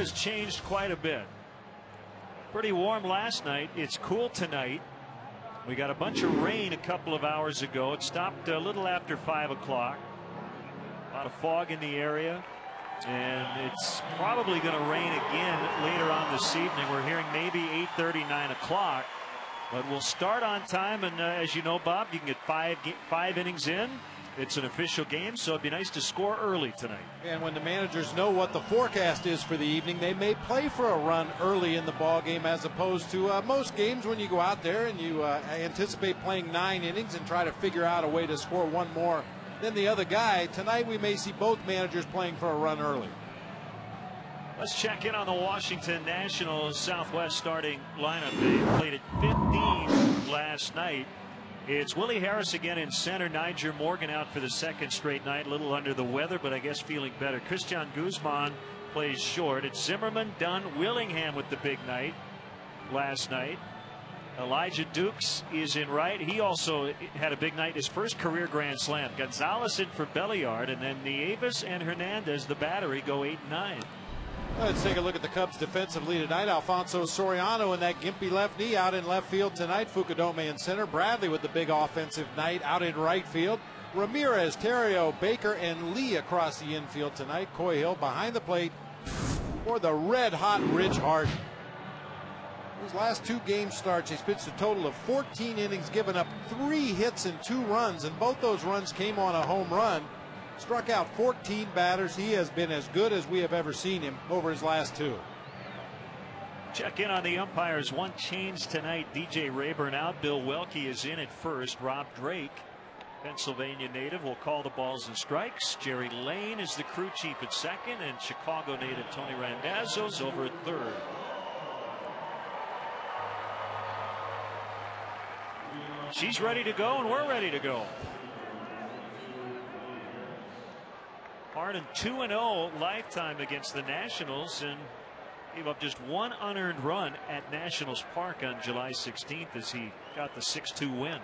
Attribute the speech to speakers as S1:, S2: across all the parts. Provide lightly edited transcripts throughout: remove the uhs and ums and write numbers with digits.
S1: has changed quite a bit. Pretty warm last night. It's cool tonight. We got a bunch of rain a couple of hours ago. It stopped a little after 5 o'clock. A lot of fog in the area. And it's probably going to rain again later on this evening. We're hearing maybe 8:30, 9 o'clock. But we'll start on time. And as you know, Bob, you can get five innings in. It's an official game, so it'd be nice to score early tonight.
S2: And when the managers know what the forecast is for the evening, they may play for a run early in the ball game, as opposed to most games when you go out there and you anticipate playing 9 innings and try to figure out a way to score one more than the other guy. Tonight we may see both managers playing for a run early.
S1: Let's check in on the Washington Nationals Southwest starting lineup. They played at 15 last night. It's Willie Harris again in center. Niger Morgan out for the second straight night. A little under the weather, but I guess feeling better. Christian Guzman plays short. It's Zimmerman, Dunn, Willingham with the big night last night. Elijah Dukes is in right. He also had a big night, his first career grand slam. Gonzalez in for Belliard, and then Nieves and Hernandez, the battery, go 8 and 9.
S2: Let's take a look at the Cubs defensively tonight. Alfonso Soriano in that gimpy left knee out in left field tonight. Fukudome in center. Bradley with the big offensive night out in right field. Ramirez, Terrio, Baker, and Lee across the infield tonight. Coy Hill behind the plate for the red-hot Rich Harden. His last 2 game starts, he's pitched a total of 14 innings, given up 3 hits and 2 runs, and both those runs came on a home run. Struck out 14 batters. He has been as good as we have ever seen him over his last 2.
S1: Check in on the umpires. One change tonight. DJ Rayburn out. Bill Welke is in at first. Rob Drake, Pennsylvania native, will call the balls and strikes. Jerry Lane is the crew chief at second, and Chicago native Tony Randazzo's over at third. She's ready to go, and we're ready to go. Harden 2-0 lifetime against the Nationals, and gave up just 1 unearned run at Nationals Park on July 16th as he got the 6-2 win.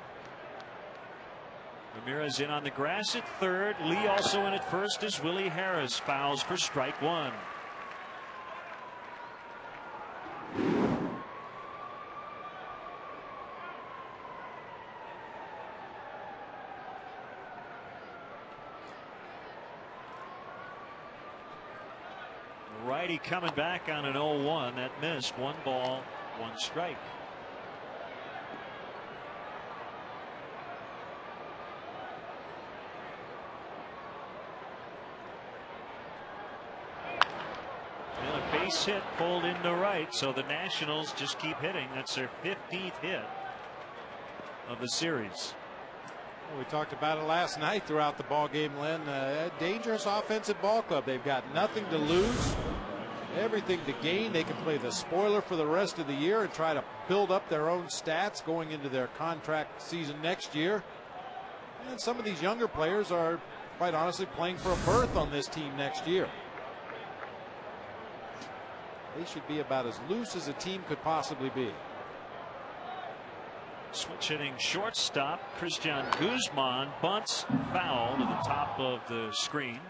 S1: Ramirez in on the grass at third. Lee also in at first as Willie Harris fouls for strike 1. Righty coming back on an 0-1. That missed. 1 ball, 1 strike. And a base hit pulled into right, so the Nationals just keep hitting. That's their 15th hit of the series.
S2: We talked about it last night throughout the ball game, Len. A dangerous offensive ball club. They've got nothing to lose, everything to gain. They can play the spoiler for the rest of the year and try to build up their own stats going into their contract season next year. And some of these younger players are, quite honestly, playing for a berth on this team next year. They should be about as loose as a team could possibly be.
S1: Switch hitting shortstop Christian Guzman bunts foul to the top of the screen.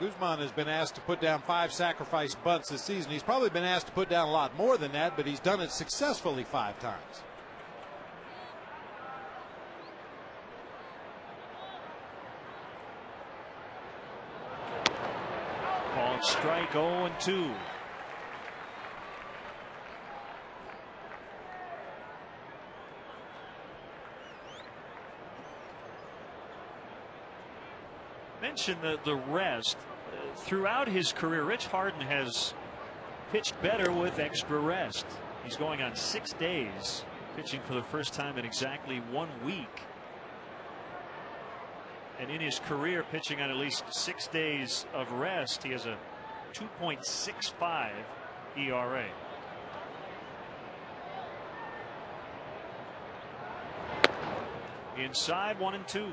S2: Guzman has been asked to put down 5 sacrifice bunts this season. He's probably been asked to put down a lot more than that, but he's done it successfully 5 times.
S1: Called strike 0-2. Mention the rest. Throughout his career, Rich Harden has pitched better with extra rest. He's going on 6 days, pitching for the first time in exactly 1 week. And in his career, pitching on at least 6 days of rest, he has a 2.65 ERA. Inside 1-2.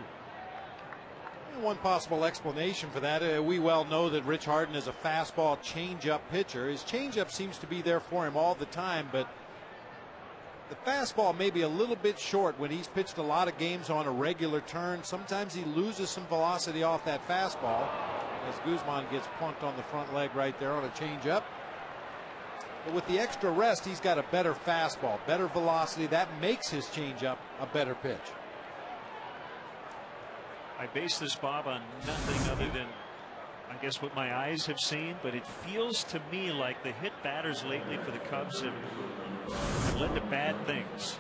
S2: One possible explanation for that, we well know that Rich Harden is a fastball changeup pitcher. His changeup seems to be there for him all the time, but The fastball may be a little bit short when he's pitched a lot of games on a regular turn. Sometimes he loses some velocity off that fastball as Guzman gets punked on the front leg right there on a changeup. But with the extra rest, he's got a better fastball, better velocity. That makes his changeup a better pitch.
S1: I base this, Bob, on nothing other than, I guess, what my eyes have seen, but it feels to me like the hit batters lately for the Cubs have led to bad things.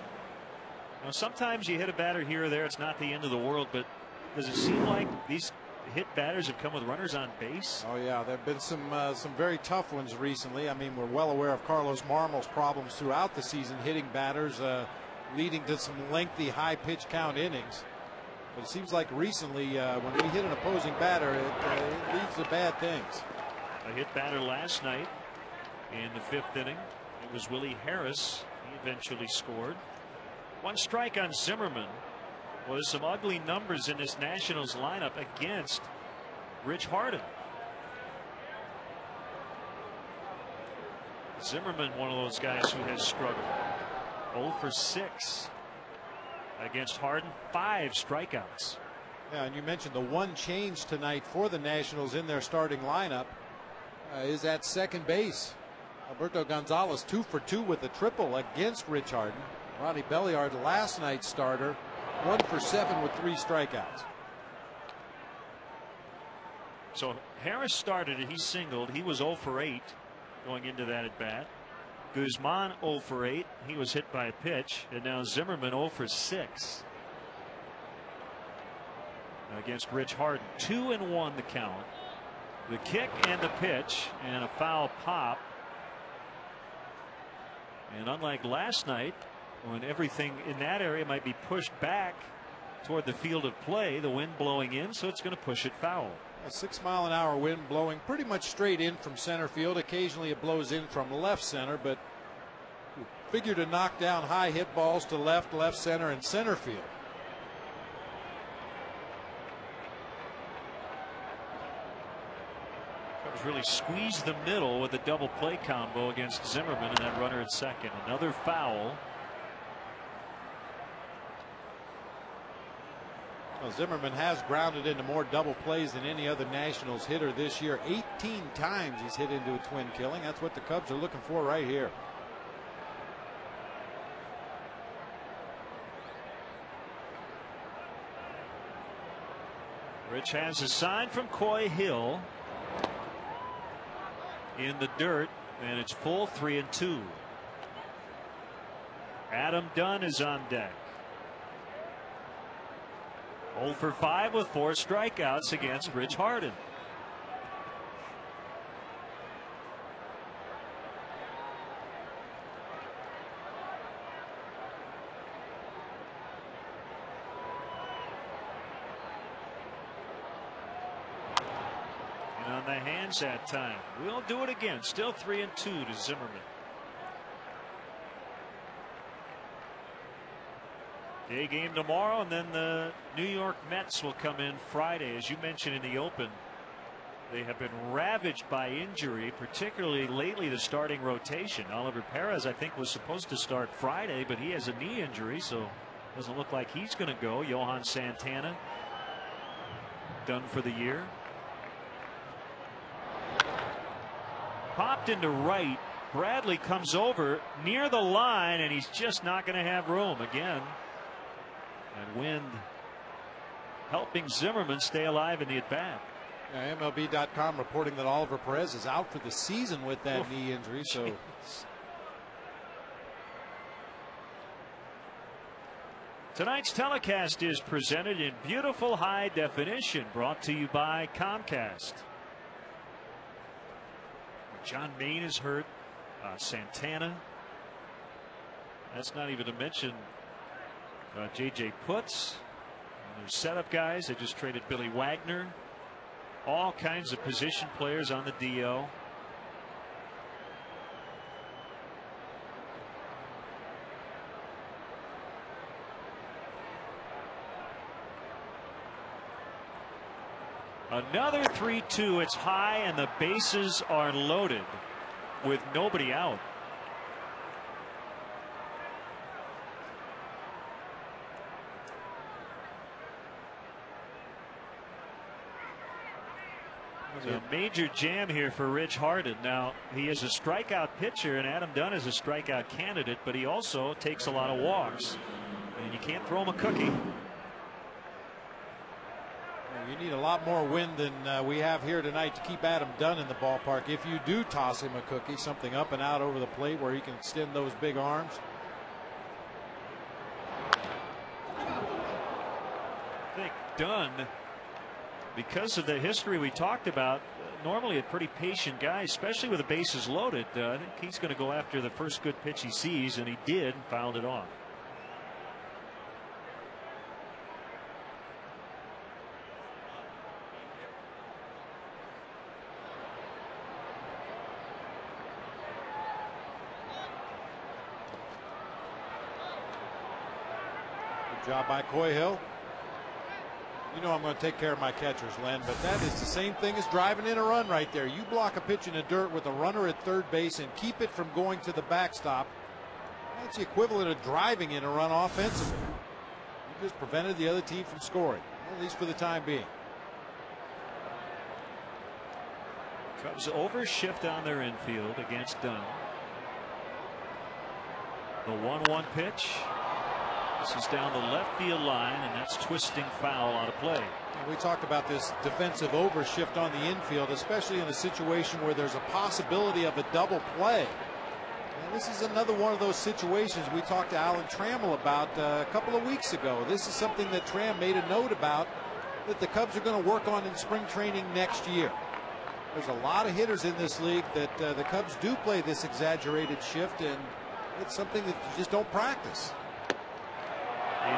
S1: Now, sometimes you hit a batter here or there, it's not the end of the world, but does it seem like these hit batters have come with runners on base?
S2: Oh yeah, there have been some very tough ones recently. I mean, we're well aware of Carlos Marmol's problems throughout the season, hitting batters, leading to some lengthy high pitch count innings. But it seems like recently, when we hit an opposing batter, it leads to bad things.
S1: A hit batter last night in the 5th inning. It was Willie Harris. He eventually scored. 1 strike on Zimmerman. Well, there's some ugly numbers in this Nationals lineup against Rich Harden. Zimmerman, one of those guys who has struggled. 0 for 6 against Harden, 5 strikeouts.
S2: Yeah, and you mentioned the one change tonight for the Nationals in their starting lineup is at second base. Alberto Gonzalez 2 for 2 with a triple against Rich Harden. Ronnie Belliard, last night's starter, 1 for 7 with 3 strikeouts.
S1: So Harris started it. He singled. He was 0 for 8 going into that at bat. Guzman 0 for 8. He was hit by a pitch. And now Zimmerman 0 for 6 against Rich Harden. 2-1 the count. The kick and the pitch and a foul pop. And unlike last night, when everything in that area might be pushed back toward the field of play, the wind blowing in, so it's going to push it foul.
S2: A 6-mile-an-hour wind blowing pretty much straight in from center field. Occasionally it blows in from left center, but figure to knock down high hit balls to left, left center, and center field.
S1: Cubs really squeezed the middle with a double play combo against Zimmerman and that runner at second. Another foul.
S2: Well, Zimmerman has grounded into more double plays than any other Nationals hitter this year. 18 times he's hit into a twin killing. That's what the Cubs are looking for right here.
S1: Rich has a sign from Coy Hill in the dirt, and it's full 3-2. Adam Dunn is on deck. 0 for 5 with 4 strikeouts against Rich Harden. And on the hands that time. We'll do it again. Still 3-2 to Zimmerman. Day game tomorrow, and then the New York Mets will come in Friday. As you mentioned in the open, they have been ravaged by injury, particularly lately the starting rotation. Oliver Perez, I think, was supposed to start Friday, but he has a knee injury, so doesn't look like he's going to go. Johan Santana done for the year. Popped into right. Bradley comes over near the line, and he's just not going to have room again. And wind helping Zimmerman stay alive in the at bat.
S2: Yeah, MLB.com reporting that Oliver Perez is out for the season with that knee injury. So
S1: tonight's telecast is presented in beautiful high definition, brought to you by Comcast. John Maine is hurt. Santana. That's not even to mention J.J. Putz. Their setup guys. They just traded Billy Wagner. All kinds of position players on the DL. Another 3-2. It's high and the bases are loaded with nobody out. So a major jam here for Rich Harden. Now, he is a strikeout pitcher, and Adam Dunn is a strikeout candidate, but he also takes a lot of walks. And you can't throw him a cookie.
S2: You need a lot more wind than we have here tonight to keep Adam Dunn in the ballpark. If you do toss him a cookie, something up and out over the plate where he can extend those big arms.
S1: I think Dunn, because of the history we talked about, normally a pretty patient guy, especially with the bases loaded. I think he's going to go after the first good pitch he sees, and he did, and fouled it off.
S2: Good job by Coy Hill. You know I'm going to take care of my catchers, Len, but that is the same thing as driving in a run right there. You block a pitch in the dirt with a runner at third base and keep it from going to the backstop. That's the equivalent of driving in a run offensively. You just prevented the other team from scoring, at least for the time being.
S1: Cubs overshift on their infield against Dunn. The 1-1 pitch. This is down the left field line, and that's twisting foul out of play.
S2: We talked about this defensive overshift on the infield, especially in a situation where there's a possibility of a double play. And this is another one of those situations we talked to Alan Trammell about a couple of weeks ago. This is something that Tram made a note about, that the Cubs are going to work on in spring training next year. There's a lot of hitters in this league that the Cubs do play this exaggerated shift, and it's something that you just don't practice.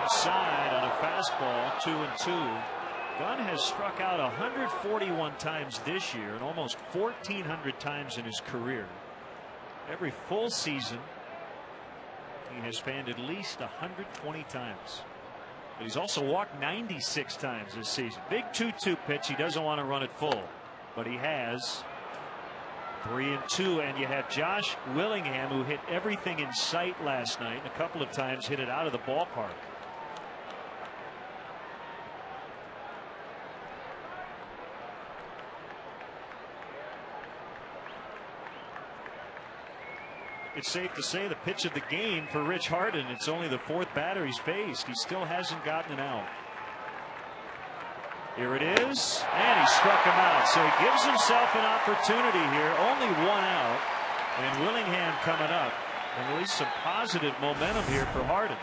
S1: Inside on a fastball, 2-2. Dunn has struck out 141 times this year and almost 1,400 times in his career. Every full season, he has fanned at least 120 times. But he's also walked 96 times this season. Big 2-2 pitch. He doesn't want to run it full, but he has. 3-2, and you have Josh Willingham, who hit everything in sight last night, and a couple of times hit it out of the ballpark. It's safe to say the pitch of the game for Rich Harden. It's only the fourth batter he's faced. He still hasn't gotten an out. Here it is, and he struck him out. So he gives himself an opportunity here. Only one out, and Willingham coming up, and at least some positive momentum here for Harden.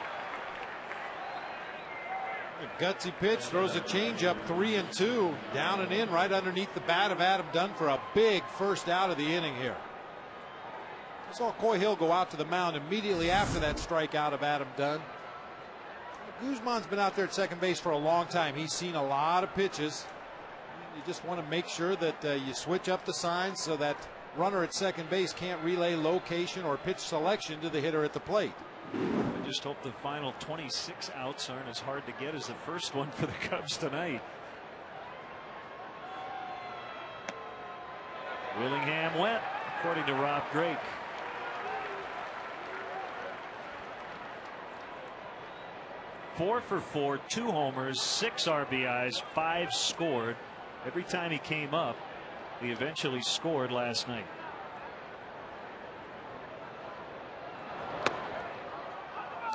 S2: A gutsy pitch, throws a changeup, 3-2, down and in, right underneath the bat of Adam Dunn for a big first out of the inning here. I saw Coy Hill go out to the mound immediately after that strikeout of Adam Dunn. Guzman's been out there at second base for a long time. He's seen a lot of pitches. You just want to make sure that you switch up the signs so that runner at second base can't relay location or pitch selection to the hitter at the plate.
S1: I just hope the final 26 outs aren't as hard to get as the first one for the Cubs tonight. Willingham went, according to Rob Drake. 4 for 4, 2 homers, 6 RBIs, 5 scored. Every time he came up, he eventually scored last night.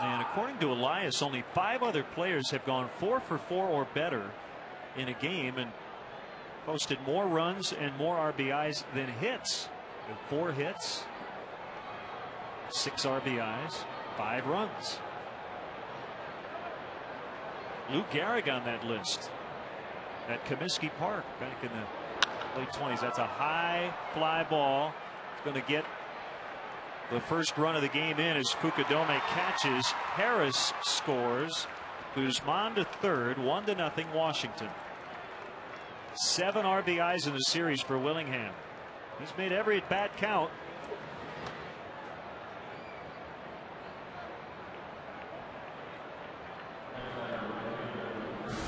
S1: And according to Elias, only 5 other players have gone 4 for 4 or better in a game and posted more runs and more RBIs than hits. 4 hits, 6 RBIs, 5 runs. Lou Gehrig on that list at Comiskey Park back in the late 20s. That's a high fly ball. It's going to get the first run of the game in as Fukudome catches. Harris scores. Guzman to third. 1-0 Washington. 7 RBIs in the series for Willingham. He's made every at bat count.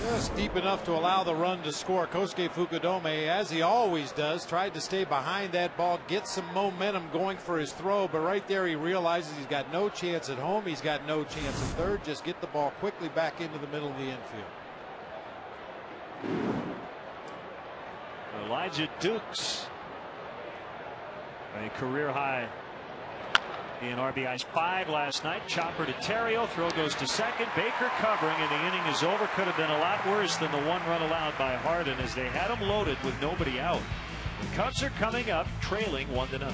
S2: Just deep enough to allow the run to score. Kosuke Fukudome, as he always does, tried to stay behind that ball, get some momentum going for his throw, but right there he realizes he's got no chance at home, he's got no chance at third. Just get the ball quickly back into the middle of the infield.
S1: Elijah Dukes, a career high in RBIs 5 last night. Chopper to Terrio. Throw goes to second. Baker covering, and the inning is over. Could have been a lot worse than the 1 run allowed by Harden as they had him loaded with nobody out. The Cubs are coming up trailing 1-0.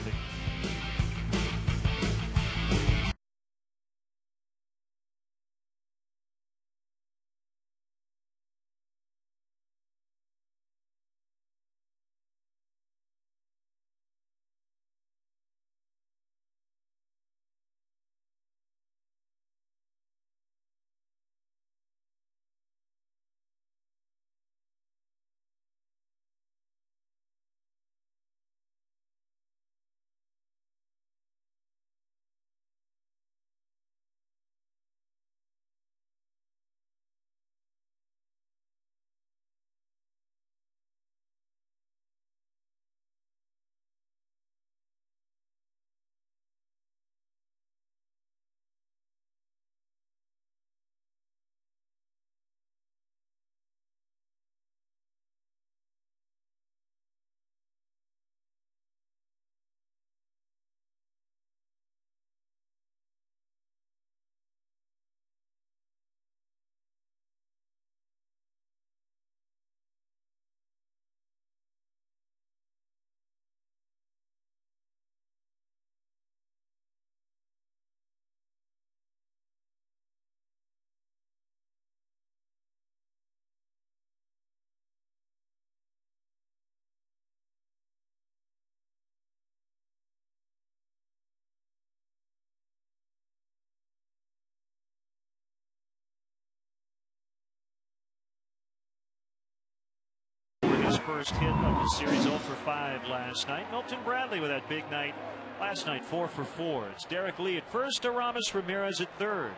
S1: His first hit of the series, 0 for 5 last night. Milton Bradley with that big night last night, 4 for 4. It's Derek Lee at first, Aramis Ramirez at third.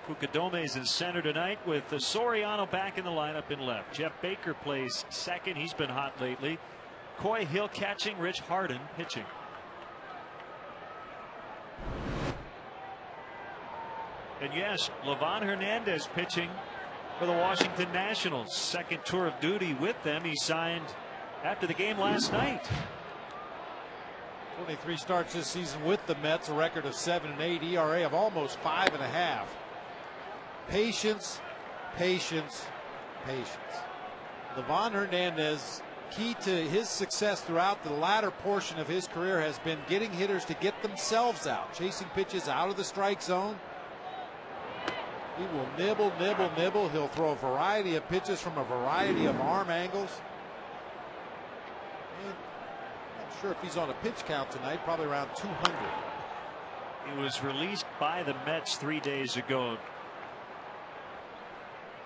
S1: Fukudome is in center tonight with the Soriano back in the lineup in left. Jeff Baker plays second. He's been hot lately. Coy Hill catching, Rich Harden pitching. And yes, Livan Hernandez pitching for the Washington Nationals. Second tour of duty with them. He signed after the game last night.
S2: 23 starts this season with the Mets, a record of 7-8, ERA of almost 5.5. Patience, patience, patience. Livan Hernandez, key to his success throughout the latter portion of his career has been getting hitters to get themselves out, chasing pitches out of the strike zone. He will nibble, nibble, nibble. He'll throw a variety of pitches from a variety of arm angles. And I'm not sure if he's on a pitch count tonight, probably around 200.
S1: He was released by the Mets 3 days ago.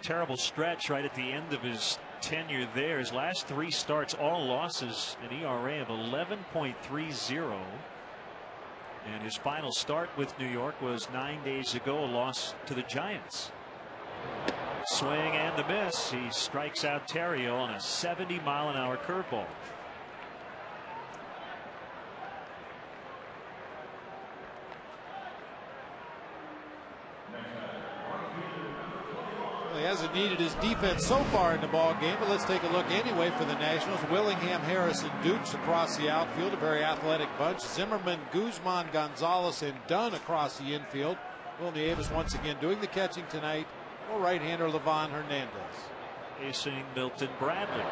S1: Terrible stretch right at the end of his tenure there. His last 3 starts, all losses, an ERA of 11.30. And his final start with New York was 9 days ago, a loss to the Giants. Swing and a miss. He strikes out Terrio on a 70-mile-an-hour curveball.
S2: He hasn't needed his defense so far in the ball game, but let's take a look anyway for the Nationals. Willingham, Harris, and Dukes across the outfield, a very athletic bunch. Zimmerman, Guzman, Gonzalez, and Dunn across the infield. Will Nieves once again doing the catching tonight for right-hander Livan Hernandez.
S1: Facing Milton Bradley.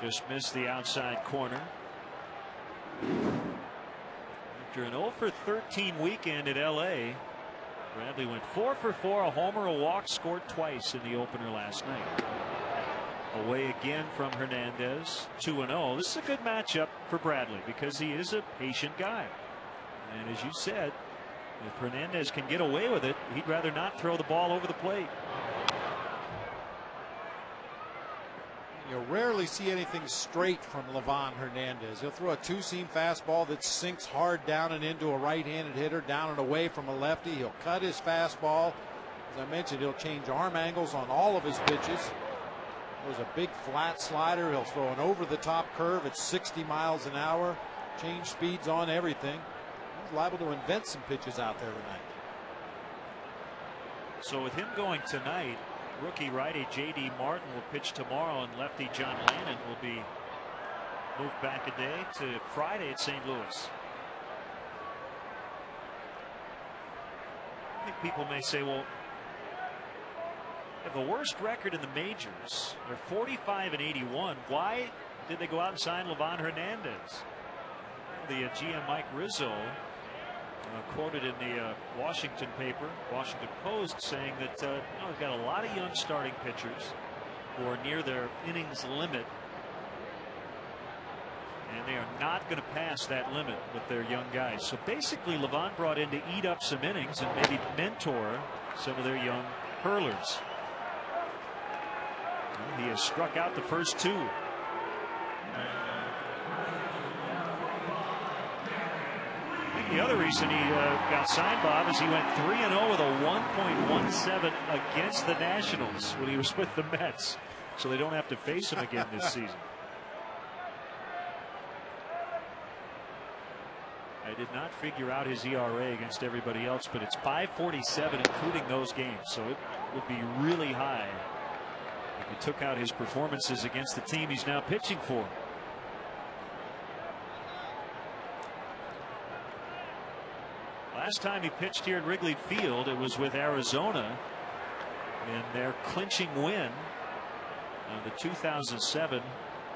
S1: Just missed the outside corner. After an 0 for 13 weekend at L.A., Bradley went 4 for 4, a homer, a walk, scored twice in the opener last night. Away again from Hernandez, 2-0. This is a good matchup for Bradley because he is a patient guy. And as you said, if Hernandez can get away with it, he'd rather not throw the ball over the plate.
S2: You rarely see anything straight from Livan Hernandez. He'll throw a 2-seam fastball that sinks hard down and into a right-handed hitter, down and away from a lefty. He'll cut his fastball. As I mentioned, he'll change arm angles on all of his pitches. There's a big flat slider. He'll throw an over-the-top curve at 60 miles an hour. Change speeds on everything. He's liable to invent some pitches out there tonight.
S1: So with him going tonight, rookie righty J.D. Martin will pitch tomorrow, and lefty John Lannon will be moved back a day to Friday at St. Louis. I think people may say, well, they have the worst record in the majors. They're 45-81. Why did they go out and sign Livan Hernandez? The GM Mike Rizzo quoted in the Washington paper, Washington Post, saying that they've got a lot of young starting pitchers who are near their innings limit, and they are not going to pass that limit with their young guys. So basically, Livan brought in to eat up some innings and maybe mentor some of their young hurlers. He has struck out the first two. I think the other reason he got signed, Bob, is he went 3-0 with a 1.17 against the Nationals when he was with the Mets. So they don't have to face him again this season. I did not figure out his ERA against everybody else, but it's 5.47 including those games. So it would be really high if he took out his performances against the team he's now pitching for. Last time he pitched here at Wrigley Field, it was with Arizona in their clinching win of the 2007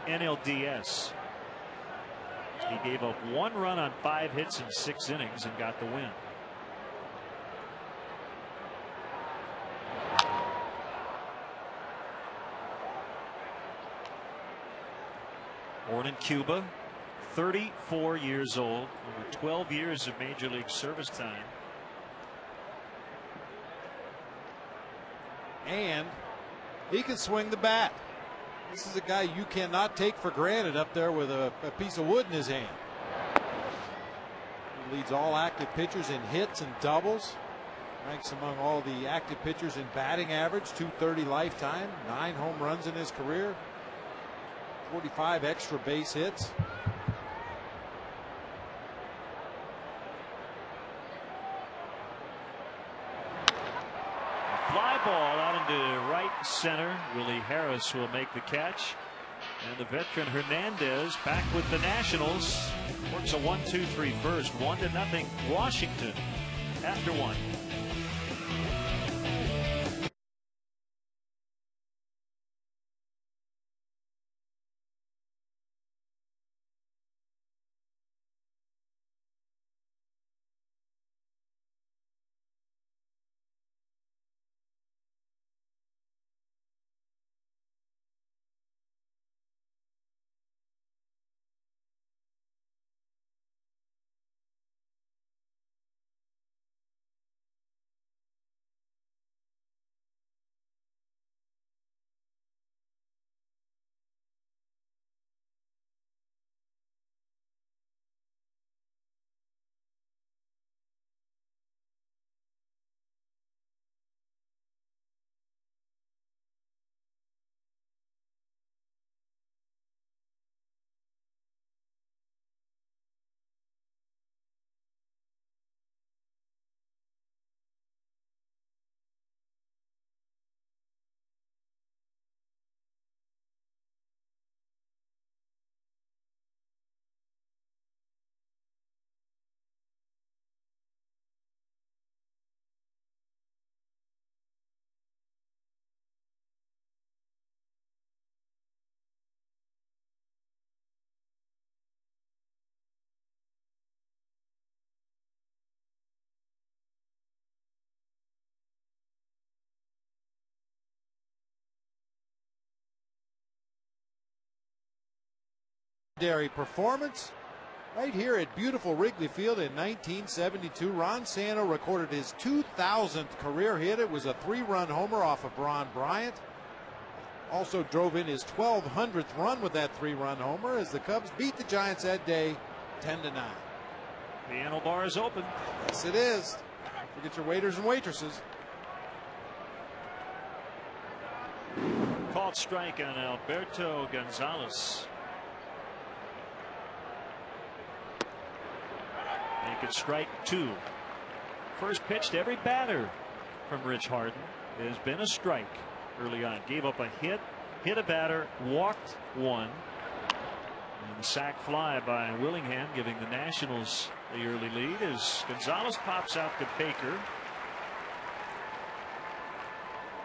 S1: NLDS. He gave up 1 run on 5 hits in 6 innings and got the win. Born in Cuba, 34 years old, over 12 years of major league service time.
S2: And he can swing the bat. This is a guy you cannot take for granted up there with a piece of wood in his hand. He leads all active pitchers in hits and doubles. Ranks among all the active pitchers in batting average, .230 lifetime, 9 home runs in his career, 45 extra base hits.
S1: Fly ball out into right center. Willie Harris will make the catch. And the veteran Hernandez back with the Nationals. Works a 1-2-3 first. 1-0 Washington after 1.
S2: Performance right here at beautiful Wrigley Field in 1972. Ron Santo recorded his 2000th career hit. It was a 3-run homer off of Ron Bryant. Also drove in his 1200th run with that 3-run homer as the Cubs beat the Giants that day 10-9.
S1: The handlebar is open.
S2: Yes, it is. Forget your waiters and waitresses.
S1: Called strike on Alberto Gonzalez. Naked strike 2. First pitch to every batter from Rich Harden has been a strike early on. Gave up a hit, hit a batter, walked one, And the sac fly by Willingham, giving the Nationals the early lead as Gonzalez pops out to Baker.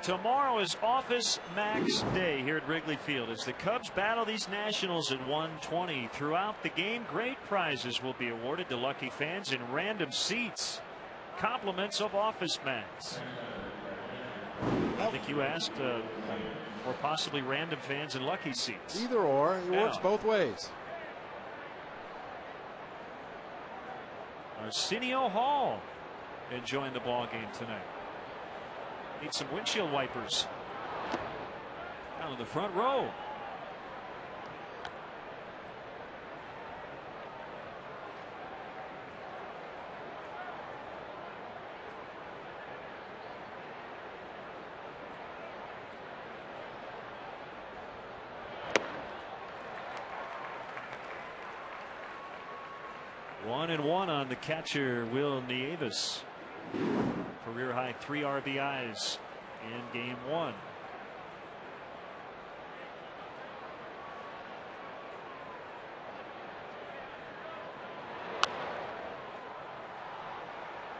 S1: Tomorrow is Office Max Day here at Wrigley Field as the Cubs battle these Nationals at 120. Throughout the game, great prizes will be awarded to lucky fans in random seats. Compliments of Office Max. I think you asked, or possibly random fans in lucky seats.
S2: Either or, it works both ways.
S1: Arsenio Hall enjoying the ball game tonight. Need some windshield wipers. Down to the front row. One and one on the catcher, Will Nieves. Career high 3 RBIs in game 1.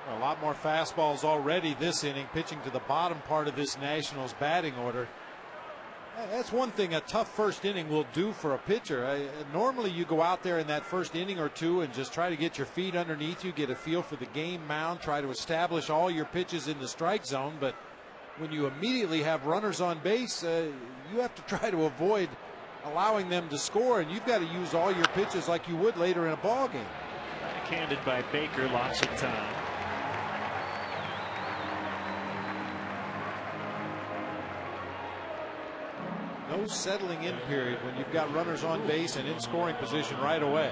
S2: A lot more fastballs already this inning, pitching to the bottom part of this Nationals batting order. That's one thing a tough first inning will do for a pitcher. Normally you go out there in that first inning or two and just try to get your feet underneath you, get a feel for the game mound, try to establish all your pitches in the strike zone. But when you immediately have runners on base, you have to try to avoid allowing them to score, and you've got to use all your pitches like you would later in a ball game.
S1: Backhanded by Baker lots of time.
S2: No settling in period when you've got runners on base and in scoring position right away.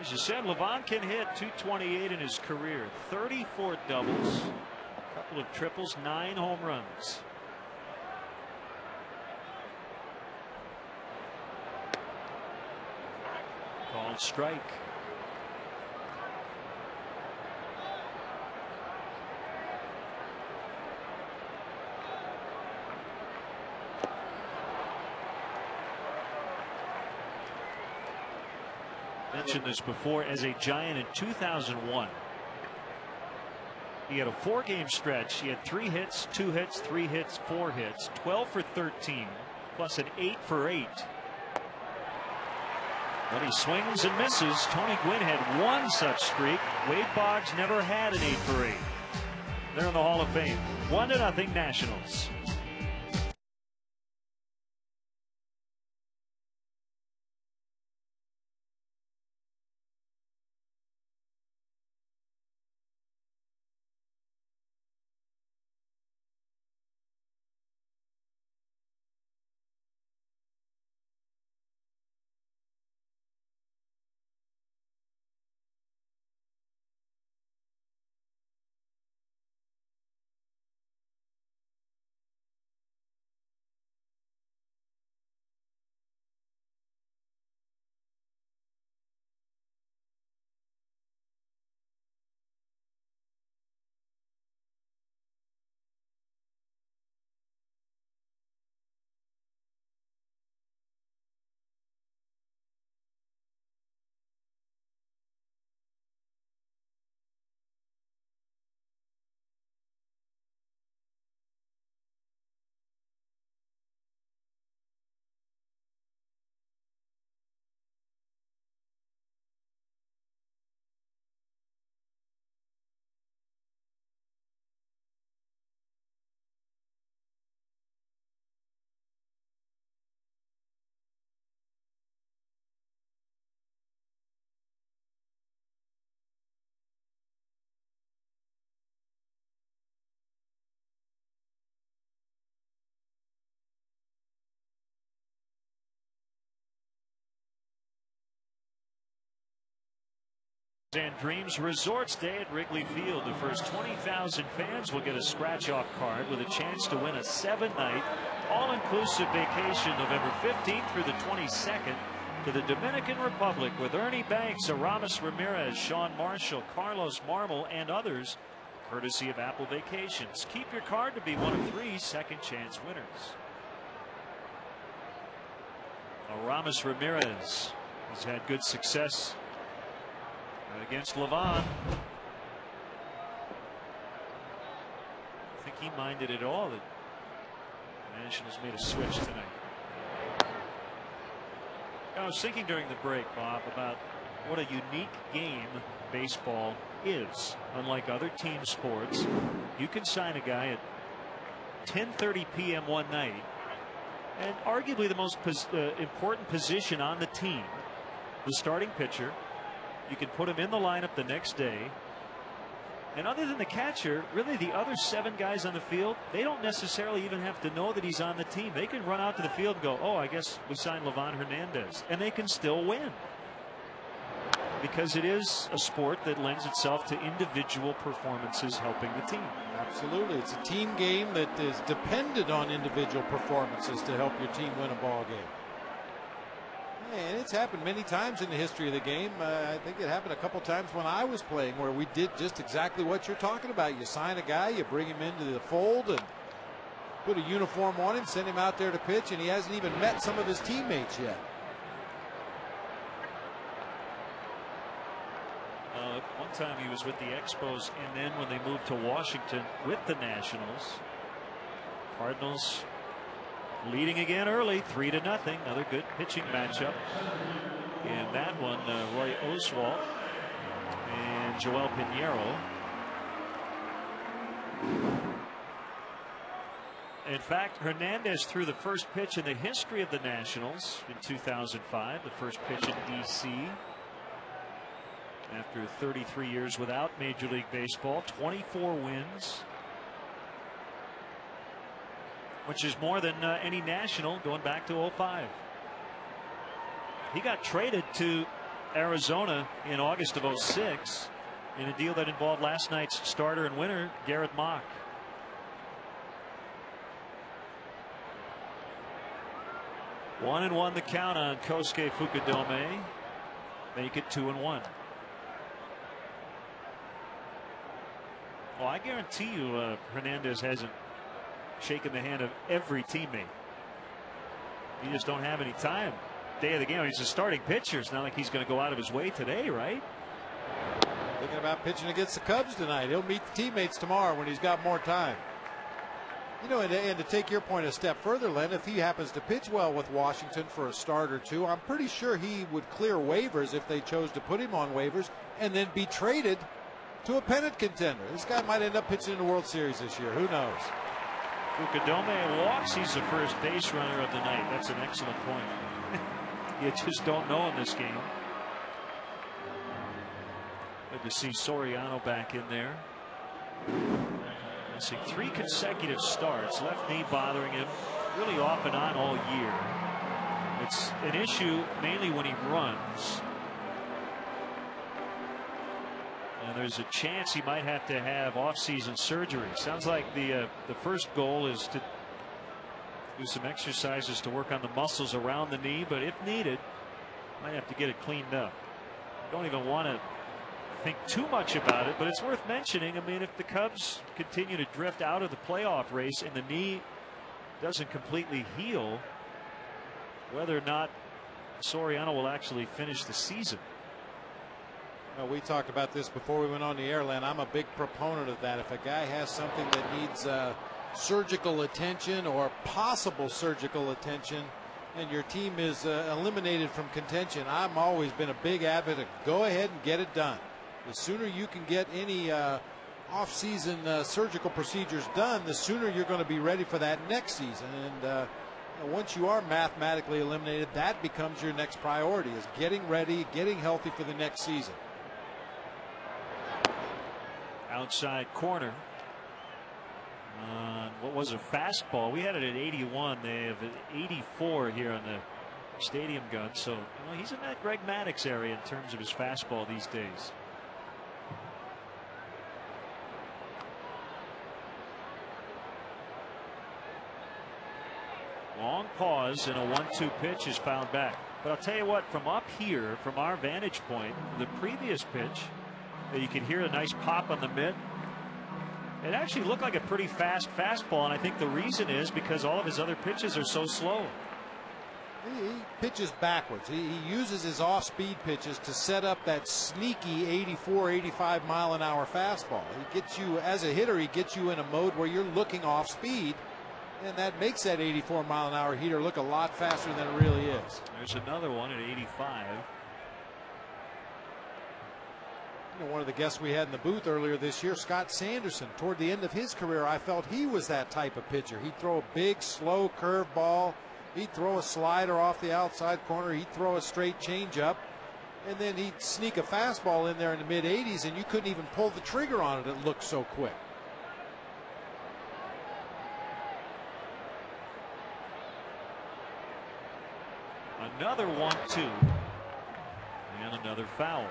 S1: As you said, Levon can hit .228 in his career. 34 doubles, a couple of triples, 9 home runs. Called strike. Mentioned this before, as a Giant in 2001. He had a 4-game stretch. He had 3 hits, 2 hits, 3 hits, 4 hits, 12 for 13, plus an 8 for 8. But he swings and misses. Tony Gwynn had 1 such streak. Wade Boggs never had an 8 for 8. They're in the Hall of Fame. 1-0 Nationals. And Dreams Resorts Day at Wrigley Field. The first 20,000 fans will get a scratch-off card with a chance to win a 7-night all-inclusive vacation November 15th through the 22nd to the Dominican Republic with Ernie Banks, Aramis Ramirez, Sean Marshall, Carlos Marmol, and others, courtesy of Apple Vacations. Keep your card to be one of 3 second chance winners. Aramis Ramirez has had good success against Levon. I think he minded it all that the Nationals made a switch tonight. I was thinking during the break, Bob, about what a unique game baseball is. Unlike other team sports, you can sign a guy at 10:30 p.m. one night, and arguably the most important position on the team, the starting pitcher. You can put him in the lineup the next day. And other than the catcher, really the other 7 guys on the field, they don't necessarily even have to know that he's on the team. They can run out to the field and go, oh, I guess we signed Levon Hernandez. And they can still win. Because it is a sport that lends itself to individual performances helping the team.
S2: Absolutely. It's a team game that is dependent on individual performances to help your team win a ball game. And it's happened many times in the history of the game. I think it happened a couple times when I was playing where we did just exactly what you're talking about. You sign a guy, you bring him into the fold and put a uniform on him, send him out there to pitch, and he hasn't even met some of his teammates yet.
S1: One time he was with the Expos, and then when they moved to Washington with the Nationals, Cardinals leading again early, 3-0. Another good pitching matchup. And that one, Roy Oswalt and Joel Pinheiro. In fact, Hernandez threw the first pitch in the history of the Nationals in 2005, the first pitch in D.C. after 33 years without Major League Baseball. 24 wins, which is more than any National going back to 2005. He got traded to Arizona in August of 2006 in a deal that involved last night's starter and winner, Garrett Mock. One and one the count on Kosuke Fukudome. Make it 2-1. Well, I guarantee you Hernandez hasn't shaking the hand of every teammate. You just don't have any time. Day of the game, he's a starting pitcher. It's not like he's going to go out of his way today, right?
S2: Thinking about pitching against the Cubs tonight. He'll meet the teammates tomorrow when he's got more time. You know, and to take your point a step further, Len, if he happens to pitch well with Washington for a start or two, I'm pretty sure he would clear waivers if they chose to put him on waivers and then be traded to a pennant contender. This guy might end up pitching in the World Series this year. Who knows?
S1: Fukudome walks. He's the first base runner of the night. That's an excellent point. You just don't know in this game. Good to see Soriano back in there. Missing 3 consecutive starts. Left knee bothering him really off and on all year. It's an issue mainly when he runs. And there's a chance he might have to have off-season surgery. Sounds like the first goal is to do some exercises to work on the muscles around the knee, but if needed, might have to get it cleaned up. Don't even want to think too much about it, but it's worth mentioning. I mean, if the Cubs continue to drift out of the playoff race and the knee doesn't completely heal, whether or not Soriano will actually finish the season.
S2: We talked about this before we went on the air, Len. I'm a big proponent of that. If a guy has something that needs surgical attention or possible surgical attention and your team is eliminated from contention, I've always been a big advocate. Go ahead and get it done. The sooner you can get any off-season surgical procedures done, the sooner you're going to be ready for that next season. And once you are mathematically eliminated, that becomes your next priority, is getting ready, getting healthy for the next season.
S1: Outside corner. What was a fastball? We had it at 81. They have 84 here on the stadium gun. So he's in that Greg Maddux area in terms of his fastball these days. Long pause and a 1-2 pitch is fouled back. But I'll tell you what, from up here, from our vantage point, the previous pitch, you could hear a nice pop on the mitt. It actually looked like a pretty fast fastball, and I think the reason is because all of his other pitches are so slow.
S2: He pitches backwards. He uses his off-speed pitches to set up that sneaky 84, 85 mile an hour fastball. He gets you, as a hitter, he gets you in a mode where you're looking off-speed, and that makes that 84 mile an hour heater look a lot faster than it really is.
S1: There's another one at 85.
S2: You know, one of the guests we had in the booth earlier this year, Scott Sanderson, toward the end of his career, I felt he was that type of pitcher. He'd throw a big, slow curve ball. He'd throw a slider off the outside corner. He'd throw a straight changeup. And then he'd sneak a fastball in there in the mid-80s, and you couldn't even pull the trigger on it. It looked so quick.
S1: Another 1-2. And another foul.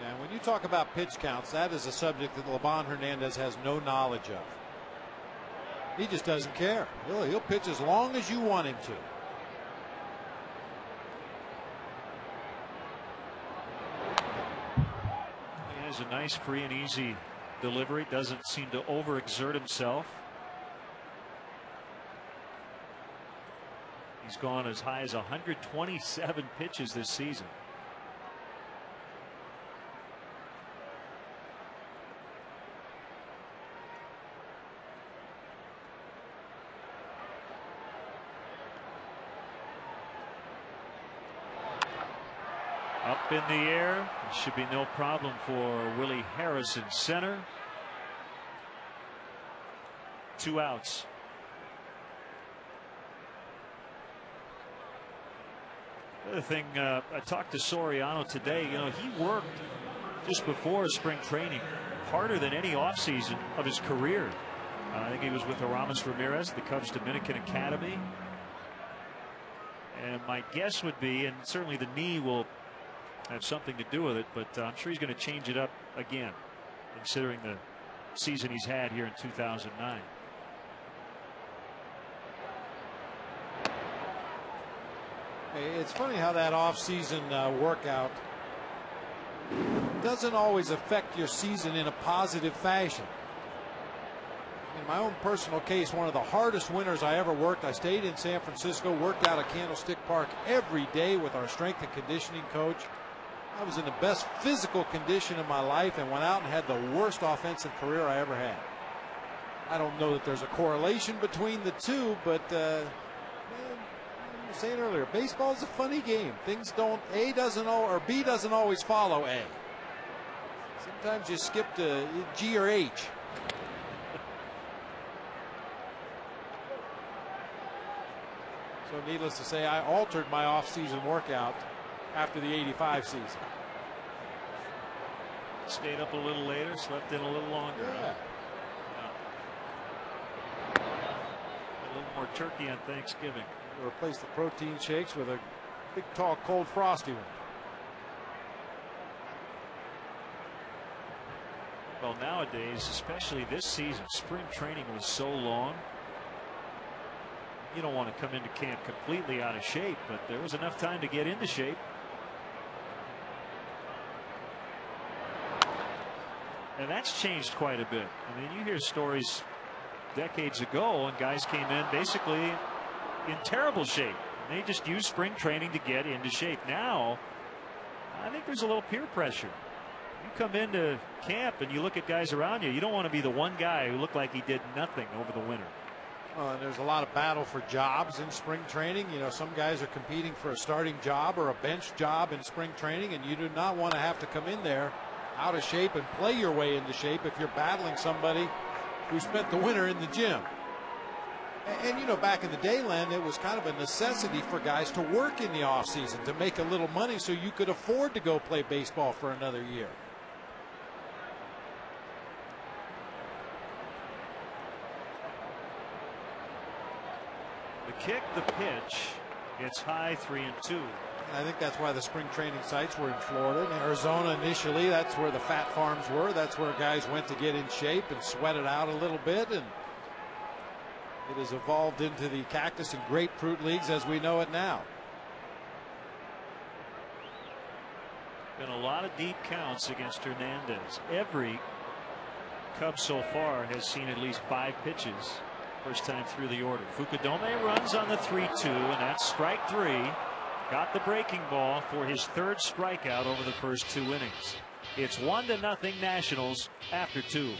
S2: And when you talk about pitch counts, that is a subject that Livan Hernandez has no knowledge of. He just doesn't care. He'll pitch as long as you want him to.
S1: He has a nice free and easy delivery. Doesn't seem to overexert himself. He's gone as high as 127 pitches this season. Up in the air. It should be no problem for Willie Harris in center. 2 outs. The other thing, I talked to Soriano today. You know, he worked just before spring training harder than any offseason of his career. I think he was with Aramis Ramirez, the Cubs Dominican Academy. And my guess would be, and certainly the knee will have something to do with it, but I'm sure he's going to change it up again, considering the season he's had here in 2009.
S2: It's funny how that off-season workout doesn't always affect your season in a positive fashion. In my own personal case, one of the hardest winters I ever worked, I stayed in San Francisco, worked out at Candlestick Park every day with our strength and conditioning coach. I was in the best physical condition of my life and went out and had the worst offensive career I ever had. I don't know that there's a correlation between the two, but I was saying earlier, baseball is a funny game. Things don't, B doesn't always follow A. Sometimes you skip to G or H. So needless to say, I altered my off-season workout after the '85 season.
S1: Stayed up a little later, slept in a little longer.
S2: Yeah.
S1: A little more turkey on Thanksgiving.
S2: To replace the protein shakes with a big, tall, cold, frosty one.
S1: Well, nowadays, especially this season, spring training was so long. You don't want to come into camp completely out of shape, but there was enough time to get into shape. And that's changed quite a bit. I mean, you hear stories decades ago and guys came in basically in terrible shape. They just used spring training to get into shape. Now, I think there's a little peer pressure. You come into camp and you look at guys around you, you don't want to be the one guy who looked like he did nothing over the winter.
S2: And there's a lot of battle for jobs in spring training. You know, some guys are competing for a starting job or a bench job in spring training, and you do not want to have to come in there out of shape and play your way into shape if you're battling somebody who spent the winter in the gym. And you know, back in the day, Len, it was kind of a necessity for guys to work in the offseason to make a little money so you could afford to go play baseball for another year.
S1: The kick, the pitch, it's high, 3-2.
S2: I think that's why the spring training sites were in Florida and Arizona initially. That's where the fat farms were. That's where guys went to get in shape and sweat it out a little bit. And it has evolved into the cactus and grapefruit leagues as we know it now.
S1: Been a lot of deep counts against Hernandez. Every Cub so far has seen at least 5 pitches. First time through the order. Fukudome runs on the 3-2, and that's strike 3. Got the breaking ball for his 3rd strikeout over the first 2 innings. It's 1-0 Nationals after 2.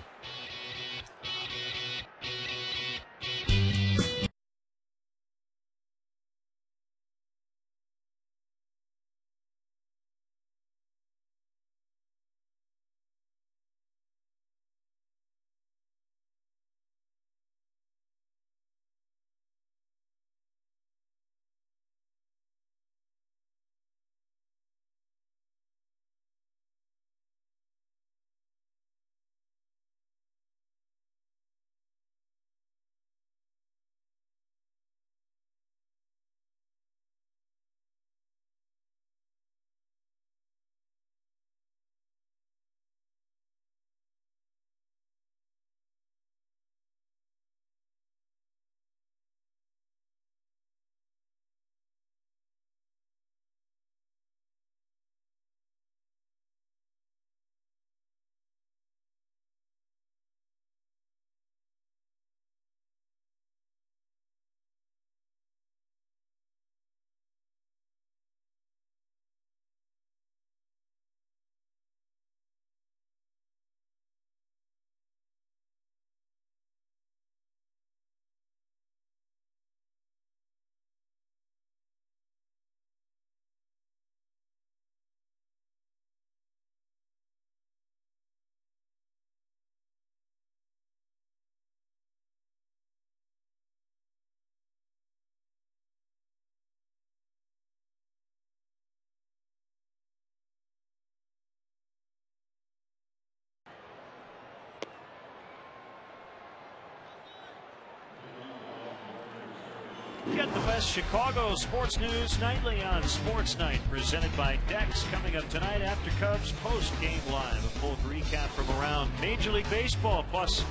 S1: Get the best Chicago sports news nightly on Sports Night, presented by Dex. Coming up tonight after Cubs post-game live, a full recap from around Major League Baseball. Plus,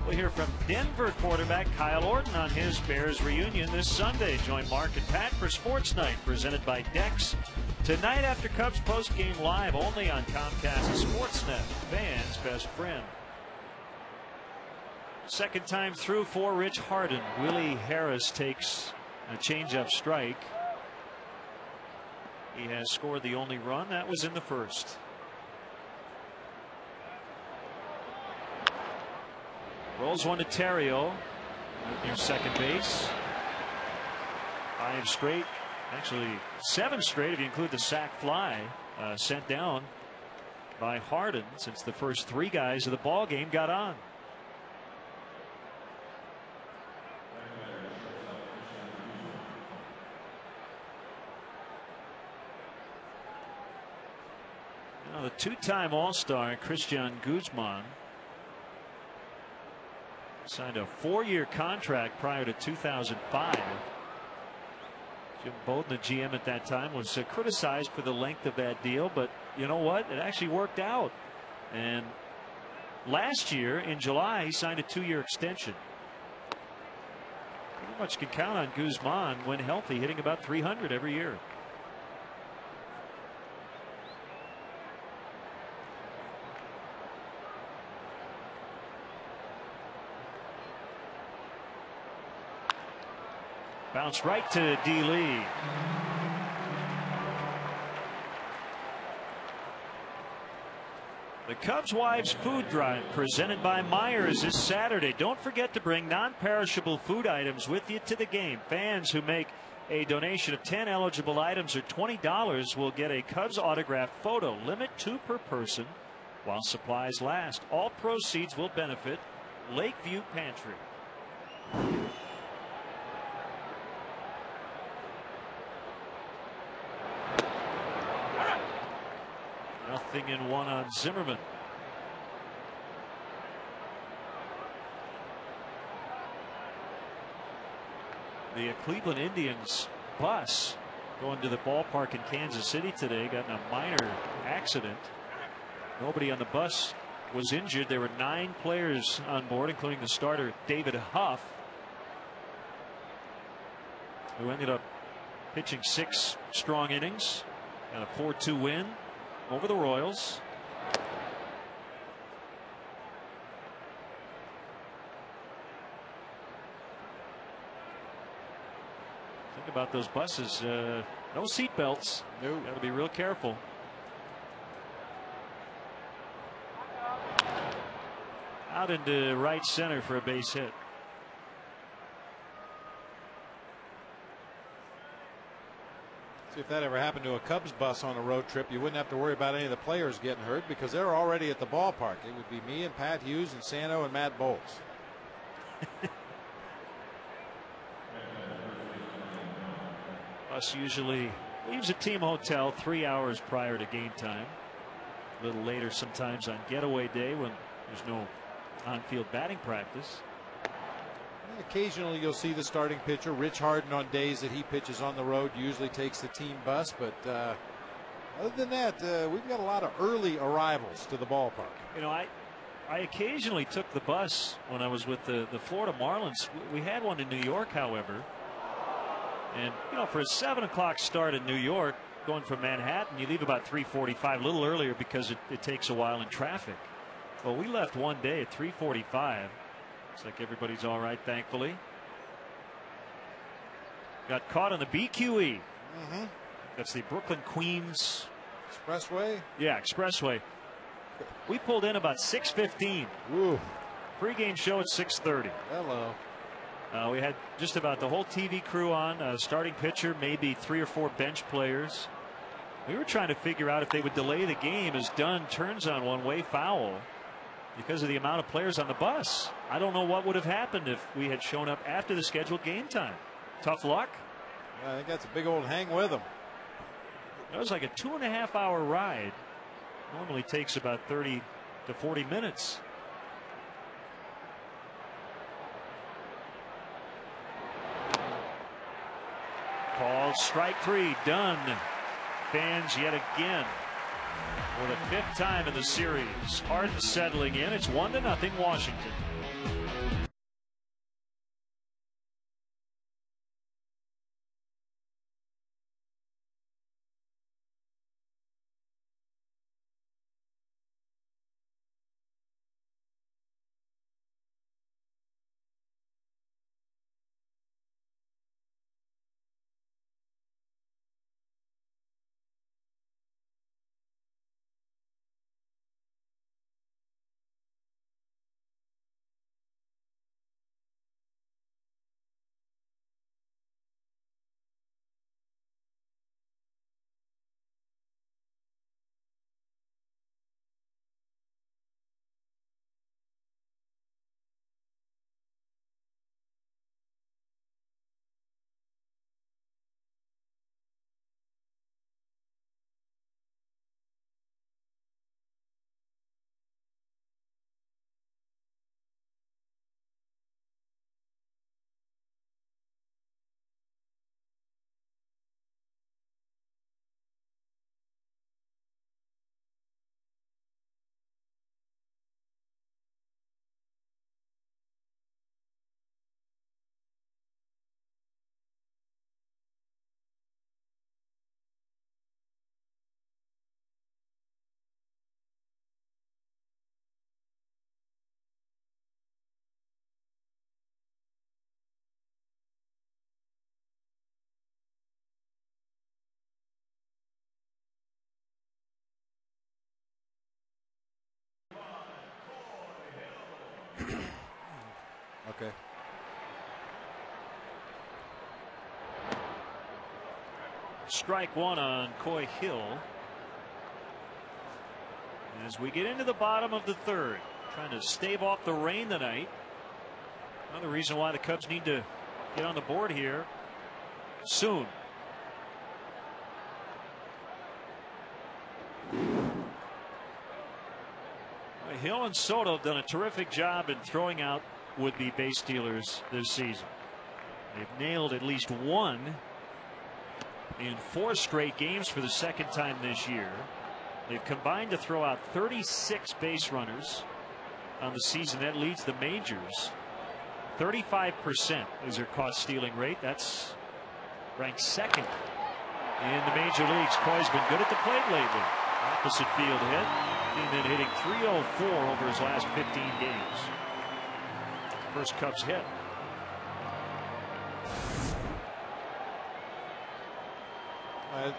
S1: we'll hear from Denver quarterback Kyle Orton on his Bears reunion this Sunday. Join Mark and Pat for Sports Night, presented by Dex. Tonight after Cubs post-game live, only on Comcast Sportsnet, fans' best friend. Second time through for Rich Harden. Willie Harris takes a changeup strike. He has scored the only run. That was in the first. Rolls one to Terrio near second base. 5 straight, actually 7 straight if you include the sac fly sent down by Harden since the first 3 guys of the ball game got on. The 2-time All-Star Christian Guzman signed a 4-year contract prior to 2005. Jim Bowden, the GM at that time, was criticized for the length of that deal, but you know what? It actually worked out. And last year in July, he signed a 2-year extension. Pretty much can count on Guzman when healthy, hitting about 300 every year. Bounce right to D. Lee. The Cubs Wives Food Drive, presented by Myers, is Saturday. Don't forget to bring non-perishable food items with you to the game. Fans who make a donation of 10 eligible items or $20 will get a Cubs autographed photo. Limit 2 per person while supplies last. All proceeds will benefit Lakeview Pantry. Nothing in 1 on Zimmerman. The Cleveland Indians bus going to the ballpark in Kansas City today got in a minor accident. Nobody on the bus was injured. There were 9 players on board, including the starter David Huff, who ended up pitching 6 strong innings and a 4-2 win. over the Royals. Think about those buses. No seat belts.
S2: No.
S1: Got to be real careful. Out into right center for a base hit.
S2: See, if that ever happened to a Cubs bus on a road trip, you wouldn't have to worry about any of the players getting hurt because they're already at the ballpark. It would be me and Pat Hughes and Sano and Matt Bowles.
S1: Bus usually leaves a team hotel 3 hours prior to game time. A little later sometimes on getaway day when there's no on-field batting practice.
S2: Occasionally you'll see the starting pitcher, Rich Harden, on days that he pitches on the road, usually takes the team bus. But other than that, we've got a lot of early arrivals to the ballpark.
S1: You know, I occasionally took the bus when I was with the Florida Marlins. We had one in New York, however. And, you know, for a 7 o'clock start in New York, going from Manhattan, you leave about 3:45, a little earlier because it takes a while in traffic. Well, we left one day at 3:45. Looks like everybody's all right, thankfully. Got caught on the BQE. That's the Brooklyn Queens
S2: Expressway?
S1: Yeah, Expressway. We pulled in about 6:15.
S2: Ooh.
S1: Pre-game show at 6:30.
S2: Hello.
S1: We had just about the whole TV crew on, starting pitcher, maybe 3 or 4 bench players. We were trying to figure out if they would delay the game as Dunn turns on one-way foul because of the amount of players on the bus. I don't know what would have happened if we had shown up after the scheduled game time. Tough luck.
S2: I think that's a big old hang with them.
S1: It was like a 2.5-hour ride. Normally takes about 30 to 40 minutes. Called strike 3. Dunn. Fans yet again for the 5th time in the series. Harden settling in. It's 1-0 Washington.
S2: Okay.
S1: Strike 1 on Coy Hill. As we get into the bottom of the 3rd, trying to stave off the rain tonight. Another reason why the Cubs need to get on the board here soon. Hill and Soto have done a terrific job in throwing out would-be base stealers this season. They've nailed at least one in 4 straight games for the 2nd time this year. They've combined to throw out 36 base runners on the season. That leads the majors. 35% is their caught stealing rate. That's ranked 2nd in the major leagues. Coy's been good at the plate lately. Opposite field hit. And then hitting .304 over his last 15 games. First Cubs hit.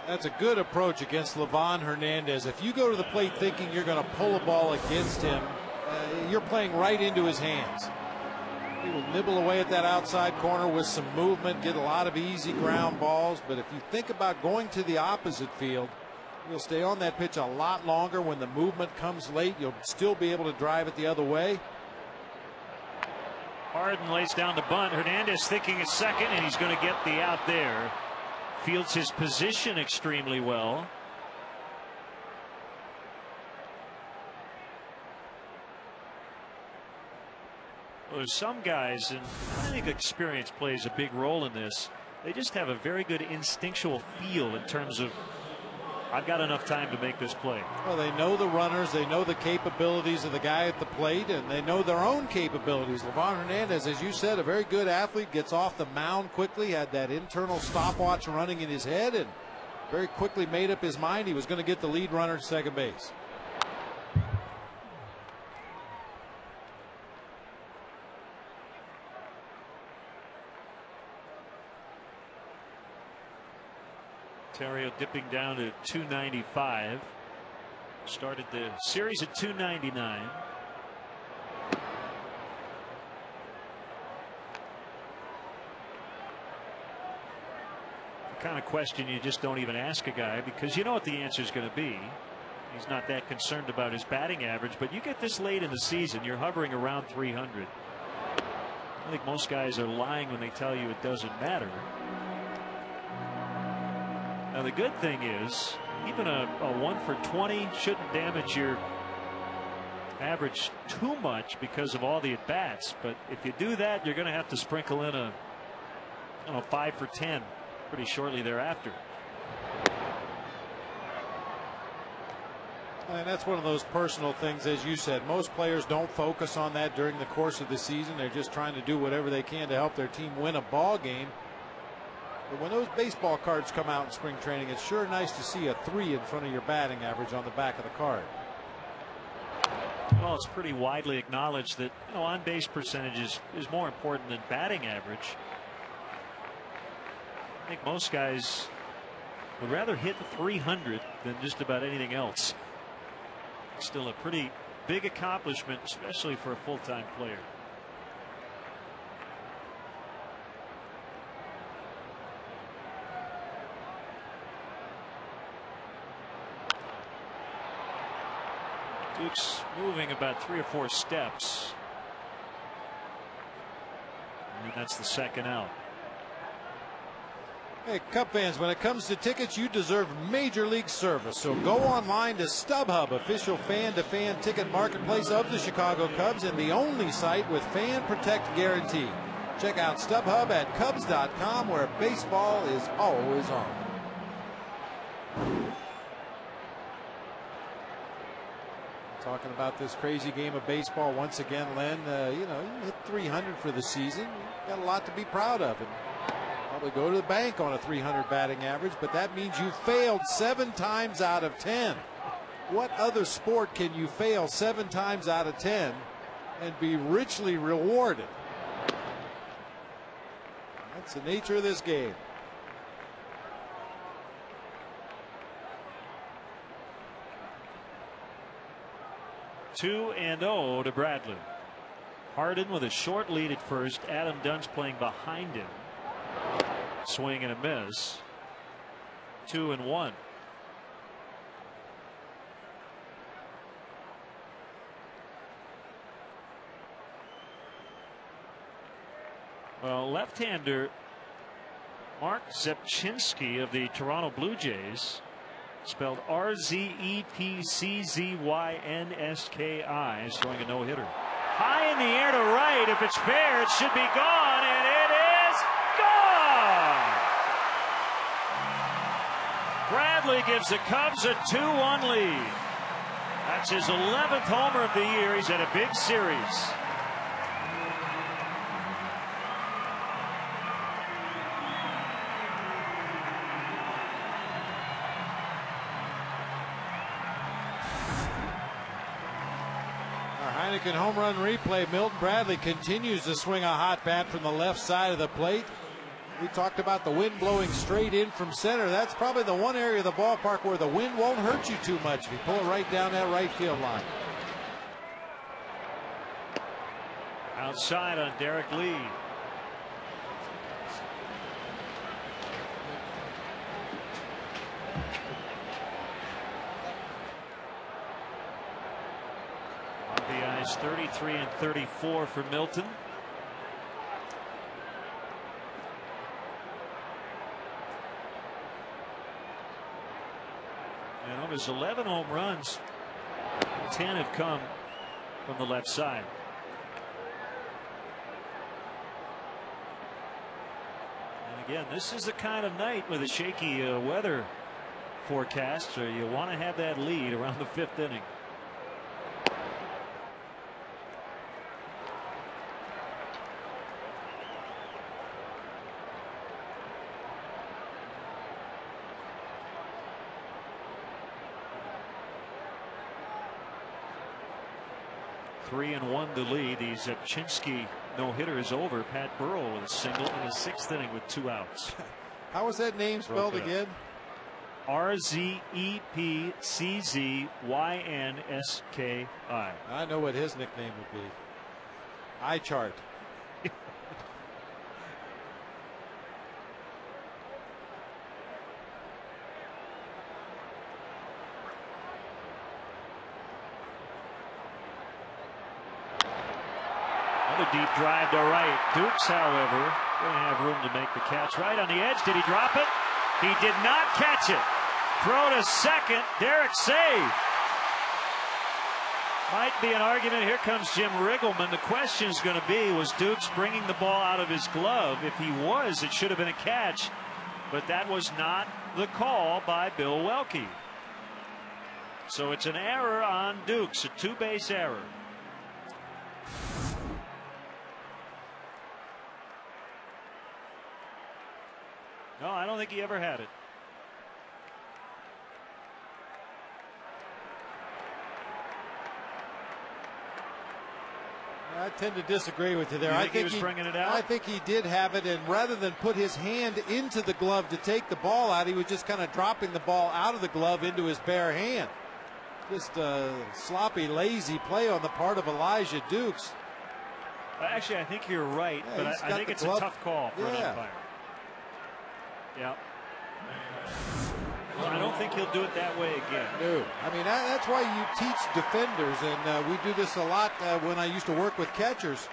S2: That's a good approach against Livan Hernandez. If you go to the plate thinking you're going to pull a ball against him, you're playing right into his hands. He will nibble away at that outside corner with some movement, get a lot of easy ground balls. But if you think about going to the opposite field, you'll stay on that pitch a lot longer. When the movement comes late, you'll still be able to drive it the other way.
S1: Harden lays down the bunt. Hernandez thinking a second, and he's going to get the out there. Fields his position extremely well. Well, there's some guys, and I think experience plays a big role in this. They just have a very good instinctual feel in terms of, I've got enough time to make this play.
S2: Well, they know the runners, they know the capabilities of the guy at the plate, and they know their own capabilities. Livan Hernandez, as you said, a very good athlete, gets off the mound quickly, had that internal stopwatch running in his head, and very quickly made up his mind he was going to get the lead runner to second base.
S1: Ontario dipping down to 295. Started the series at 299. The kind of question you just don't even ask a guy, because you know what the answer is going to be. He's not that concerned about his batting average, but you get this late in the season, you're hovering around 300. I think most guys are lying when they tell you it doesn't matter. Now, the good thing is, even a 1 for 20 shouldn't damage your average too much because of all the at-bats. But if you do that, you're going to have to sprinkle in a 5 for 10 pretty shortly thereafter.
S2: And that's one of those personal things, as you said. Most players don't focus on that during the course of the season. They're just trying to do whatever they can to help their team win a ball game. But when those baseball cards come out in spring training, it's sure nice to see a 3 in front of your batting average on the back of the card.
S1: Well, it's pretty widely acknowledged that on-base percentage is more important than batting average. I think most guys would rather hit 300 than just about anything else. Still a pretty big accomplishment, especially for a full-time player. Duke's moving about 3 or 4 steps. And that's the second out.
S2: Hey, Cub fans, when it comes to tickets, you deserve major league service. So go online to StubHub, official fan-to-fan ticket marketplace of the Chicago Cubs, and the only site with Fan Protect guarantee. Check out StubHub at Cubs.com, where baseball is always on. Talking about this crazy game of baseball once again, Len. You hit 300 for the season. You've got a lot to be proud of, and probably go to the bank on a 300 batting average, but that means you failed 7 times out of 10. What other sport can you fail 7 times out of 10 and be richly rewarded? That's the nature of this game.
S1: (2-0) to Bradley. Harden with a short lead at first. Adam Dunn's playing behind him. Swing and a miss. 2-1. Well, left-hander Mark Zepchinski of the Toronto Blue Jays, spelled R-Z-E-P-C-Z-Y-N-S-K-I, is throwing a no-hitter. High in the air to right. If it's fair, it should be gone, and it is gone. Bradley gives the Cubs a 2-1 lead. That's his 11th homer of the year. He's had a big series.
S2: Heineken home run replay. Milton Bradley continues to swing a hot bat from the left side of the plate. We talked about the wind blowing straight in from center. That's probably the one area of the ballpark where the wind won't hurt you too much if you pull it right down that right field line.
S1: Outside on Derek Lee. RBIs 33 and 34 for Milton. And of his 11 home runs, 10 have come from the left side. And again, this is the kind of night with a shaky weather forecast, so you want to have that lead around the 5th inning. Three and one to lead. The Zepchinski no-hitter is over. Pat Burrell with a single in the 6th inning with 2 outs.
S2: How was that name spelled again?
S1: RZEPCZYNSKI.
S2: I know what his nickname would be. Eye chart.
S1: Another deep drive to right. Dukes, however, going to have room to make the catch. Right on the edge. Did he drop it? He did not catch it. Throw to second. Derek save. Might be an argument. Here comes Jim Riggleman. The question is going to be, was Dukes bringing the ball out of his glove? If he was, it should have been a catch. But that was not the call by Bill Welke. So it's an error on Dukes, a 2-base error. No, I don't think he ever had it.
S2: I tend to disagree with you there.
S1: You think he was bringing it out?
S2: I think he did have it, and rather than put his hand into the glove to take the ball out, he was just kind of dropping the ball out of the glove into his bare hand. Just a sloppy, lazy play on the part of Elijah Dukes.
S1: Actually, I think you're right,
S2: Yeah,
S1: but I think it's a tough call for an umpire. Yeah. Well, I don't think he'll do it that way again.
S2: No. I mean, that's why you teach defenders, and we do this a lot when I used to work with catchers.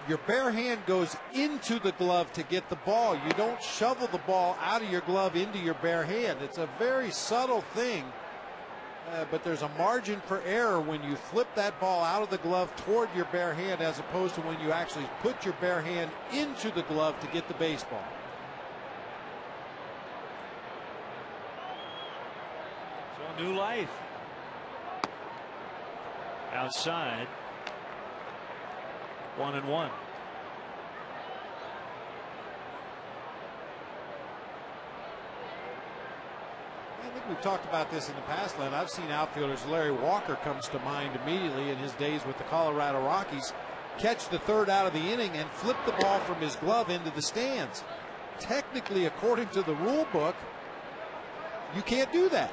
S2: Your bare hand goes into the glove to get the ball. You don't shovel the ball out of your glove into your bare hand. It's a very subtle thing, but there's a margin for error when you flip that ball out of the glove toward your bare hand as opposed to when you actually put your bare hand into the glove to get the baseball.
S1: New life. Outside. 1-1.
S2: I think we've talked about this in the past, Len. I've seen outfielders. Larry Walker comes to mind immediately in his days with the Colorado Rockies. Catch the 3rd out of the inning and flip the ball from his glove into the stands. Technically, according to the rule book, you can't do that.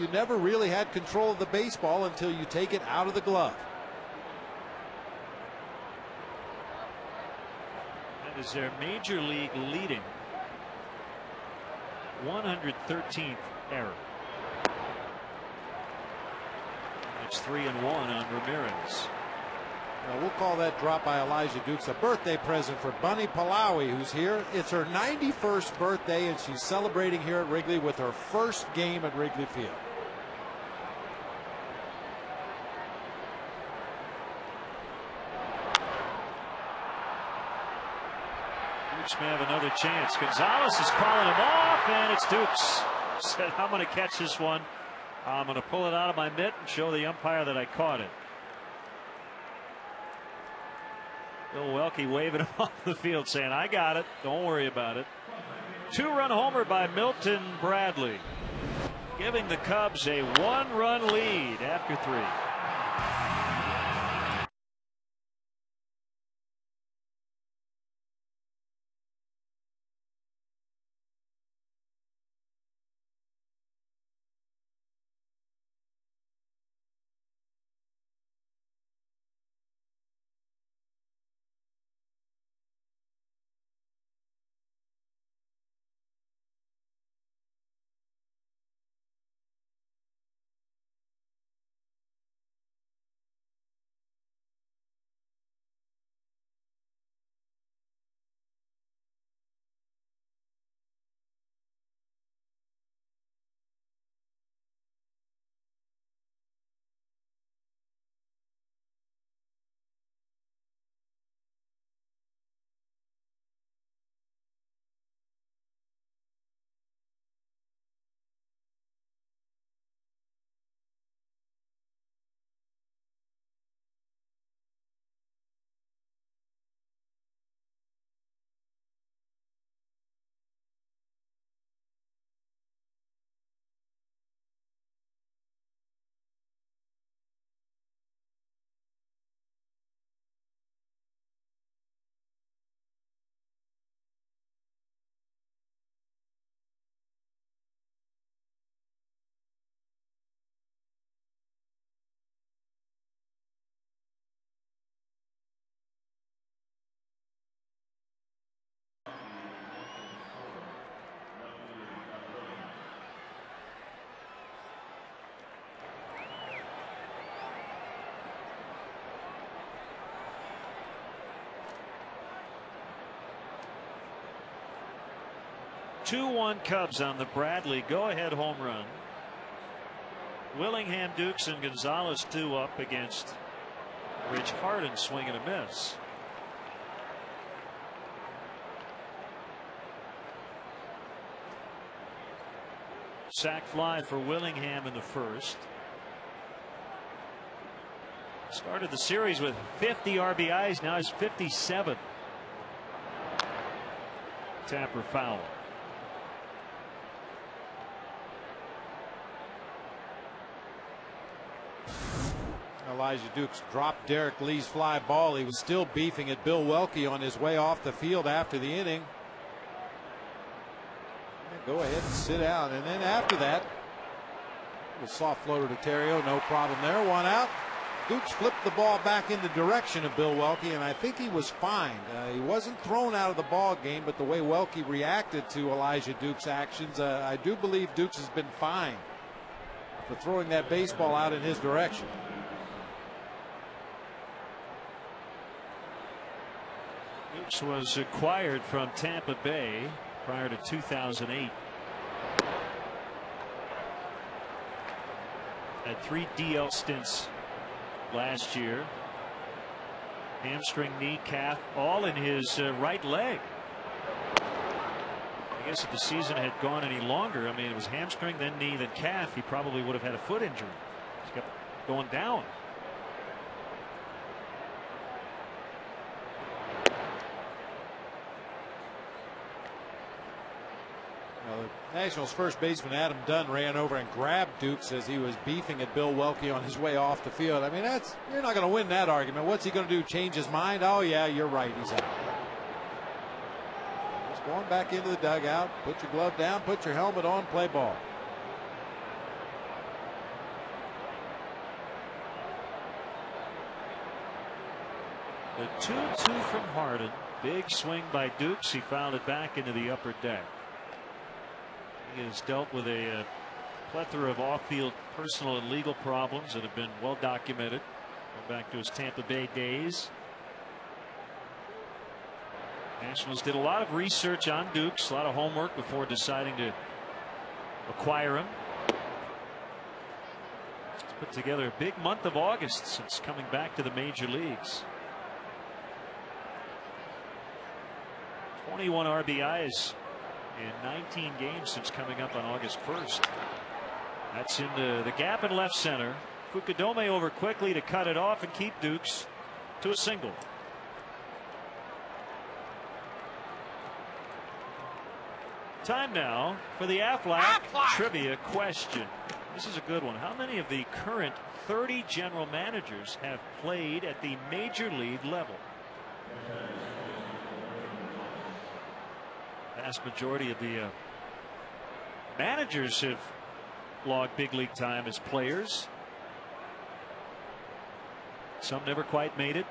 S2: You never really had control of the baseball until you take it out of the glove.
S1: That is their major league leading 113th error. It's 3-1 on Ramirez.
S2: We'll call that drop by Elijah Dukes a birthday present for Bunny Palawi, who's here. It's her 91st birthday, and she's celebrating here at Wrigley with her first game at Wrigley Field.
S1: Dukes may have another chance. Gonzalez is calling him off, and it's Dukes. Said, I'm going to catch this one. I'm going to pull it out of my mitt and show the umpire that I caught it. Bill Welke waving him off the field saying, I got it. Don't worry about it. 2-run homer by Milton Bradley, giving the Cubs a 1-run lead after 3. 2-1 Cubs on the Bradley go-ahead home run. Willingham, Dukes, and Gonzalez 2 up against Rich Harden, swing and a miss. Sac fly for Willingham in the first. Started the series with 50 RBIs. Now he's 57. Tapper foul.
S2: Elijah Dukes dropped Derek Lee's fly ball. He was still beefing at Bill Welke on his way off the field after the inning. Go ahead and sit down. And then after that, a soft floater to Terrio. No problem there. 1 out. Dukes flipped the ball back in the direction of Bill Welke, and I think he was fine. He wasn't thrown out of the ball game, but the way Welke reacted to Elijah Dukes' actions, I do believe Dukes has been fined for throwing that baseball out in his direction.
S1: Dukes was acquired from Tampa Bay prior to 2008. Had 3 DL stints last year. Hamstring, knee, calf, all in his right leg. I guess if the season had gone any longer, I mean, it was hamstring, then knee, then calf, he probably would have had a foot injury. He kept going down.
S2: Nationals first baseman Adam Dunn ran over and grabbed Dukes as he was beefing at Bill Welke on his way off the field. I mean, you're not going to win that argument. What's he going to do? Change his mind? Oh yeah, you're right. He's out. Just going back into the dugout. Put your glove down. Put your helmet on. Play ball.
S1: The 2-2 from Harden. Big swing by Dukes. He fouled it back into the upper deck. He has dealt with a plethora of off-field personal and legal problems that have been well documented. Going back to his Tampa Bay days. Nationals did a lot of research on Dukes, a lot of homework before deciding to acquire him. He's put together a big month of August since coming back to the major leagues. 21 RBIs in 19 games since coming up on August 1st. That's into the gap in left center. Fukudome over quickly to cut it off and keep Dukes to a single. Time now for the Aflac trivia question. This is a good one. How many of the current 30 general managers have played at the major league level? Vast majority of the managers have logged big league time as players. Some never quite made it.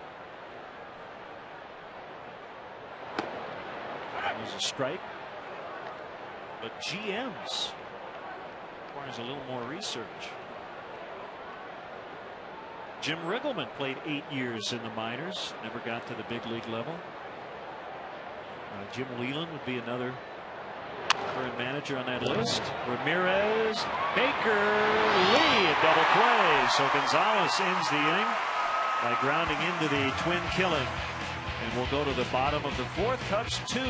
S1: That was a strike. But GMs requires a little more research. Jim Riggleman played 8 years in the minors, never got to the big league level. Jim Whelan would be another current manager on that list. Ramirez, Baker, Lee, a double play. So Gonzalez ends the inning by grounding into the twin killing. And we'll go to the bottom of the fourth. Cubs 2,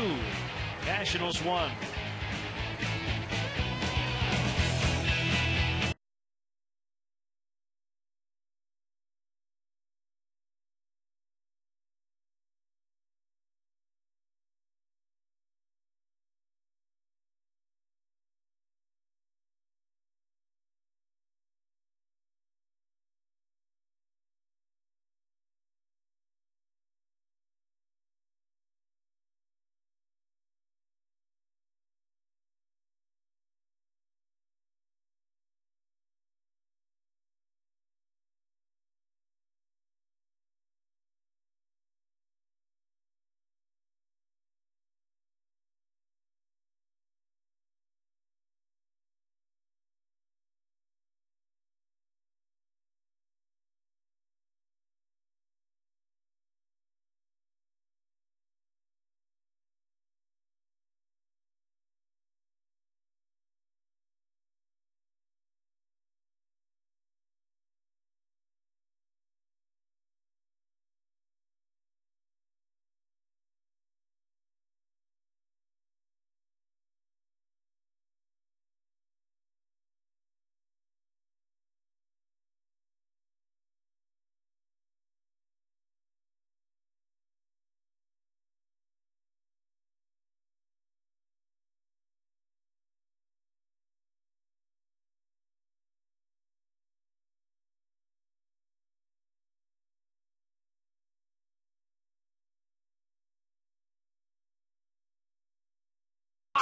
S1: Nationals 1.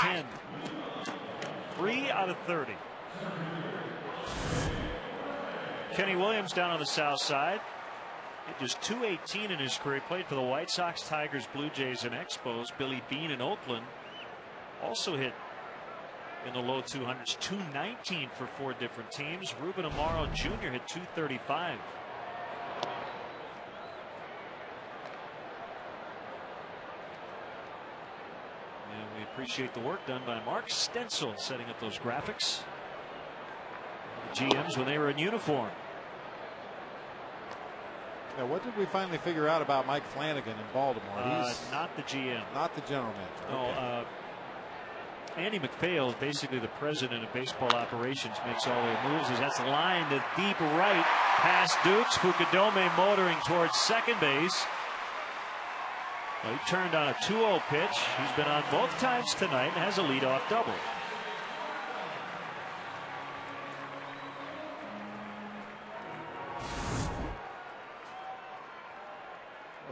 S1: 10. 3 out of 30. Kenny Williams down on the south side. Hit just .218 in his career. Played for the White Sox, Tigers, Blue Jays, and Expos. Billy Beane in Oakland also hit in the low 200s. .219 for 4 different teams. Ruben Amaro Jr. hit .235. And we appreciate the work done by Mark Stencil setting up those graphics. The GMs when they were in uniform.
S2: Now, what did we finally figure out about Mike Flanagan in Baltimore? He's
S1: not the GM.
S2: Not the general manager.
S1: No,
S2: okay.
S1: Andy McPhail, basically the president of baseball operations, makes all their moves. That's the line to deep right past Dukes. Fukudome motoring towards second base. Well, he turned on a 2-0 pitch. He's been on both times tonight and has a leadoff double.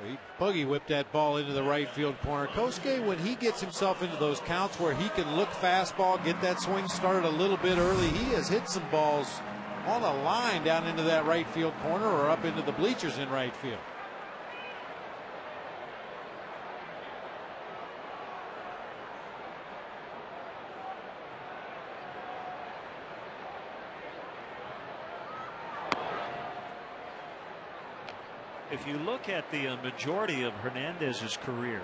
S2: He buggy whipped that ball into the right field corner. Kosuke, when he gets himself into those counts where he can look fastball, get that swing started a little bit early, he has hit some balls on a line down into that right field corner or up into the bleachers in right field.
S1: If you look at the majority of Hernandez's career,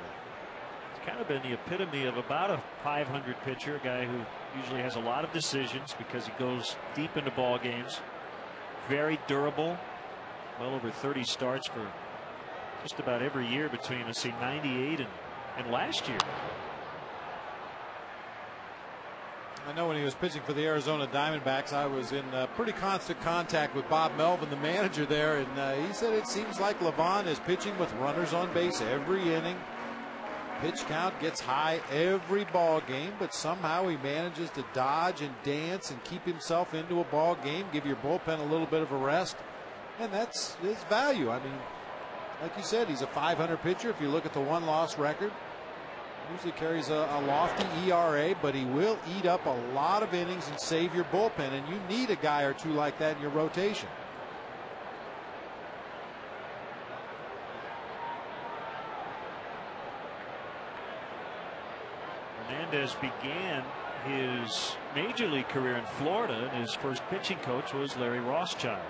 S1: it's kind of been the epitome of about a 500 pitcher, a guy who usually has a lot of decisions because he goes deep into ball games. Very durable, well over 30 starts for just about every year between, let's see, 98 and last year.
S2: I know when he was pitching for the Arizona Diamondbacks, I was in pretty constant contact with Bob Melvin, the manager there, and he said it seems like Levon is pitching with runners on base every inning. Pitch count gets high every ball game, but somehow he manages to dodge and dance and keep himself into a ball game, give your bullpen a little bit of a rest, and that's his value. I mean, like you said, he's a 500 pitcher. If you look at the one-loss record, usually carries a lofty ERA, but he will eat up a lot of innings and save your bullpen, and you need a guy or two like that in your rotation.
S1: Hernandez began his major league career in Florida, and his first pitching coach was Larry Rothschild.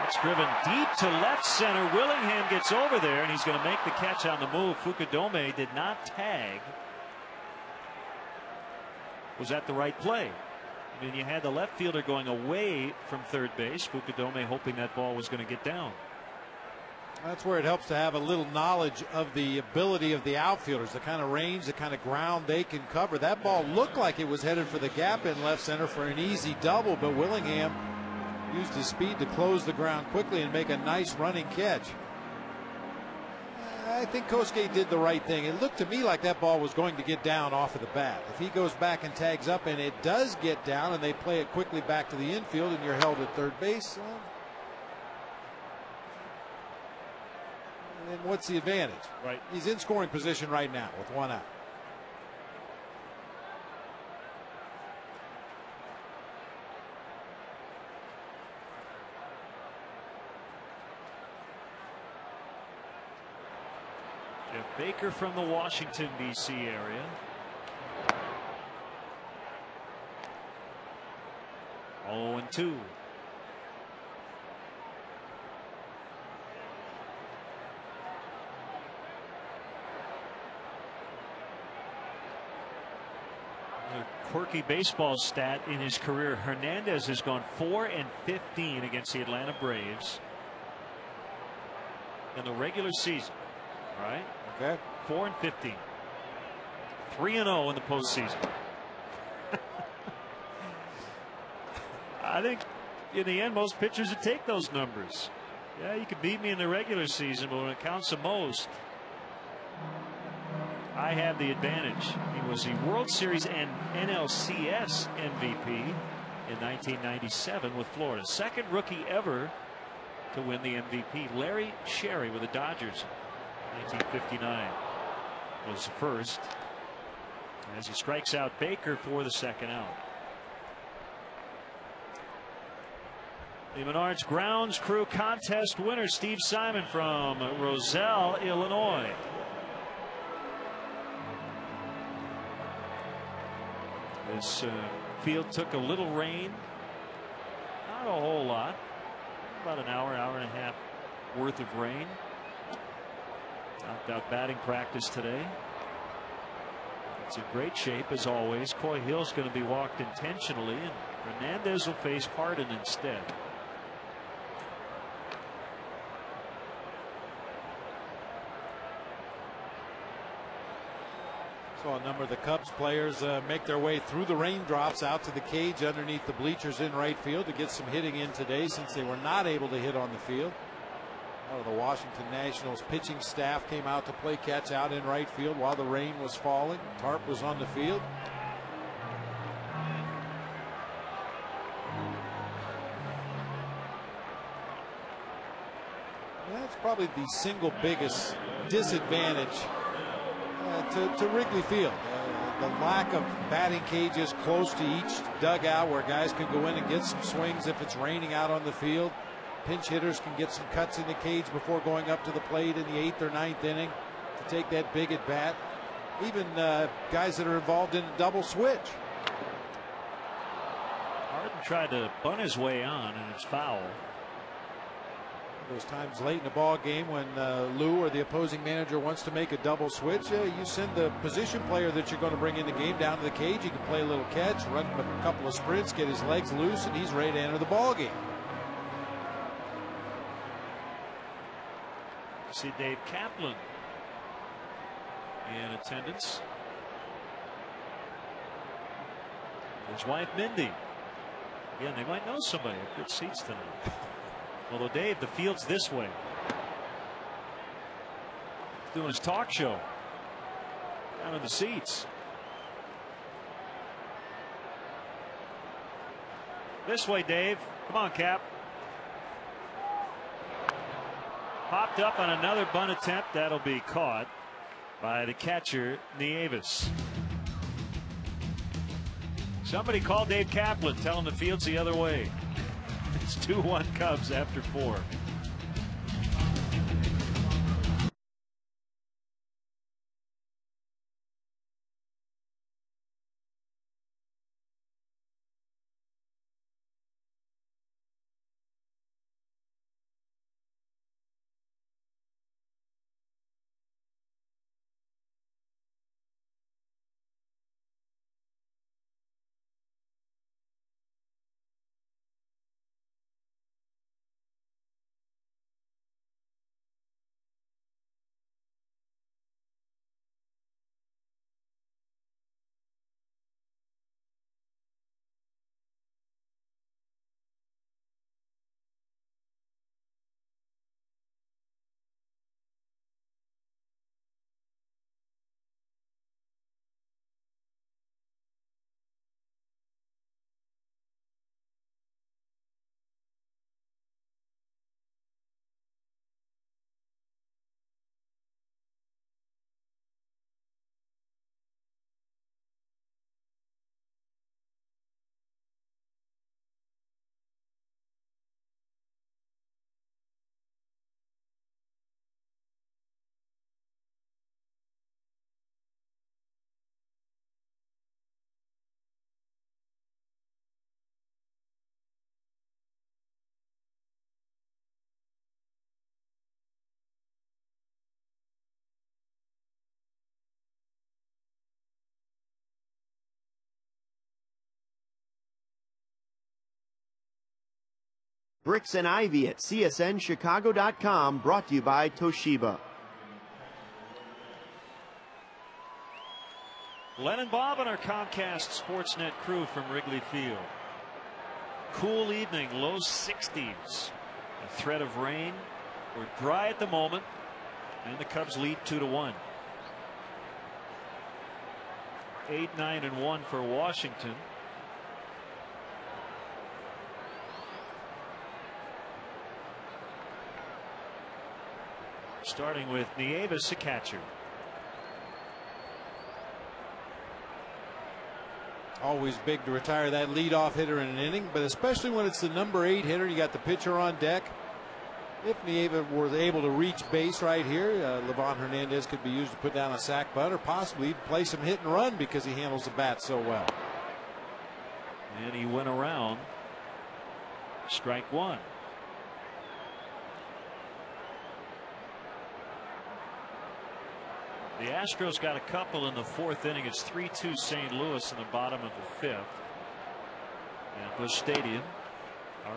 S1: It's driven deep to left center. Willingham gets over there, and he's going to make the catch on the move. Fukudome did not tag. Was that the right play? I mean, you had the left fielder going away from third base. Fukudome hoping that ball was going to get down.
S2: That's where it helps to have a little knowledge of the ability of the outfielders, the kind of range, the kind of ground they can cover. That ball looked like it was headed for the gap in left center for an easy double, but Willingham used his speed to close the ground quickly and make a nice running catch. I think Kosuke did the right thing. It looked to me like that ball was going to get down off of the bat. If he goes back and tags up and it does get down and they play it quickly back to the infield and you're held at third base, then what's the advantage?
S1: Right.
S2: He's in scoring position right now with one out.
S1: Jeff Baker from the Washington, D.C. area. Oh, and 2. A quirky baseball stat in his career. Hernandez has gone 4-15 against the Atlanta Braves in the regular season. All right.
S2: Okay.
S1: 4-15. 3-0 in the postseason. I think in the end, most pitchers would take those numbers. Yeah, you could beat me in the regular season, but when it counts the most, I have the advantage. He was the World Series and NLCS MVP in 1997 with Florida. Second rookie ever to win the MVP. Larry Sherry with the Dodgers. 1959. was the first, as he strikes out Baker for the second out. The Menards Grounds Crew Contest winner, Steve Simon from Roselle, Illinois. This field took a little rain, not a whole lot, about an hour, hour and a half worth of rain. Knocked out batting practice today. It's in great shape as always. Coy Hill's going to be walked intentionally, and Hernandez will face Harden instead.
S2: So a number of the Cubs players make their way through the raindrops out to the cage underneath the bleachers in right field to get some hitting in today, since they were not able to hit on the field. One of the Washington Nationals pitching staff came out to play catch out in right field while the rain was falling. Tarp was on the field. That's probably the single biggest disadvantage to Wrigley Field. The lack of batting cages close to each dugout where guys can go in and get some swings if it's raining out on the field. Pinch hitters can get some cuts in the cage before going up to the plate in the 8th or 9th inning to take that big at bat. Even guys that are involved in a double switch.
S1: Harden tried to bunt his way on, and it's foul.
S2: Those times late in the ball game when Lou or the opposing manager wants to make a double switch, you send the position player that you're going to bring in the game down to the cage. He can play a little catch, run a couple of sprints, get his legs loose, and he's ready to enter the ball game.
S1: See Dave Kaplan in attendance. His wife Mindy. Again, they might know somebody at good seats tonight. Although, Dave, the field's this way. He's doing his talk show down in the seats. This way, Dave. Come on, Cap. Popped up on another bunt attempt. That'll be caught by the catcher, Nieves. Somebody call Dave Kaplan. Tell him the field's the other way. It's 2-1 Cubs after 4.
S3: Bricks and Ivy at csnchicago.com, brought to you by Toshiba.
S1: Len and Bob and our Comcast Sportsnet crew from Wrigley Field. Cool evening, low 60s. A threat of rain. We're dry at the moment, and the Cubs lead 2-1. 8-9-1 for Washington. Starting with Nieves, the catcher.
S2: Always big to retire that leadoff hitter in an inning, but especially when it's the number 8 hitter, you got the pitcher on deck. If Nieva was able to reach base right here, Livan Hernandez could be used to put down a sac bunt or possibly play some hit and run because he handles the bat so well.
S1: And he went around. Strike one. The Astros got a couple in the 4th inning. It's 3-2 St. Louis in the bottom of the 5th. At Busch Stadium.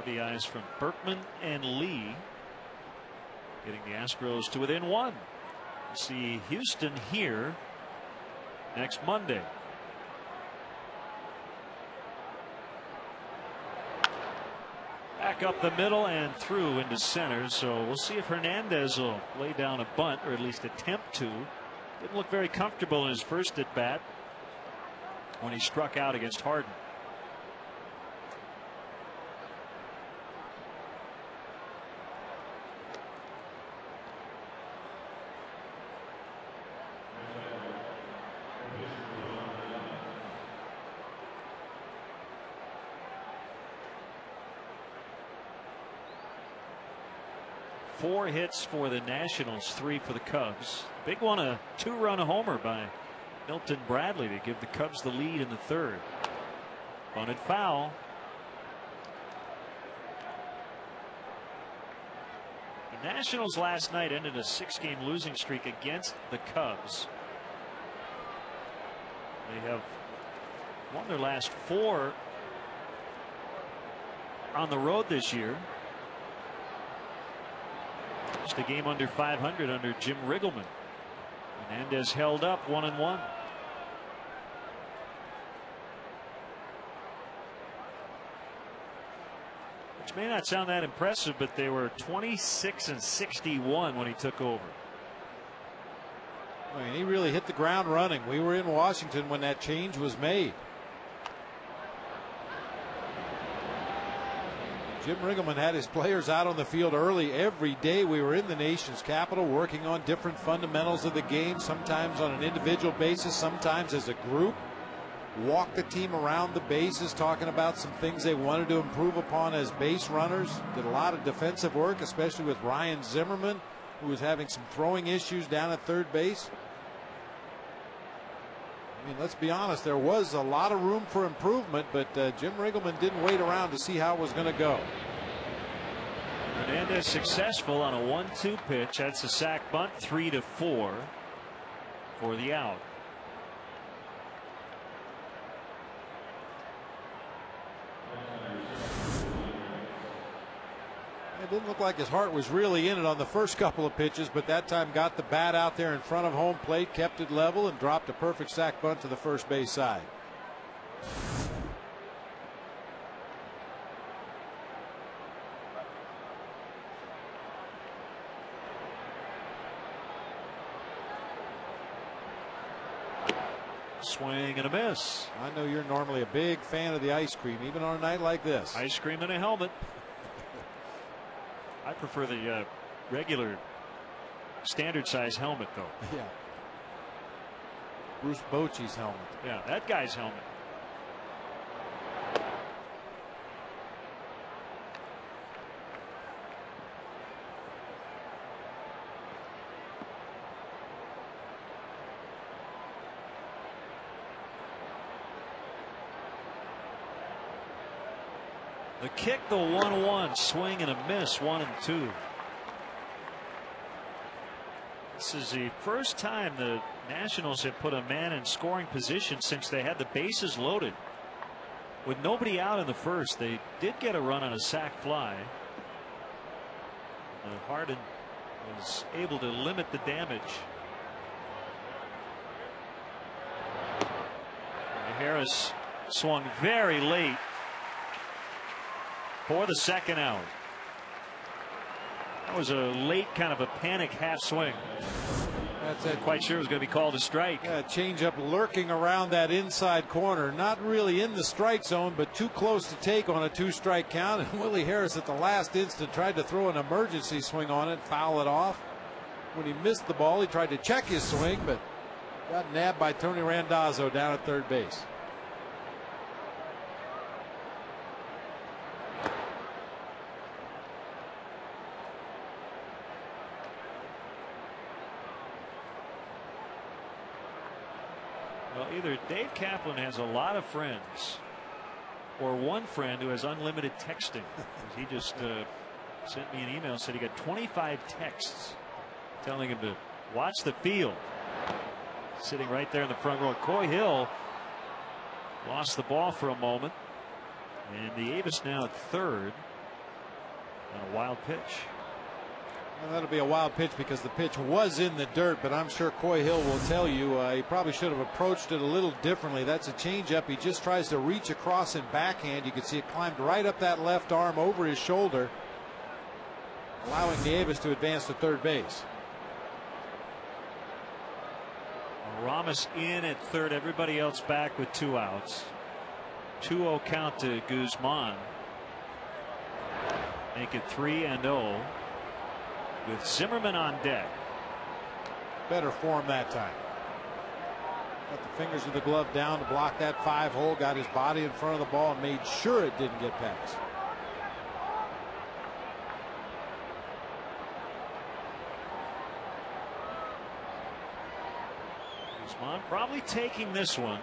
S1: RBIs from Berkman and Lee, getting the Astros to within 1. We'll see Houston here next Monday. Back up the middle and through into center. So we'll see if Hernandez will lay down a bunt, or at least attempt to. Didn't look very comfortable in his first at bat when he struck out against Harden. Four hits for the Nationals, 3 for the Cubs. Big one, a 2-run homer by Milton Bradley to give the Cubs the lead in the 3rd. Bunted foul. The Nationals last night ended a 6-game losing streak against the Cubs. They have won their last 4 on the road this year. Just a game under 500 under Jim Riggleman. Hernandez held up 1-1. Which may not sound that impressive, but they were 26-61 when he took over.
S2: I mean, he really hit the ground running. We were in Washington when that change was made. Jim Riggleman had his players out on the field early every day. We were in the nation's capital working on different fundamentals of the game, sometimes on an individual basis, sometimes as a group. Walked the team around the bases, talking about some things they wanted to improve upon as base runners. Did a lot of defensive work, especially with Ryan Zimmerman, who was having some throwing issues down at third base. I mean, let's be honest, there was a lot of room for improvement, but Jim Riggleman didn't wait around to see how it was going to go.
S1: Hernandez successful on a 1-2 pitch. That's a sac bunt, 3-4 for the out.
S2: It didn't look like his heart was really in it on the first couple of pitches, but that time got the bat out there in front of home plate, kept it level, and dropped a perfect sac bunt to the first base side.
S1: Swing and a miss.
S2: I know you're normally a big fan of the ice cream, even on a night like this.
S1: Ice cream in a helmet. I prefer the regular standard size helmet, though.
S2: Yeah. Bruce Bochy's helmet.
S1: Yeah, that guy's helmet. The kick, the 1-1, swing and a miss, 1-2. This is the first time the Nationals have put a man in scoring position since they had the bases loaded. With nobody out in the first, they did get a run on a sac fly. Harden was able to limit the damage. Harris swung very late for the second out. That was a late kind of a panic half swing.
S2: That's it.
S1: Quite sure it was going to be called a strike.
S2: Yeah, changeup lurking around that inside corner. Not really in the strike zone, but too close to take on a 2-strike count. And Willie Harris at the last instant tried to throw an emergency swing on it, foul it off. When he missed the ball, he tried to check his swing, but got nabbed by Tony Randazzo down at third base.
S1: Well, either Dave Kaplan has a lot of friends or one friend who has unlimited texting. He just sent me an email and said he got 25 texts telling him to watch the field. Sitting right there in the front row. Coy Hill lost the ball for a moment. And the Avis now at third on a wild pitch.
S2: Well, that'll be a wild pitch because the pitch was in the dirt, but I'm sure Coy Hill will tell you he probably should have approached it a little differently. That's a changeup. He just tries to reach across and backhand. You can see it climbed right up that left arm over his shoulder, allowing the Avis to advance to third base.
S1: Ramos in at third, everybody else back with 2 outs. 2-0 count to Guzman. Make it 3-0 with Zimmerman on deck.
S2: Better form that time. Got the fingers of the glove down to block that 5-hole, got his body in front of the ball and made sure it didn't get past.
S1: Guzman probably taking this one.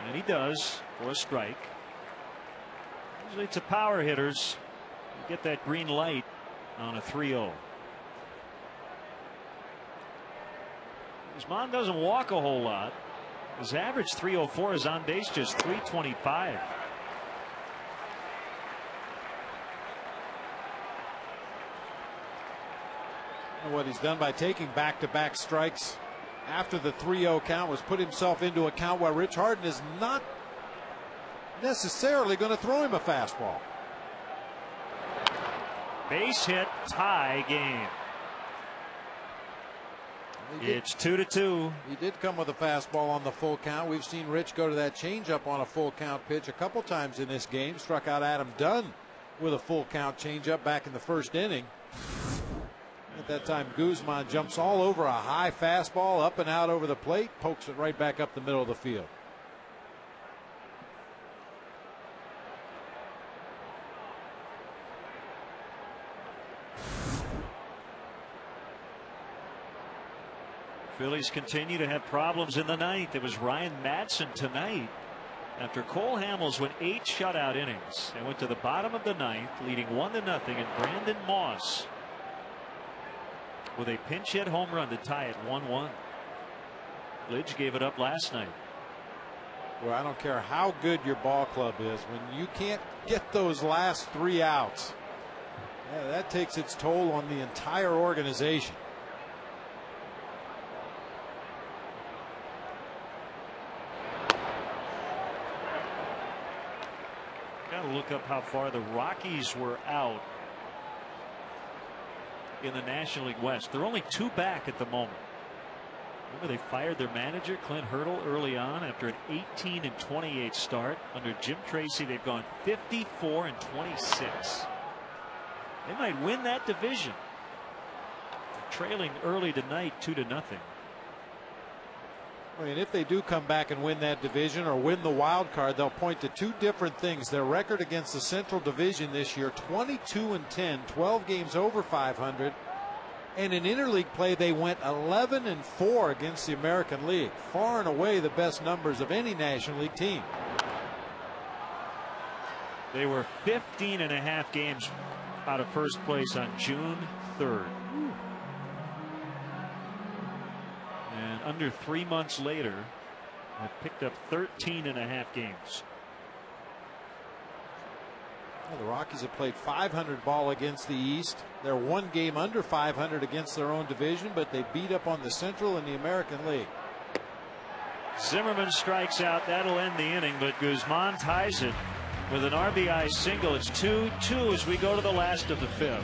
S1: And he does for a strike. Usually to power hitters, you get that green light on a 3-0. Guzman doesn't walk a whole lot. His average 304 is on base just 325.
S2: And what he's done by taking back-to-back strikes after the 3-0 count was put himself into a count where Rich Harden is not necessarily going to throw him a fastball.
S1: Base hit, tie game. It's 2-2.
S2: He did come with a fastball on the full count. We've seen Rich go to that changeup on a full count pitch a couple times in this game. Struck out Adam Dunn with a full count changeup back in the first inning. At that time, Guzman jumps all over a high fastball up and out over the plate, pokes it right back up the middle of the field.
S1: Phillies continue to have problems in the ninth. It was Ryan Madson tonight after Cole Hamels went 8 shutout innings and went to the bottom of the ninth, leading 1-0, and Brandon Moss with a pinch hit home run to tie it 1-1. Lidge gave it up last night.
S2: Well, I don't care how good your ball club is, when you can't get those last 3 outs, yeah, that takes its toll on the entire organization.
S1: Got to look up how far the Rockies were out in the National League West. They're only 2 back at the moment. Remember, they fired their manager Clint Hurdle early on after an 18-28 start. Under Jim Tracy, they've gone 54-26. They might win that division. They're trailing early tonight 2-0.
S2: I mean, if they do come back and win that division or win the wild card, they'll point to 2 different things. Their record against the Central Division this year, 22-10, 12 games over 500. And in interleague play, they went 11-4 against the American League. Far and away the best numbers of any National League team.
S1: They were 15.5 games out of first place on June 3rd. And under 3 months later, have picked up 13.5 games.
S2: Well, the Rockies have played 500 ball against the East. They're 1 game under 500 against their own division, but they beat up on the Central and the American League.
S1: Zimmerman strikes out. That'll end the inning, but Guzman ties it with an RBI single. It's 2-2 as we go to the last of the 5th.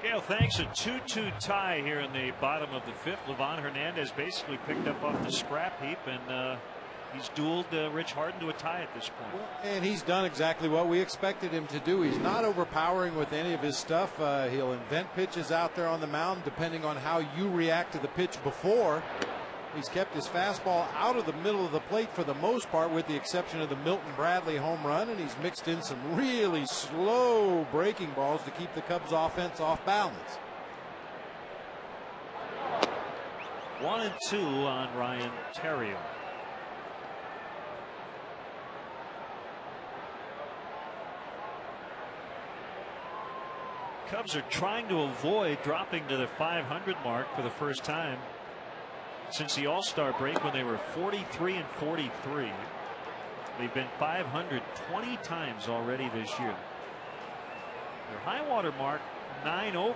S1: Gail, thanks. A 2-2 tie here in the bottom of the fifth. Livan Hernandez basically picked up off the scrap heap, and he's dueled Rich Harden to a tie at this point.
S2: Well, and he's done exactly what we expected him to do. He's not overpowering with any of his stuff. He'll invent pitches out there on the mound depending on how you react to the pitch before. He's kept his fastball out of the middle of the plate for the most part, with the exception of the Milton Bradley home run, and he's mixed in some really slow breaking balls to keep the Cubs offense off balance.
S1: 1-2 on Ryan Theriot. Cubs are trying to avoid dropping to the 500 mark for the first time since the All-Star break, when they were 43-43. They've been 500 20 times already this year. Their high water mark 9 over.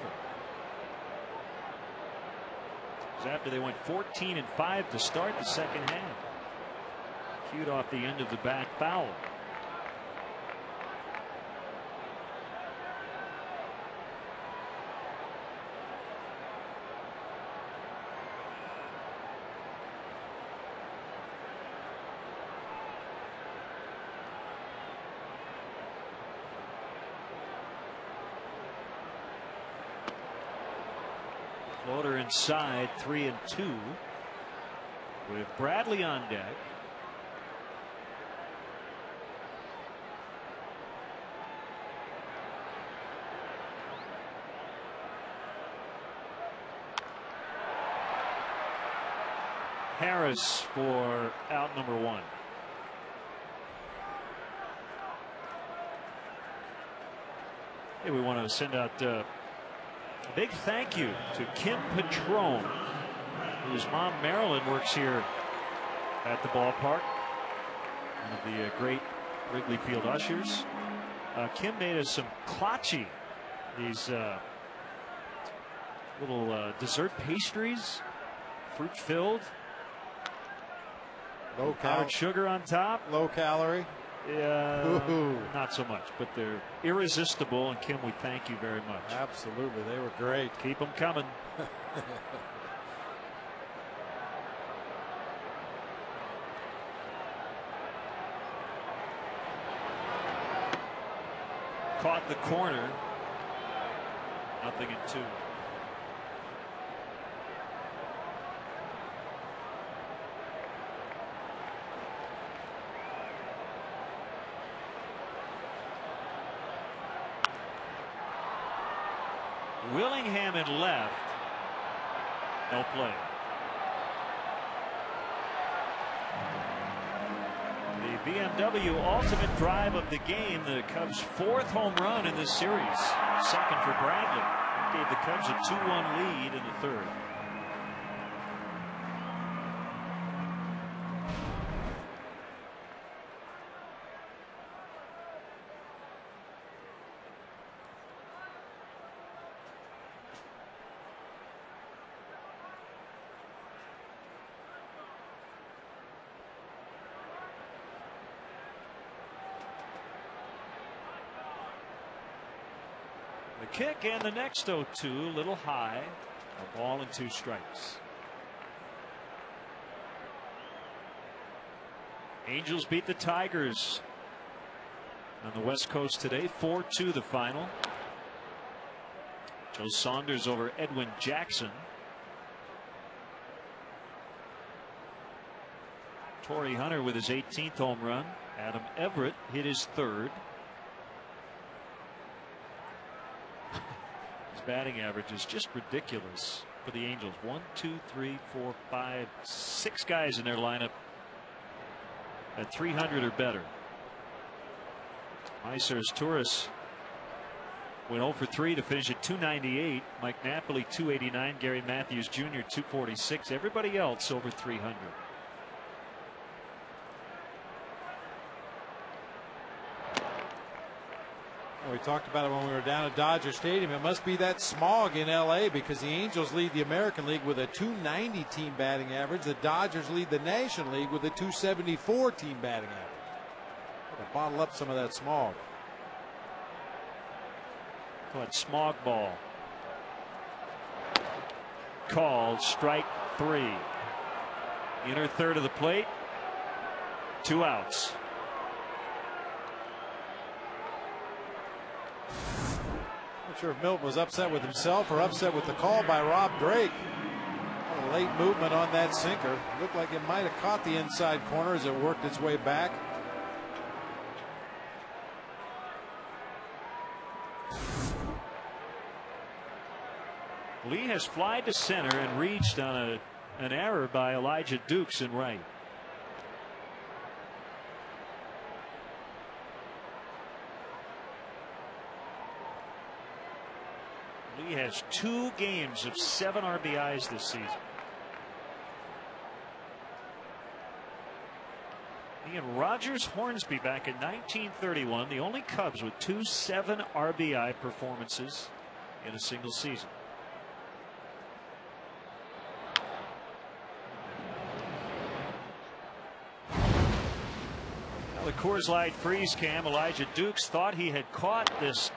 S1: It was after they went 14-5 to start the second half. Cued off the end of the back foul. Floater inside, 3-2 with Bradley on deck. Harris for out number 1. Hey, we want to send out a big thank you to Kim Patrone, whose mom Marilyn works here at the ballpark. One of the great Wrigley Field ushers. Kim made us some klachi, these little dessert pastries, fruit filled,
S2: Low
S1: powdered sugar on top.
S2: Low calorie.
S1: Yeah, not so much, but they're irresistible. And Kim, we thank you very much.
S2: Absolutely, they were great.
S1: Keep them coming. Caught the corner. 0-2. Willingham in left. No play. The BMW ultimate drive of the game. The Cubs' 4th home run in this series. Second for Bradley. Gave the Cubs a 2-1 lead in the 3rd. The kick and the next 0-2, a little high. A ball and 2 strikes. Angels beat the Tigers on the West Coast today, 4-2 the final. Joe Saunders over Edwin Jackson. Torrey Hunter with his 18th home run. Adam Everett hit his 3rd. His batting average is just ridiculous for the Angels. 1, 2, 3, 4, 5, 6 guys in their lineup at 300 or better. Meiser's Torres went 0 for 3 to finish at 298. Mike Napoli 289. Gary Matthews Jr. 246. Everybody else over 300.
S2: We talked about it when we were down at Dodger Stadium. It must be that smog in LA, because the Angels lead the American League with a 290 team batting average. The Dodgers lead the National League with a 274 team batting average. Gotta bottle up some of that smog.
S1: Call it smog ball. called. Strike 3. Inner third of the plate. 2 outs.
S2: Not sure if Milton was upset with himself or upset with the call by Rob Drake. A late movement on that sinker. Looked like it might have caught the inside corner as it worked its way back.
S1: Lee has flied to center and reached on an error by Elijah Dukes in right. Lee has 2 games of 7 RBIs this season. He and Rogers Hornsby back in 1931, the only Cubs with 2 7 RBI performances in a single season. Now the Coors Light freeze cam. Elijah Dukes thought he had caught this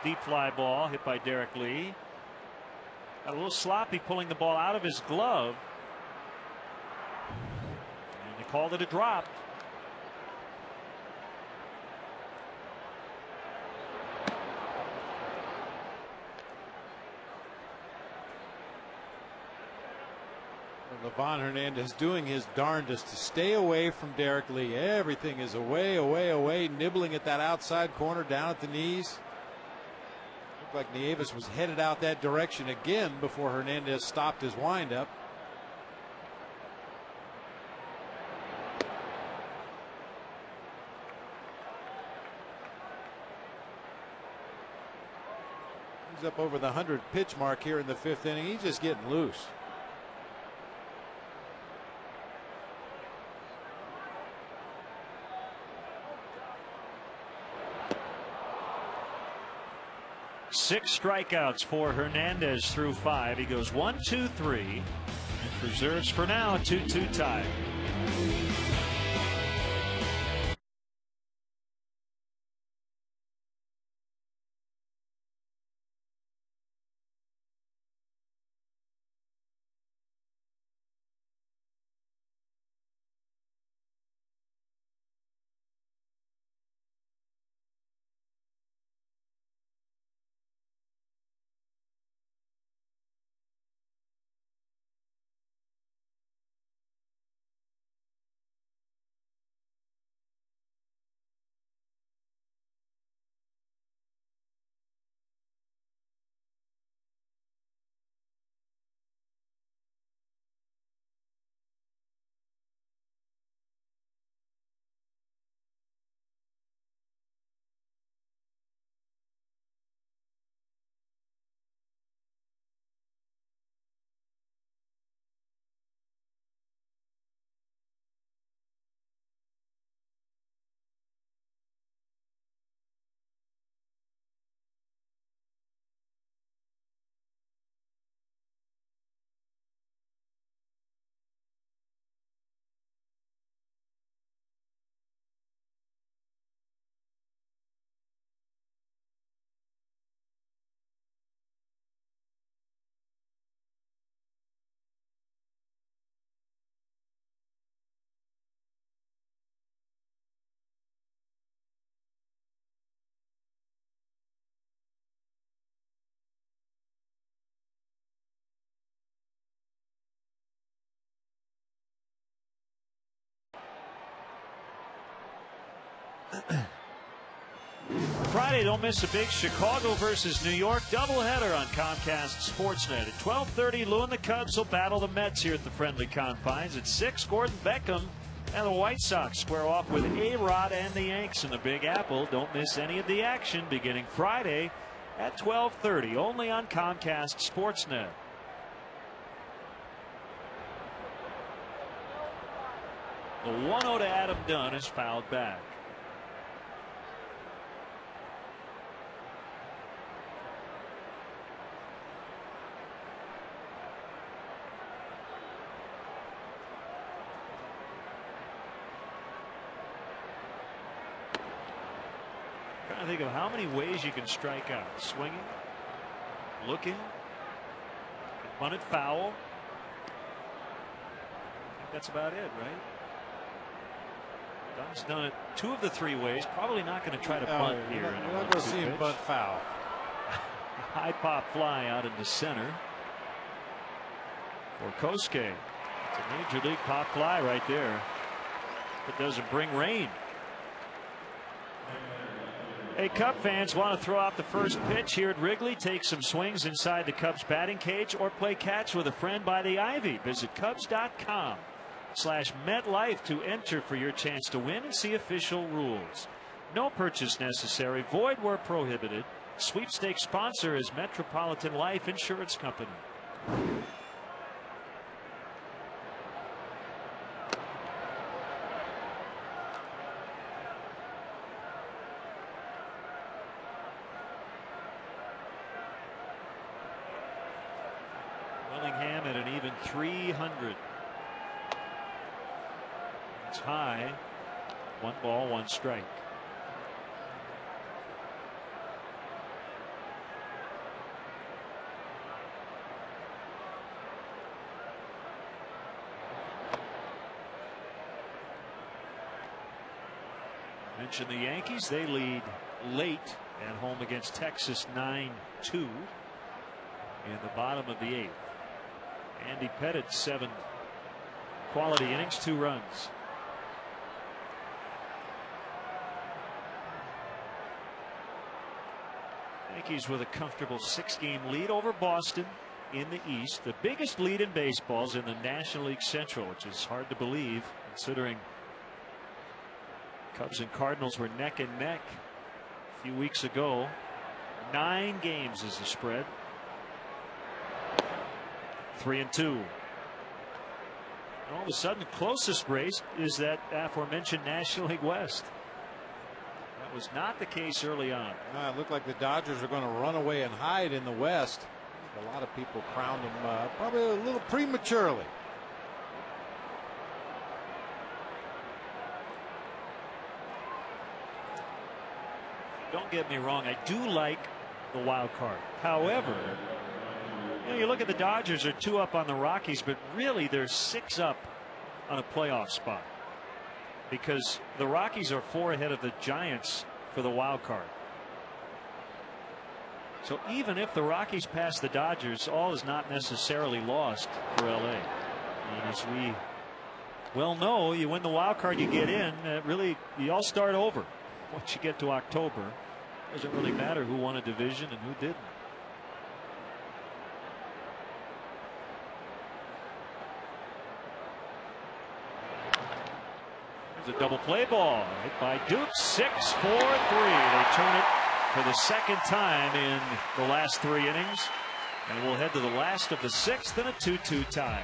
S1: deep fly ball hit by Derek Lee. Got a little sloppy pulling the ball out of his glove. And they called it a drop.
S2: Livan Hernandez doing his darndest to stay away from Derek Lee. Everything is away, away, away, nibbling at that outside corner down at the knees. Looked like Nieves was headed out that direction again before Hernandez stopped his windup. He's up over the 100 pitch mark here in the 5th inning. He's just getting loose.
S1: Six strikeouts for Hernandez through 5. He goes 1, 2, 3 and preserves for now a 2-2 tie. Friday, don't miss a big Chicago versus New York doubleheader on Comcast Sportsnet. At 12:30, Lou and the Cubs will battle the Mets here at the friendly confines. At 6, Gordon Beckham and the White Sox square off with A-Rod and the Yanks in the Big Apple. Don't miss any of the action beginning Friday at 12:30, only on Comcast Sportsnet. The 1-0 to Adam Dunn is fouled back. Trying to think of how many ways you can strike out. Swinging, looking, Bunted foul. I think that's about it, right? Dunn's done it 2 of the 3 ways. Probably not going to try to bunt here.
S2: You're not going to see him bunt foul.
S1: High pop fly out into center for Kosuke. It's a major league pop fly right there. It doesn't bring rain. Hey, Cub fans want to throw out the first pitch here at Wrigley, take some swings inside the Cubs batting cage, or play catch with a friend by the Ivy. Visit Cubs.com/MetLife to enter for your chance to win and see official rules. No purchase necessary, void where prohibited. Sweepstakes sponsor is Metropolitan Life Insurance Company. Willingham at an even 300. It's high. 1 ball, 1 strike. Mention the Yankees. They lead late at home against Texas 9-2 in the bottom of the 8th. Andy Pettitte 7 quality innings, 2 runs. Yankees with a comfortable 6-game lead over Boston in the East. The biggest lead in baseball is in the National League Central, which is hard to believe considering Cubs and Cardinals were neck and neck a few weeks ago. 9 games is the spread. 3-2. And all of a sudden, the closest race is that aforementioned National League West. That was not the case early on.
S2: It looked like the Dodgers are going to run away and hide in the West. A lot of people crowned them probably a little prematurely.
S1: Don't get me wrong, I do like the wild card. However, you look at the Dodgers are 2 up on the Rockies, but really they're 6 up on a playoff spot because the Rockies are 4 ahead of the Giants for the wild card. So even if the Rockies pass the Dodgers, all is not necessarily lost for LA. And as we well know, you win the wild card, you get in. Really, you all start over. Once you get to October, it doesn't really matter who won a division and who didn't. There's a double play ball hit by Duke. 6-4-3. They turn it for the 2nd time in the last 3 innings, and we'll head to the last of the 6th and a 2-2 tie.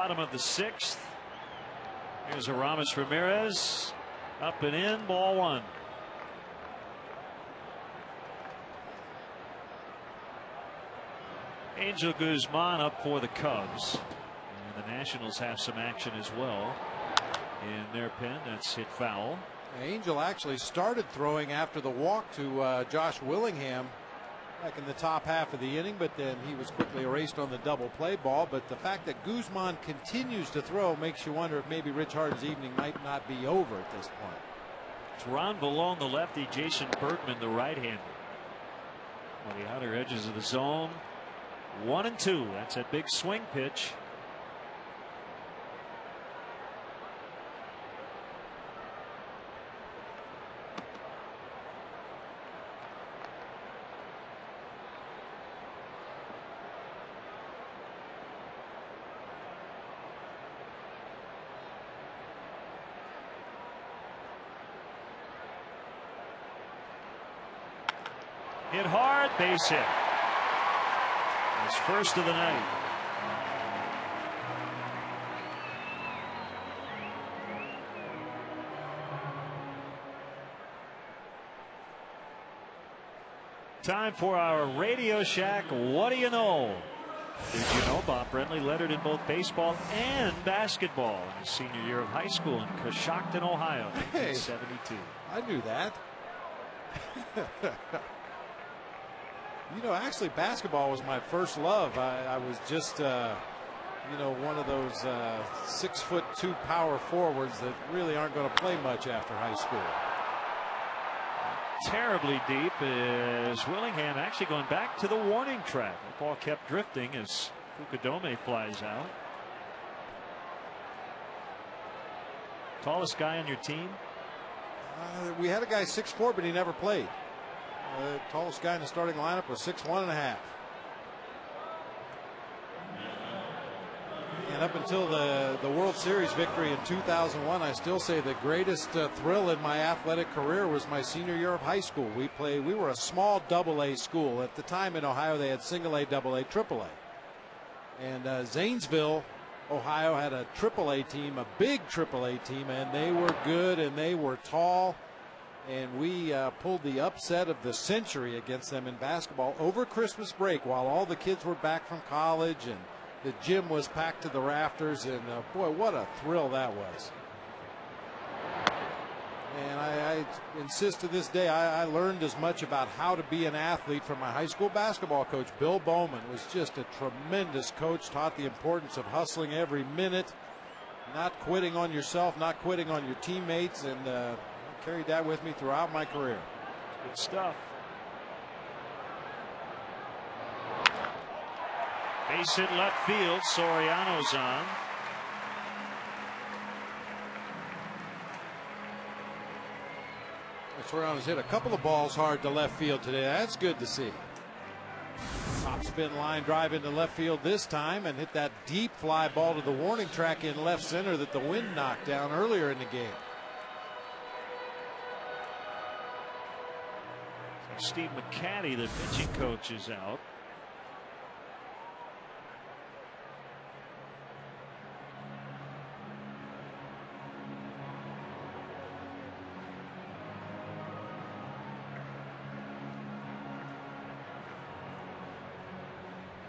S1: bottom of the 6th. Here's Aramis Ramirez. Up and in, ball 1. Angel Guzman up for the Cubs. And the Nationals have some action as well in their pen. That's hit foul.
S2: Angel actually started throwing after the walk to Josh Willingham back in the top half of the inning, but then he was quickly erased on the double play ball. But the fact that Guzman continues to throw makes you wonder if maybe Rich Harden's evening might not be over at this point.
S1: It's Ron Vallone, the lefty, Jason Bergman, the right-hander. On the outer edges of the zone. 1-2. That's a big swing pitch. Hit hard, base hit. His first of the night. Time for our Radio Shack. What do you know? Did you know Bob Brentley lettered in both baseball and basketball in his senior year of high school in Coshocton, Ohio, in 1972?
S2: I knew that. You know, actually, basketball was my first love. I was just, you know, one of those 6'2" power forwards that really aren't going to play much after high school.
S1: Terribly deep is Willingham actually going back to the warning track. The ball kept drifting as Fukudome flies out. Tallest guy on your team?
S2: We had a guy 6'4", but he never played. The tallest guy in the starting lineup was 6'1½". And up until the World Series victory in 2001, I still say the greatest thrill in my athletic career was my senior year of high school. We were a small AA school. At the time in Ohio, they had single A, double A, triple A. And Zanesville, Ohio had a AAA team, a big AAA team, and they were good and they were tall. And we pulled the upset of the century against them in basketball over Christmas break while all the kids were back from college and the gym was packed to the rafters. And boy, what a thrill that was. And I insist to this day, I learned as much about how to be an athlete from my high school basketball coach. Bill Bowman was just a tremendous coach, taught the importance of hustling every minute, not quitting on yourself, not quitting on your teammates, and carried that with me throughout my career.
S1: Good stuff. Base hit left field. Soriano's on.
S2: Soriano's hit a couple of balls hard to left field today. That's good to see. Top spin line drive into left field this time and hit that deep fly ball to the warning track in left center that the wind knocked down earlier in the game.
S1: Steve McCaddy, the pitching coach, is out.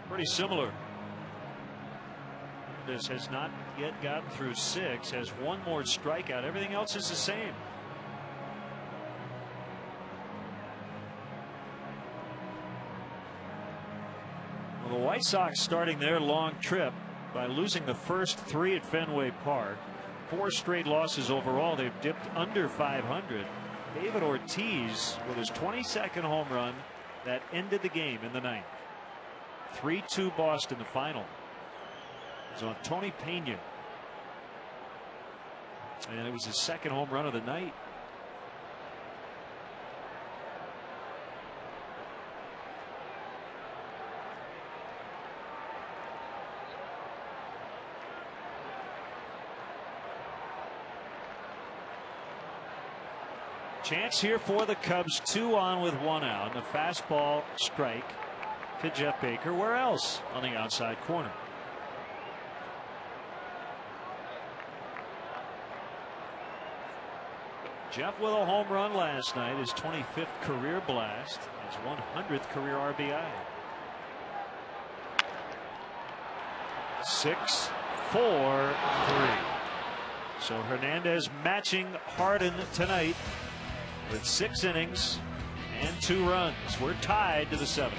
S1: Pretty similar. This has not yet gotten through 6, has one more strikeout. Everything else is the same. Well, the White Sox starting their long trip by losing the first 3 at Fenway Park. 4 straight losses overall. They've dipped under 500. David Ortiz with his 22nd home run that ended the game in the 9th. 3-2 Boston, the final. It was on Tony Pena. And it was his 2nd home run of the night. Chance here for the Cubs, 2 on with 1 out. And a fastball strike to Jeff Baker. Where else? On the outside corner. Jeff with a home run last night, his 25th career blast, his 100th career RBI. 6, 4, 3. So Hernandez matching Harden tonight with 6 innings and 2 runs. We're tied to the 7th.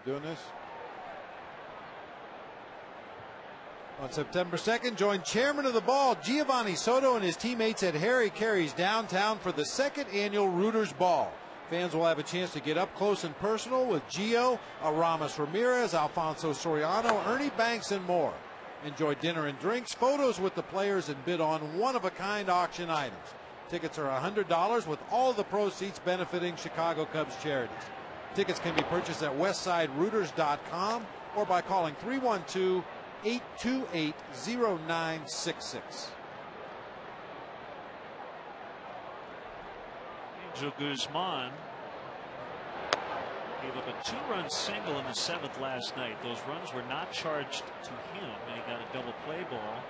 S2: Doing this on September 2nd. Join chairman of the ball Giovanni Soto and his teammates at Harry Carey's downtown for the 2nd annual Rooters Ball. Fans will have a chance to get up close and personal with Gio, Aramis Ramirez, Alfonso Soriano, Ernie Banks, and more. Enjoy dinner and drinks, photos with the players, and bid on one-of-a-kind auction items. Tickets are $100 with all the proceeds benefiting Chicago Cubs charities. Tickets can be purchased at westsiderooters.com or by calling 312-828-0966.
S1: Angel Guzman gave up a 2-run single in the 7th last night. Those runs were not charged to him, and he got a double play ball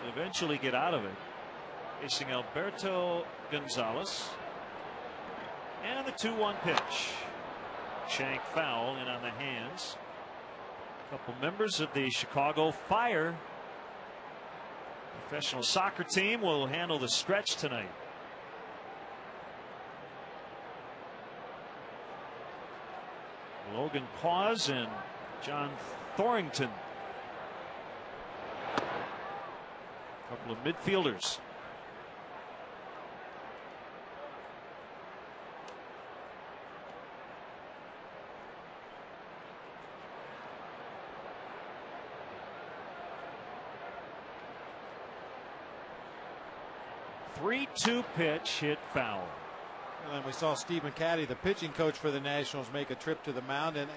S1: to eventually get out of it. Facing Alberto Gonzalez. And the 2-1 pitch. Shank foul in on the hands. A couple members of the Chicago Fire professional soccer team will handle the stretch tonight. Logan Pause and John Thorrington. A couple of midfielders. The 3-2 pitch hit foul.
S2: And we saw Steve McCatty, the pitching coach for the Nationals, make a trip to the mound. And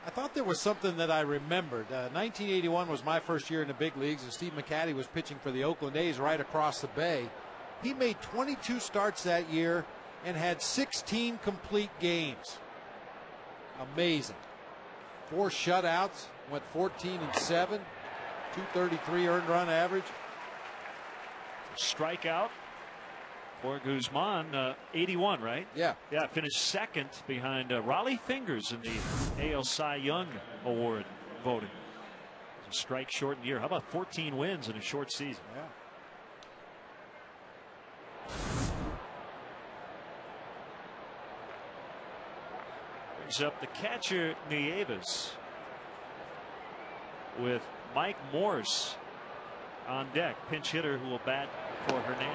S2: I thought there was something that I remembered. 1981 was my first year in the big leagues, and Steve McCatty was pitching for the Oakland A's right across the bay. He made 22 starts that year and had 16 complete games. Amazing. 4 shutouts, went 14-7, 233 earned run average.
S1: Strikeout for Guzman, 81, right?
S2: Yeah.
S1: Yeah, finished 2nd behind Raleigh Fingers in the AL Cy Young Award voting. It was a strike shortened year. How about 14 wins in a short season?
S2: Yeah.
S1: Brings up the catcher Nieves with Mike Morse on deck. Pinch hitter who will bat for Hernandez.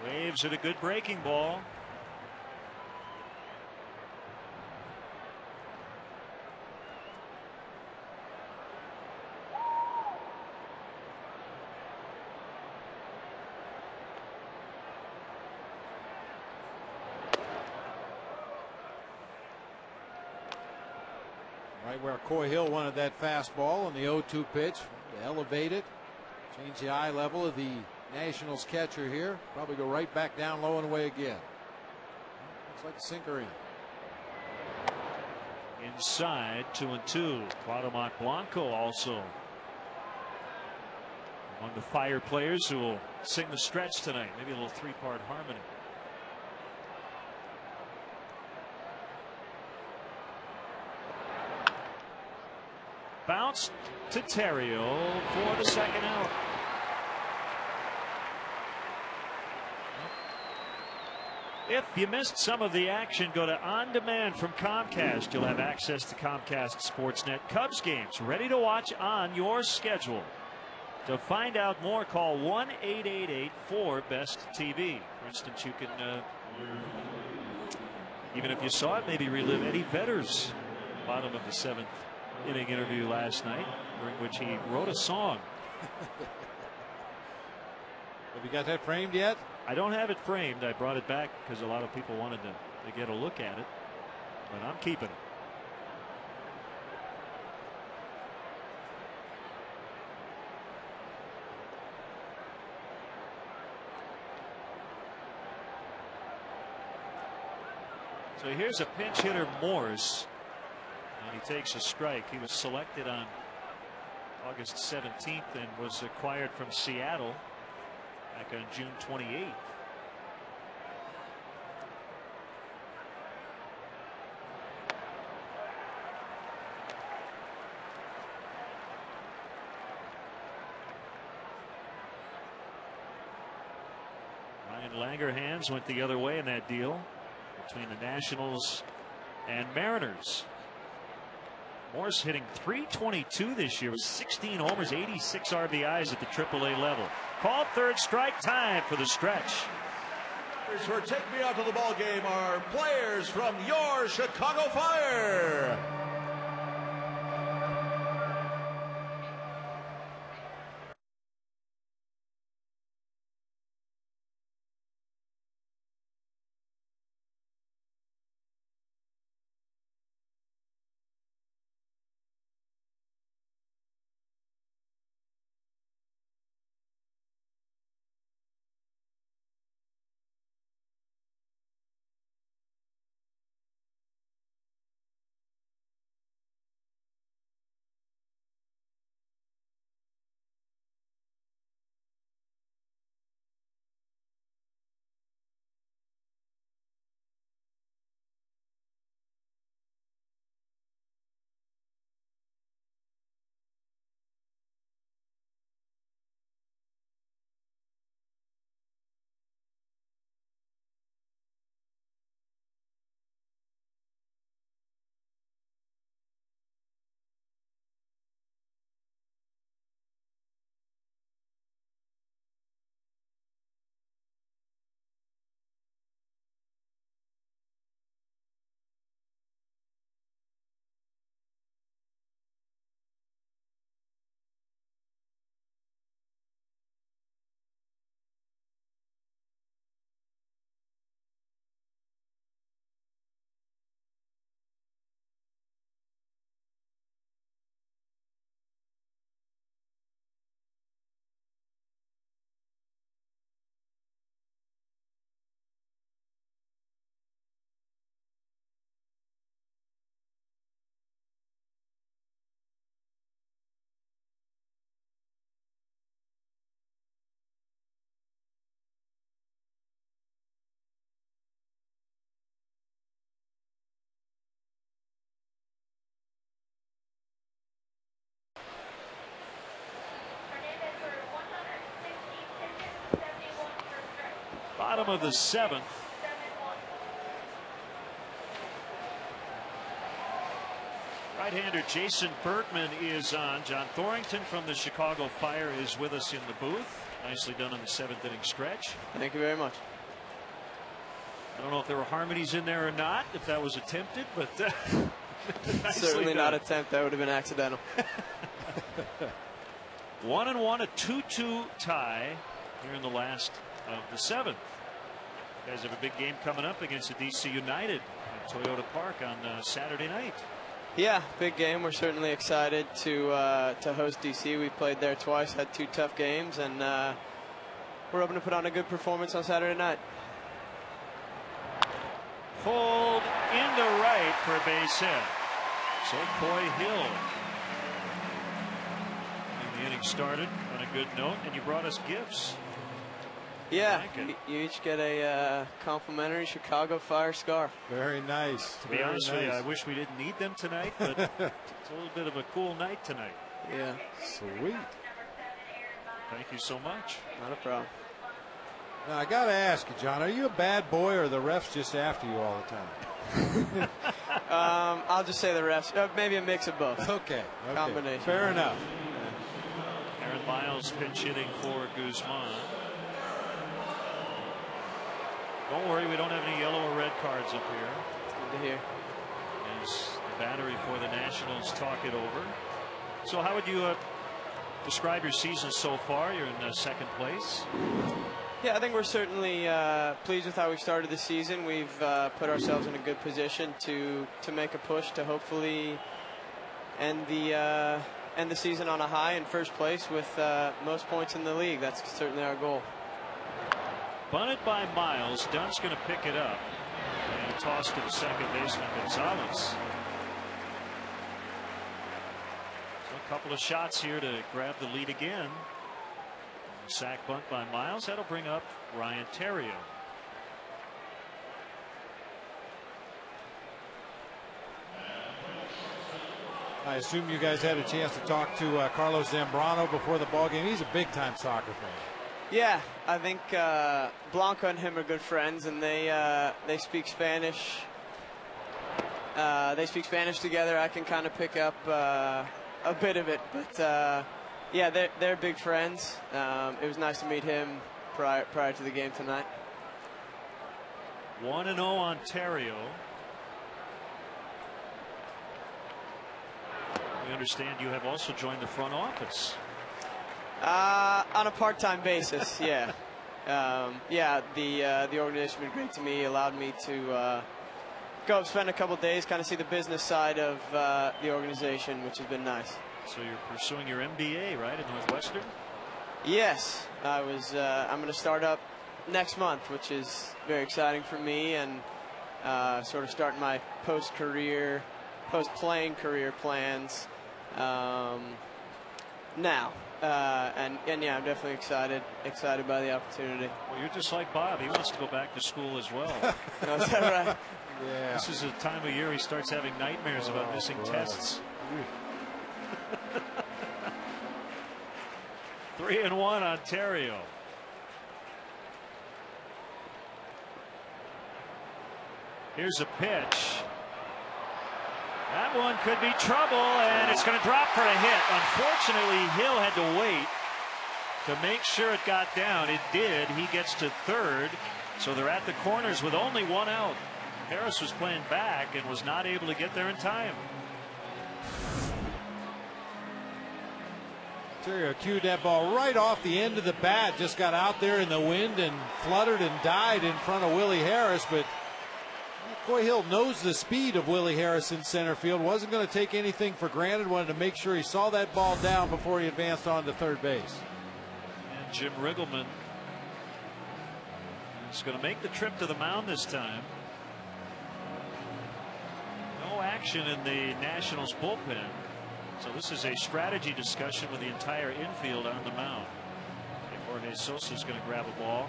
S1: Waves at a good breaking ball.
S2: Right where Coy Hill wanted that fastball on the 0-2 pitch. Elevate it, change the eye level of the Nationals catcher here. Probably go right back down low and away again. Looks like a sinker in.
S1: Inside, 2-2. Cuauhtémoc Blanco also among the Fire players who will sing the stretch tonight. Maybe a little three-part harmony. Bounce to Terrio for the second out. If you missed some of the action, go to On Demand from Comcast. You'll have access to Comcast Sportsnet Cubs games ready to watch on your schedule. To find out more, call 1-888-4-BEST-TV. For instance, you can, even if you saw it, maybe relive Eddie Vedder's bottom of the seventh inning interview last night, during which he wrote a song.
S2: Have you got that framed yet?
S1: I don't have it framed. I brought it back because a lot of people wanted to get a look at it, but I'm keeping it. So here's a pinch hitter, Morse, and he takes a strike. He was selected on August 17th and was acquired from Seattle back on June 28th. Ryan Langerhans went the other way in that deal between the Nationals and Mariners. Morse hitting .322 this year with 16 homers, 86 RBIs at the AAA level. Called third strike, time for the stretch.
S4: For Take Me Out to the Ball Game are players from your Chicago Fire.
S1: Bottom of the 7th. Right-hander Jason Bergman is on. John Thorrington from the Chicago Fire is with us in the booth. Nicely done on the 7th inning stretch.
S5: Thank you very much.
S1: I don't know if there were harmonies in there or not, if that was attempted, but
S5: certainly not attempt. That would have been accidental.
S1: 1-1, a 2-2 tie here in the last of the 7th. You guys have a big game coming up against the DC United at Toyota Park on Saturday night.
S5: Yeah, big game. We're certainly excited to host DC. We played there twice, had 2 tough games, and we're hoping to put on a good performance on Saturday night.
S1: Pulled into right for a base hit. So Coy Hill. And the inning started on a good note, and you brought us gifts.
S5: Yeah, you each get a complimentary Chicago Fire scarf.
S2: Very nice.
S1: To be honest with you, I wish we didn't need them tonight, but it's a little bit of a cool night tonight.
S5: Yeah.
S2: Sweet.
S1: Thank you so much.
S5: Not a problem.
S2: Now, I got to ask you, John, are you a bad boy or are the refs just after you all the time?
S5: I'll just say the refs. Maybe a mix of both.
S2: Okay.
S5: Combination.
S2: Fair enough.
S1: Aaron Miles pinch hitting for Guzman. Don't worry, we don't have any yellow or red cards up here.
S5: It's good to hear.
S1: As the battery for the Nationals talk it over. So how would you describe your season so far? You're in 2nd place.
S5: Yeah, I think we're certainly pleased with how we've started the season. We've put ourselves in a good position to make a push to hopefully end the season on a high in 1st place with most points in the league. That's certainly our goal.
S1: Bunted by Miles. Dunn's going to pick it up and toss to the 2nd baseman Gonzalez. So a couple of shots here to grab the lead again. Sack bunt by Miles. That'll bring up Ryan Theriot.
S2: I assume you guys had a chance to talk to Carlos Zambrano before the ball game. He's a big-time soccer fan.
S5: Yeah, I think Blanco and him are good friends, and they speak Spanish. They speak Spanish together. I can kind of pick up a bit of it, but yeah, they're big friends. It was nice to meet him prior to the game tonight.
S1: 1-0 on Theriot. We understand you have also joined the front office.
S5: On a part-time basis, yeah. Yeah, the organization has been great to me. Allowed me to go spend a couple days, kind of see the business side of the organization, which has been nice.
S1: So you're pursuing your MBA, right, at Northwestern?
S5: Yes, I'm going to start up next month, which is very exciting for me, and sort of starting my post-playing career plans now. And yeah, I'm definitely excited by the opportunity.
S1: Well, you're just like Bob. He wants to go back to school as well.
S5: Oh, is that right?
S2: Yeah.
S1: This is a time of year he starts having nightmares about missing tests. 3-1 on Theriot. Here's a pitch. That one could be trouble, and it's going to drop for a hit. Unfortunately, Hill had to wait to make sure it got down. It did. He gets to 3rd, so they're at the corners with only 1 out. Harris was playing back and was not able to get there in time.
S2: Theriot cued that ball right off the end of the bat. Just got out there in the wind and fluttered and died in front of Willie Harris, but Coy Hill knows the speed of Willie Harris in center field. Wasn't going to take anything for granted. Wanted to make sure he saw that ball down before he advanced on to 3rd base.
S1: And Jim Riggleman is going to make the trip to the mound this time. No action in the Nationals bullpen. So this is a strategy discussion with the entire infield on the mound. Jorge Sosa is going to grab a ball.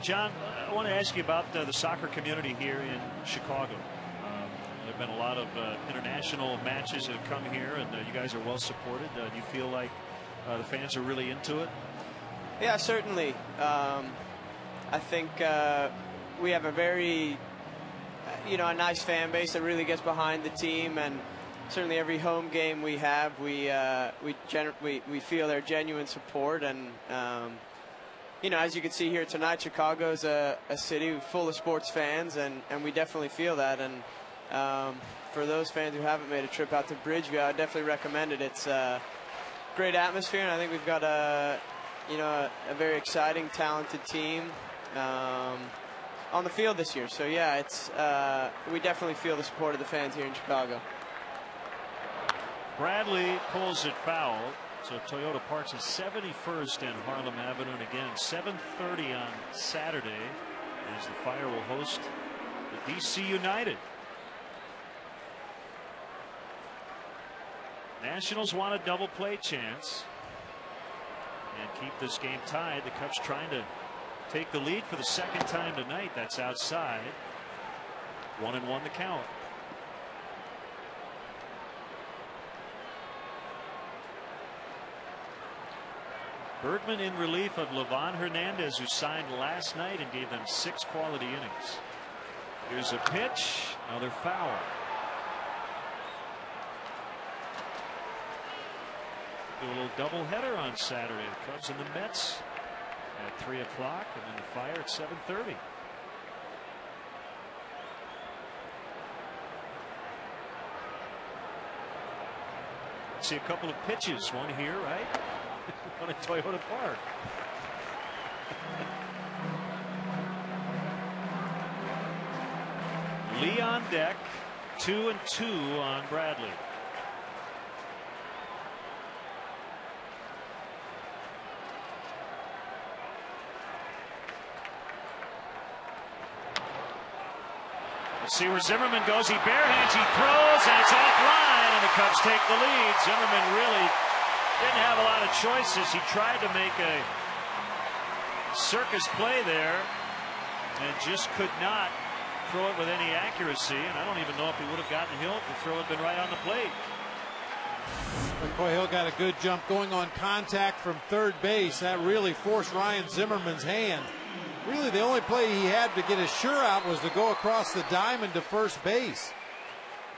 S1: John, I want to ask you about the soccer community here in Chicago. There have been a lot of international matches that have come here, and you guys are well supported. Do you feel like the fans are really into it?
S5: Yeah, certainly. I think we have a very, a nice fan base that really gets behind the team, and certainly every home game we have, we feel their genuine support. And as you can see here tonight, Chicago's a city full of sports fans, and we definitely feel that. And for those fans who haven't made a trip out to Bridgeview, I definitely recommend it. It's a great atmosphere, and I think we've got a very exciting, talented team on the field this year. So yeah, it's we definitely feel the support of the fans here in Chicago.
S1: Bradley pulls it foul. So Toyota Park's is 71st in Harlem Avenue, and again 7:30 on Saturday as the Fire will host the DC United. Nationals want a double play chance and keep this game tied. The Cubs trying to take the lead for the second time tonight. That's outside. 1-1 the count. Bergman in relief of Livan Hernandez, who signed last night and gave them 6 quality innings. Here's a pitch, another foul. Do a little doubleheader on Saturday. The Cubs and the Mets at 3 o'clock, and then the Fire at 7:30. See a couple of pitches, one here, right? One at Toyota Park. Lee on deck, 2-2 on Bradley. Let's see where Zimmerman goes. He barehands, he throws, and it's offline, and the Cubs take the lead. Zimmerman really didn't have a lot of choices. He tried to make a circus play there and just could not throw it with any accuracy. And I don't even know if he would have gotten Hill if the throw had been right on the plate.
S2: McCoy Hill got a good jump going on contact from third base. That really forced Ryan Zimmerman's hand. Really, the only play he had to get a sure out was to go across the diamond to first base.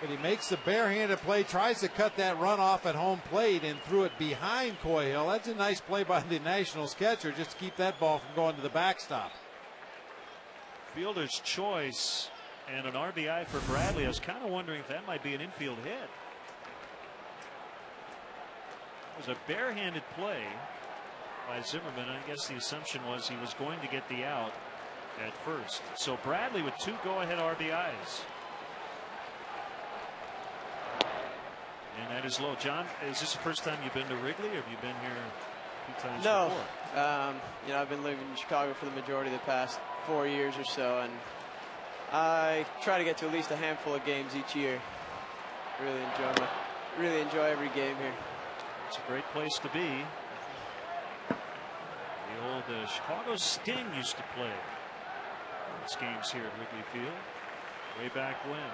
S2: But he makes the barehanded play, tries to cut that run off at home plate, and threw it behind Coy Hill. That's a nice play by the Nationals catcher just to keep that ball from going to the backstop.
S1: Fielder's choice and an RBI for Bradley. I was kind of wondering if that might be an infield hit. It was a barehanded play by Zimmerman. I guess the assumption was he was going to get the out at first. So Bradley with 2 go-ahead RBIs. And that is low. John, is this the first time you've been to Wrigley, or have you been here a few times before?
S5: I've been living in Chicago for the majority of the past 4 years or so, and I try to get to at least a handful of games each year. Really enjoy every game here.
S1: It's a great place to be. The old Chicago Sting used to play its games here at Wrigley Field way back when.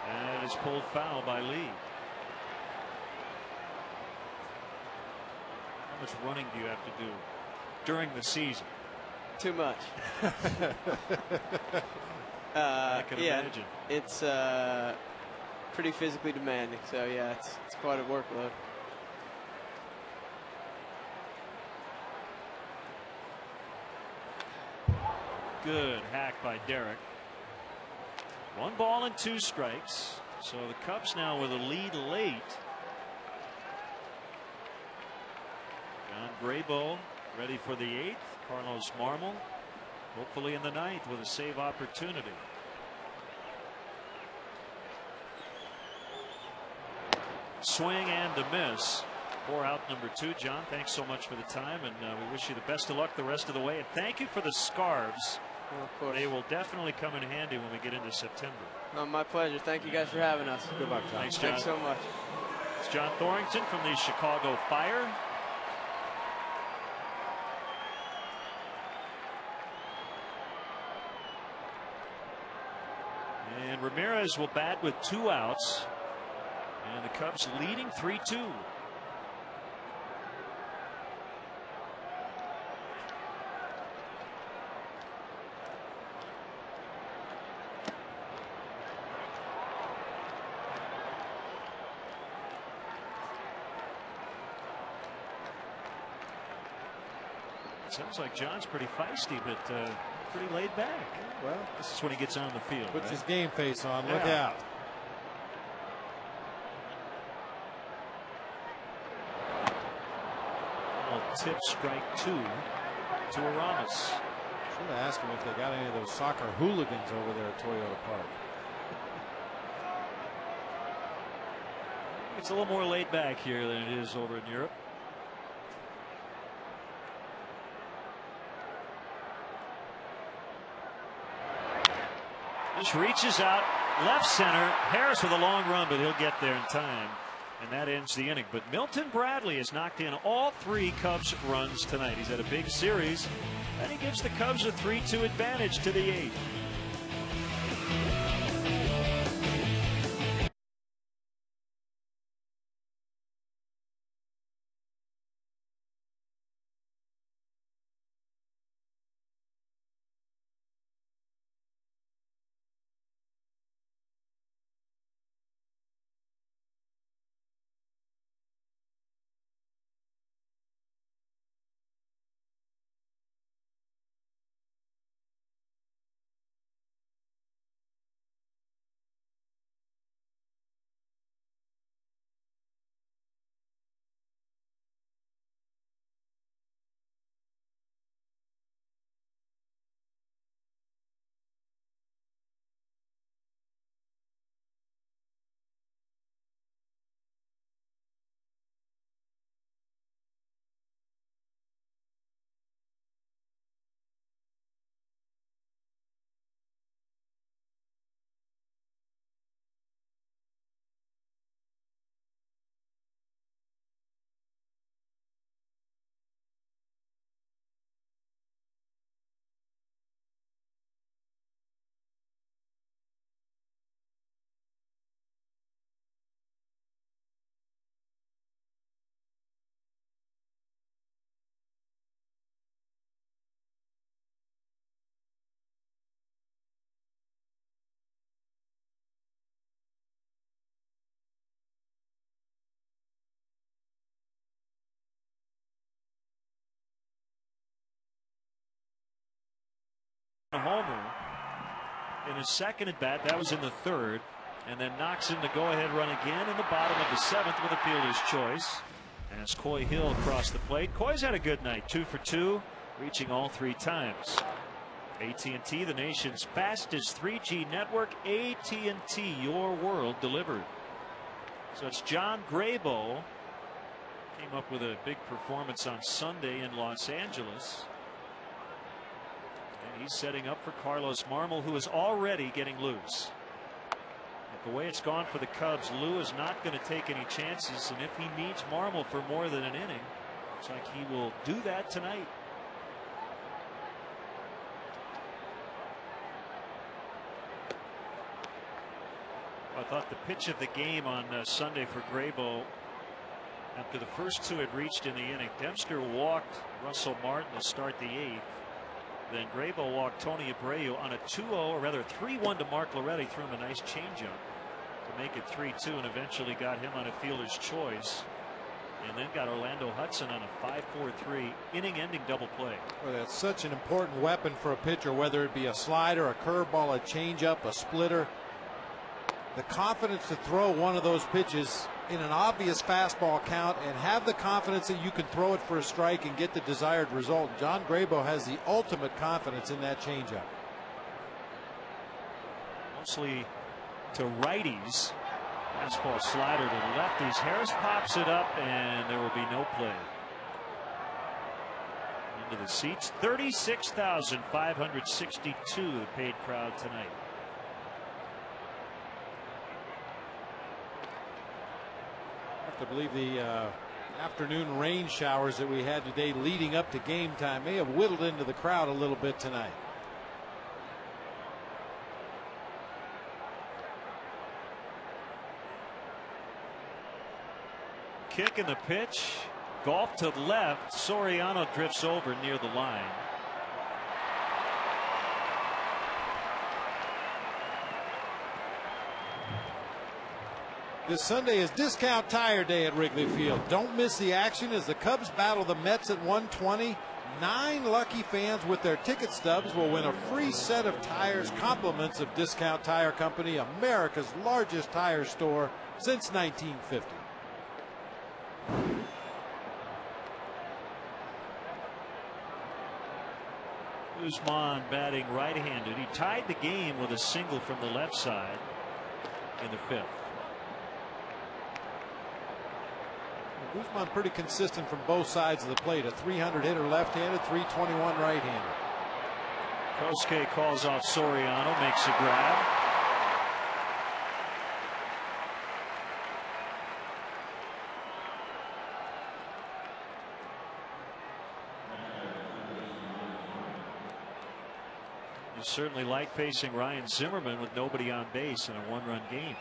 S1: And it is pulled foul by Lee. How much running do you have to do during the season?
S5: Too much.
S1: I can imagine.
S5: It's pretty physically demanding, so yeah, it's quite a workload.
S1: Good hack by Derek. 1 ball and 2 strikes. So the Cubs now with a lead late. John Graybo ready for the 8th. Carlos Marmol hopefully in the 9th with a save opportunity. Swing and a miss. 4 out number 2. John, thanks so much for the time, and we wish you the best of luck the rest of the way. And thank you for the scarves.
S5: Well, of course.
S1: They will definitely come in handy when we get into September.
S5: My pleasure. Thank you guys for having us.
S2: Good luck, John.
S1: Thanks, John.
S5: Thanks so much.
S1: It's John Thorrington from the Chicago Fire. And Ramirez will bat with 2 outs. And the Cubs leading 3-2. Sounds like John's pretty feisty, but pretty laid back.
S2: Well,
S1: this is when he gets on the field.
S2: Puts
S1: right?
S2: his game face on. Look
S1: Yeah.
S2: out.
S1: Tip strike 2 to Aramis.
S2: Should have asked him if they got any of those soccer hooligans over there at Toyota Park.
S1: It's a little more laid back here than it is over in Europe. This reaches out left center. Harris with a long run, but he'll get there in time. And that ends the inning. But Milton Bradley has knocked in all 3 Cubs runs tonight. He's had a big series, and he gives the Cubs a 3-2 advantage to the 8th. A homer in his second at bat. That was in the 3rd, and then knocks in the go-ahead run again in the bottom of the 7th with a fielder's choice. As Coy Hill crossed the plate. Coy's had a good night, 2 for 2, reaching all 3 times. AT&T, the nation's fastest 3G network. AT&T, your world delivered. So it's John Graybo. Came up with a big performance on Sunday in Los Angeles. And he's setting up for Carlos Marmol, who is already getting loose. But the way it's gone for the Cubs, Lou is not going to take any chances. And if he needs Marmol for more than an inning, looks like he will do that tonight. I thought the pitch of the game on Sunday for Graybo, after the first 2 had reached in the inning. Dempster walked Russell Martin to start the 8th. Then Graybo walked Tony Abreu on a 2-0, or rather 3-1 to Mark Loretti. Threw him a nice changeup to make it 3-2, and eventually got him on a fielder's choice. And then got Orlando Hudson on a 5-4-3 inning-ending double play.
S2: Well, that's such an important weapon for a pitcher, whether it be a slider, a curveball, a changeup, a splitter. The confidence to throw one of those pitches in an obvious fastball count and have the confidence that you can throw it for a strike and get the desired result. John Graybo has the ultimate confidence in that changeup.
S1: Mostly to righties. Fastball slider to lefties. Harris pops it up, and there will be no play. Into the seats. 36,562, the paid crowd tonight.
S2: I have to believe the afternoon rain showers that we had today leading up to game time may have whittled into the crowd a little bit tonight.
S1: Kick in the pitch. Golf to left. Soriano drifts over near the line.
S2: This Sunday is discount tire day at Wrigley Field. Don't miss the action as the Cubs battle the Mets at 1:20. 9 lucky fans with their ticket stubs will win a free set of tires, compliments of Discount Tire Company, America's largest tire store since 1950.
S1: Guzman batting right-handed. He tied the game with a single from the left side in the 5th.
S2: Guzman pretty consistent from both sides of the plate. A 300 hitter left-handed, 321 right-handed.
S1: Kosuke calls off Soriano, makes a grab. You certainly like facing Ryan Zimmerman with nobody on base in a one-run game.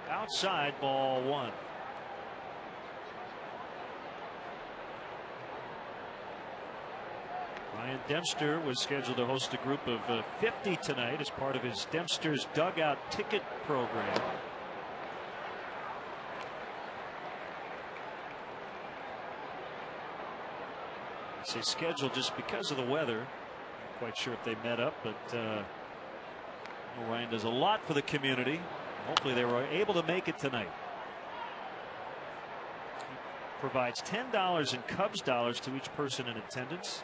S1: Outside, ball 1. Ryan Dempster was scheduled to host a group of 50 tonight as part of his Dempster's Dugout ticket program. I say scheduled just because of the weather. Not quite sure if they met up, but Ryan does a lot for the community. Hopefully they were able to make it tonight. He provides $10 in Cubs dollars to each person in attendance,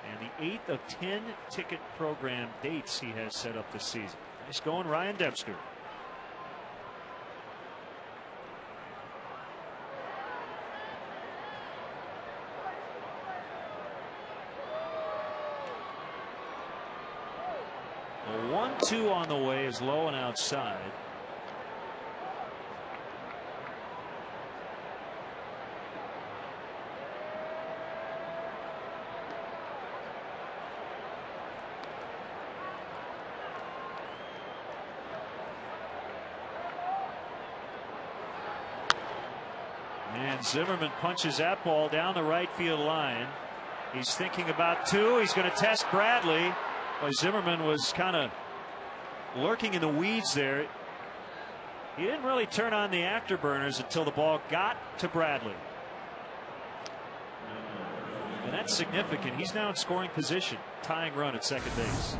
S1: and the 8th of 10 ticket program dates he has set up this season. Nice going, Ryan Dempster. A 1-2 on the way is low and outside. And Zimmerman punches that ball down the right field line. He's thinking about 2. He's going to test Bradley. Well, Zimmerman was kind of lurking in the weeds there. He didn't really turn on the afterburners until the ball got to Bradley. And that's significant. He's now in scoring position, tying run at second base.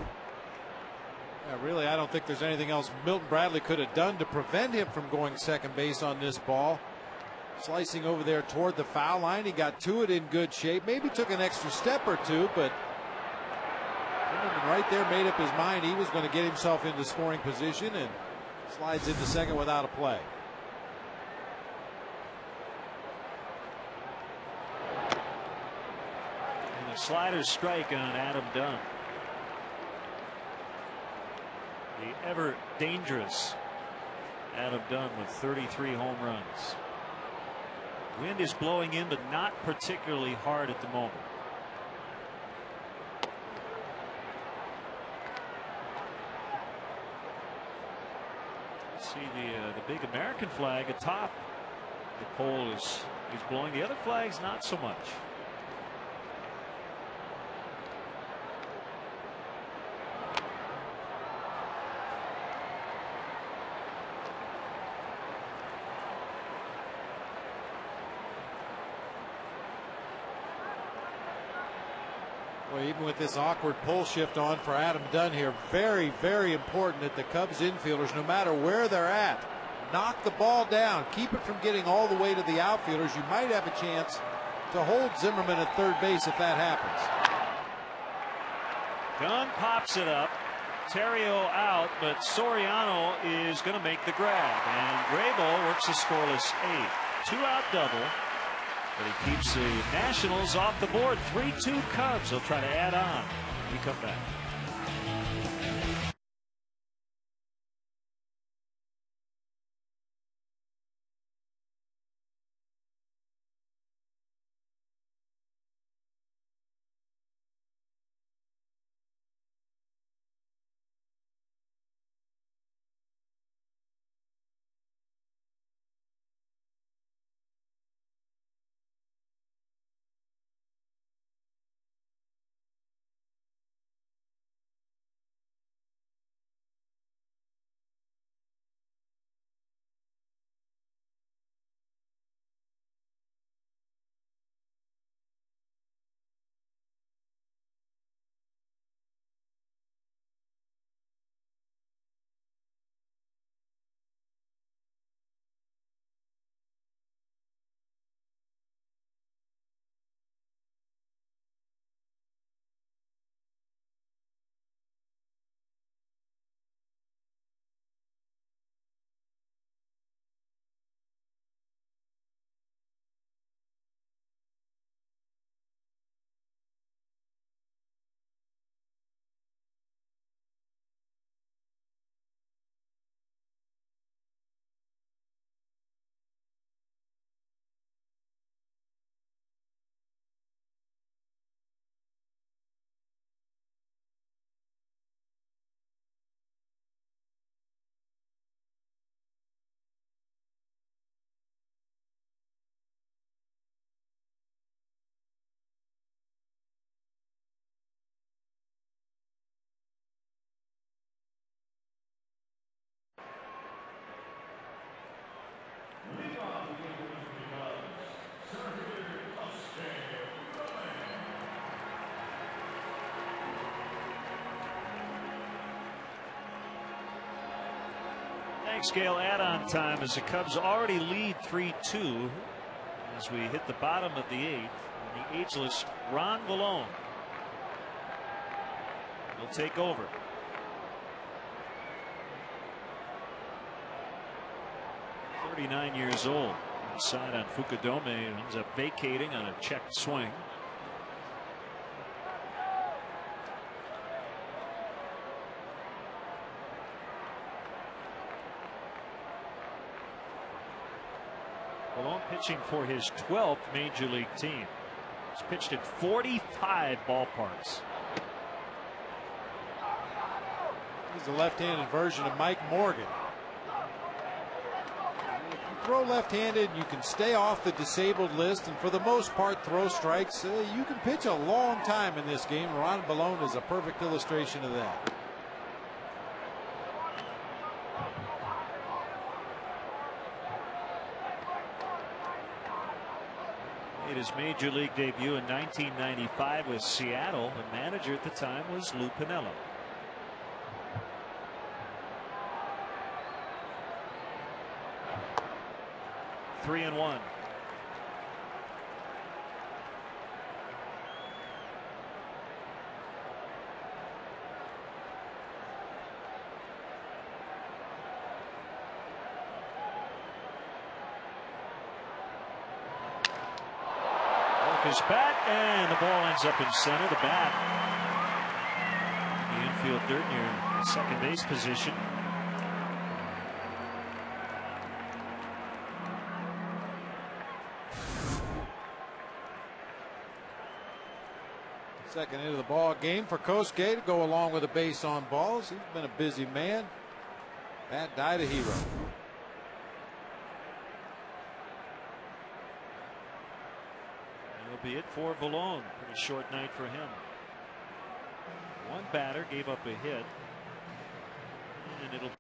S2: Yeah, really, I don't think there's anything else Milton Bradley could have done to prevent him from going second base on this ball. Slicing over there toward the foul line. He got to it in good shape. Maybe took an extra step or two, but right there made up his mind he was going to get himself into scoring position and slides into second without a play.
S1: And a slider strike on Adam Dunn. The ever dangerous Adam Dunn with 33 home runs. Wind is blowing in, but not particularly hard at the moment. See the big American flag atop the pole is blowing. The other flags not so much.
S2: Well, even with this awkward pole shift on for Adam Dunn here, very, very important that the Cubs infielders, no matter where they're at, knock the ball down, keep it from getting all the way to the outfielders. You might have a chance to hold Zimmerman at third base if that happens.
S1: Dunn pops it up. Terrio out, but Soriano is going to make the grab, and Grable works a scoreless 8. 2-out double. But he keeps the Nationals off the board. 3-2 Cubs. He'll try to add on when we come back. Thanks, Gail. Add-on time as the Cubs already lead 3-2 as we hit the bottom of the 8th. The ageless Ron Vallone will take over. "39 years old." The side on Fukudome ends up vacating on a checked swing. Vallone pitching for his 12th major league team. He's pitched at 45 ballparks.
S2: He's a left-handed version of Mike Morgan. If you throw left-handed, you can stay off the disabled list, and for the most part throw strikes. You can pitch a long time in this game. Ron Vallone is a perfect illustration of that.
S1: Made his major league debut in 1995 with Seattle. The manager at the time was Lou Piniella. Three and one. His bat, and the ball ends up in center. The bat, the infield dirt near second base position.
S2: Second into the ball game for Kosuke to go along with a base on balls. He's been a busy man. Bat died a hero.
S1: Be it for Vallone. Pretty short night for him. One batter gave up a hit, and it'll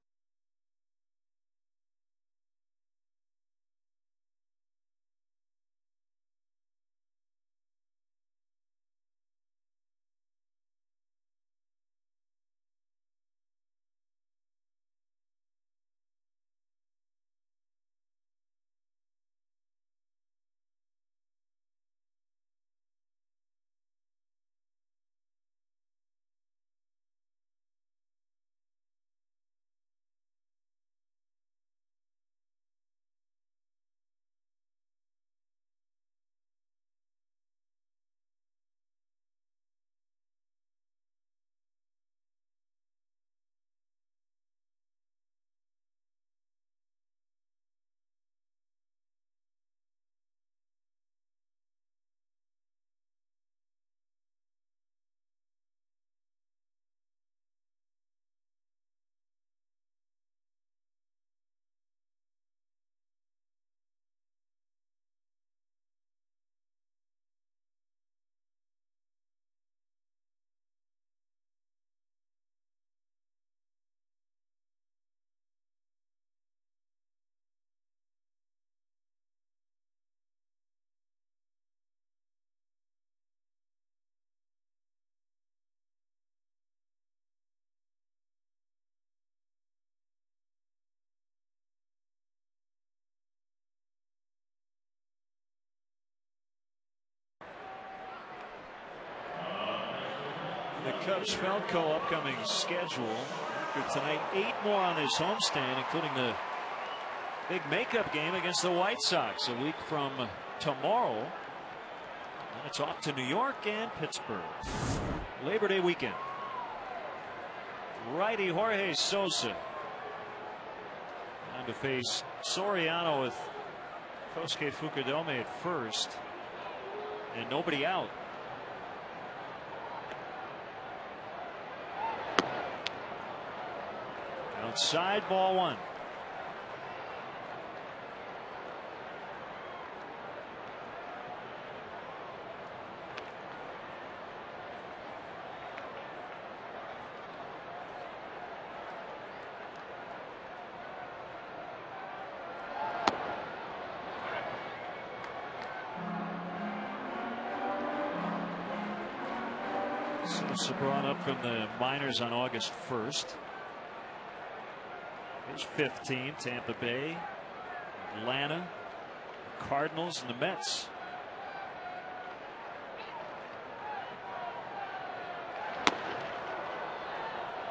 S1: the Cubs Falco upcoming schedule. After tonight, 8 more on this homestand, including the big makeup game against the White Sox a week from tomorrow. And it's off to New York and Pittsburgh. Labor Day weekend. Righty Jorge Sosa on to face Soriano with Kosuke Fukudome at first, and nobody out. Outside, ball one. Sosa brought up from the minors on August 1st. Here's 15, Tampa Bay, Atlanta, Cardinals, and the Mets.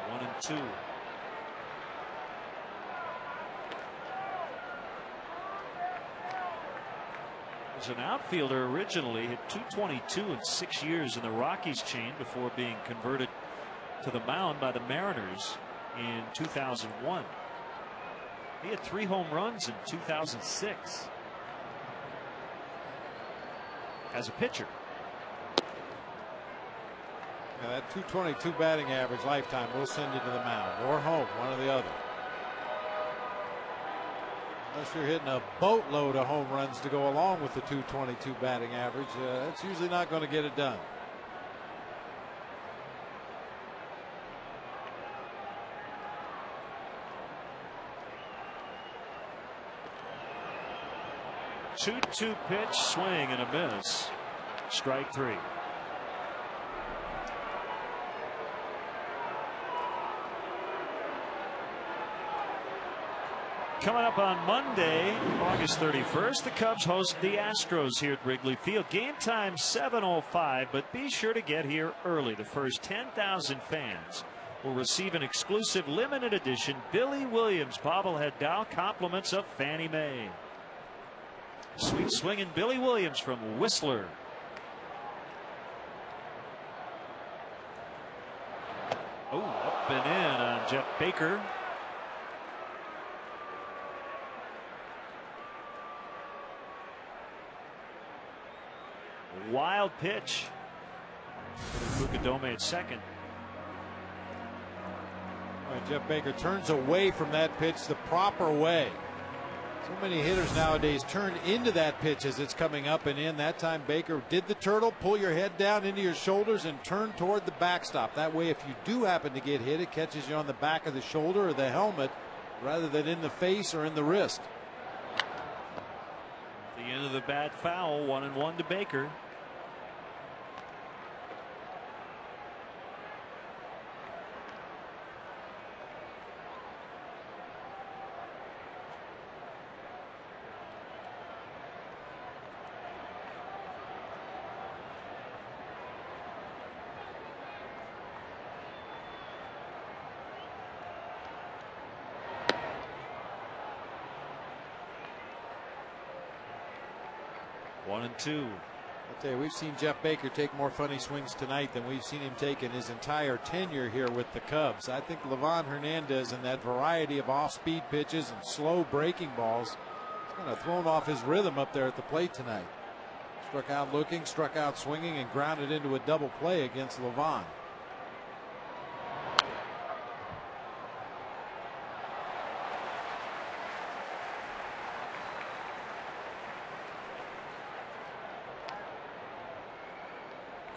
S1: One and two. Was an outfielder originally, hit .222 in 6 years in the Rockies chain before being converted to the mound by the Mariners in 2001. He had 3 home runs in 2006 as a pitcher.
S2: Now that .222 batting average lifetime will send you to the mound or home, one or the other. Unless you're hitting a boatload of home runs to go along with the .222 batting average, that's usually not going to get it done.
S1: Two pitch swing and a miss. Strike 3. Coming up on Monday, August 31st, the Cubs host the Astros here at Wrigley Field. Game time 7:05, but be sure to get here early. The first 10,000 fans will receive an exclusive limited edition Billy Williams bobblehead doll, compliments of Fannie Mae. Sweet swinging Billy Williams from Whistler. Oh, up and in on Jeff Baker. Wild pitch. Fukudome at second.
S2: All right, Jeff Baker turns away from that pitch the proper way. So many hitters nowadays turn into that pitch as it's coming up and in. That time Baker did the turtle, pull your head down into your shoulders and turn toward the backstop. That way, if you do happen to get hit, it catches you on the back of the shoulder or the helmet rather than in the face or in the wrist.
S1: The end of the bat foul, 1-1 to Baker. One and two.
S2: I'll tell you, we've seen Jeff Baker take more funny swings tonight than we've seen him take in his entire tenure here with the Cubs. I think Livan Hernandez and that variety of off-speed pitches and slow breaking balls is kind of thrown off his rhythm up there at the plate tonight. Struck out looking, struck out swinging, and grounded into a double play against Livan.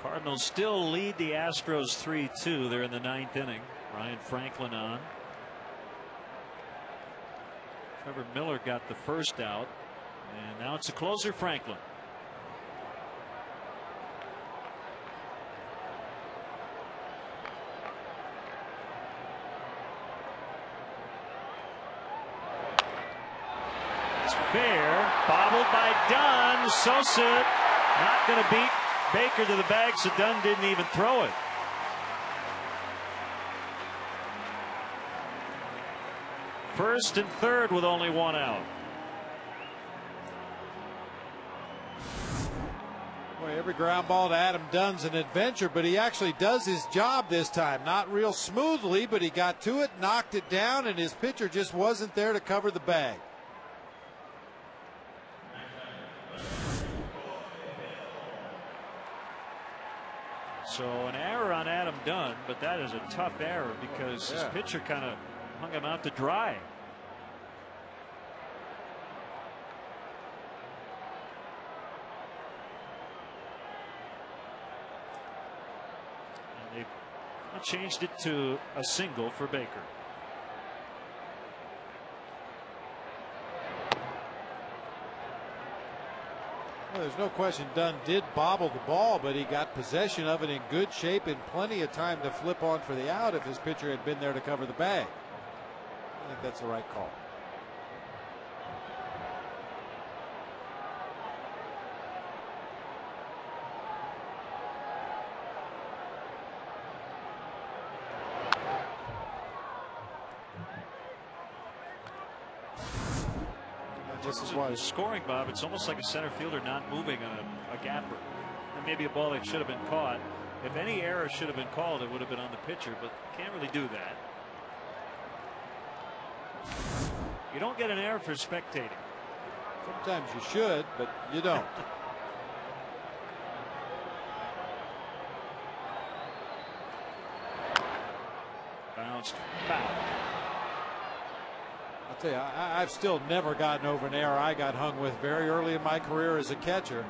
S1: Cardinals still lead the Astros 3-2. They're in the 9th inning. Ryan Franklin on. Trevor Miller got the first out, and now it's a closer, Franklin. It's fair, bobbled by Dunn. Sosa not going to beat Baker to the bag, so Dunn didn't even throw it. First and third with only one out.
S2: Boy, every ground ball to Adam Dunn's an adventure, but he actually does his job this time. Not real smoothly, but he got to it, knocked it down, and his pitcher just wasn't there to cover the bag.
S1: So an error on Adam Dunn, but that is a tough error because his pitcher kind of hung him out to dry. And they changed it to a single for Baker.
S2: Well, there's no question Dunn did bobble the ball, but he got possession of it in good shape and plenty of time to flip on for the out if his pitcher had been there to cover the bag. think that's the right call.
S1: This is why scoring, Bob. It's almost like a center fielder not moving on a gapper. And maybe a ball that should have been caught. If any error should have been called, it would have been on the pitcher, but can't really do that. You don't get an error for spectating.
S2: Sometimes you should, but you don't.
S1: Bounced foul.
S2: I'll tell you, I've still never gotten over an error I got hung with very early in my career as a catcher.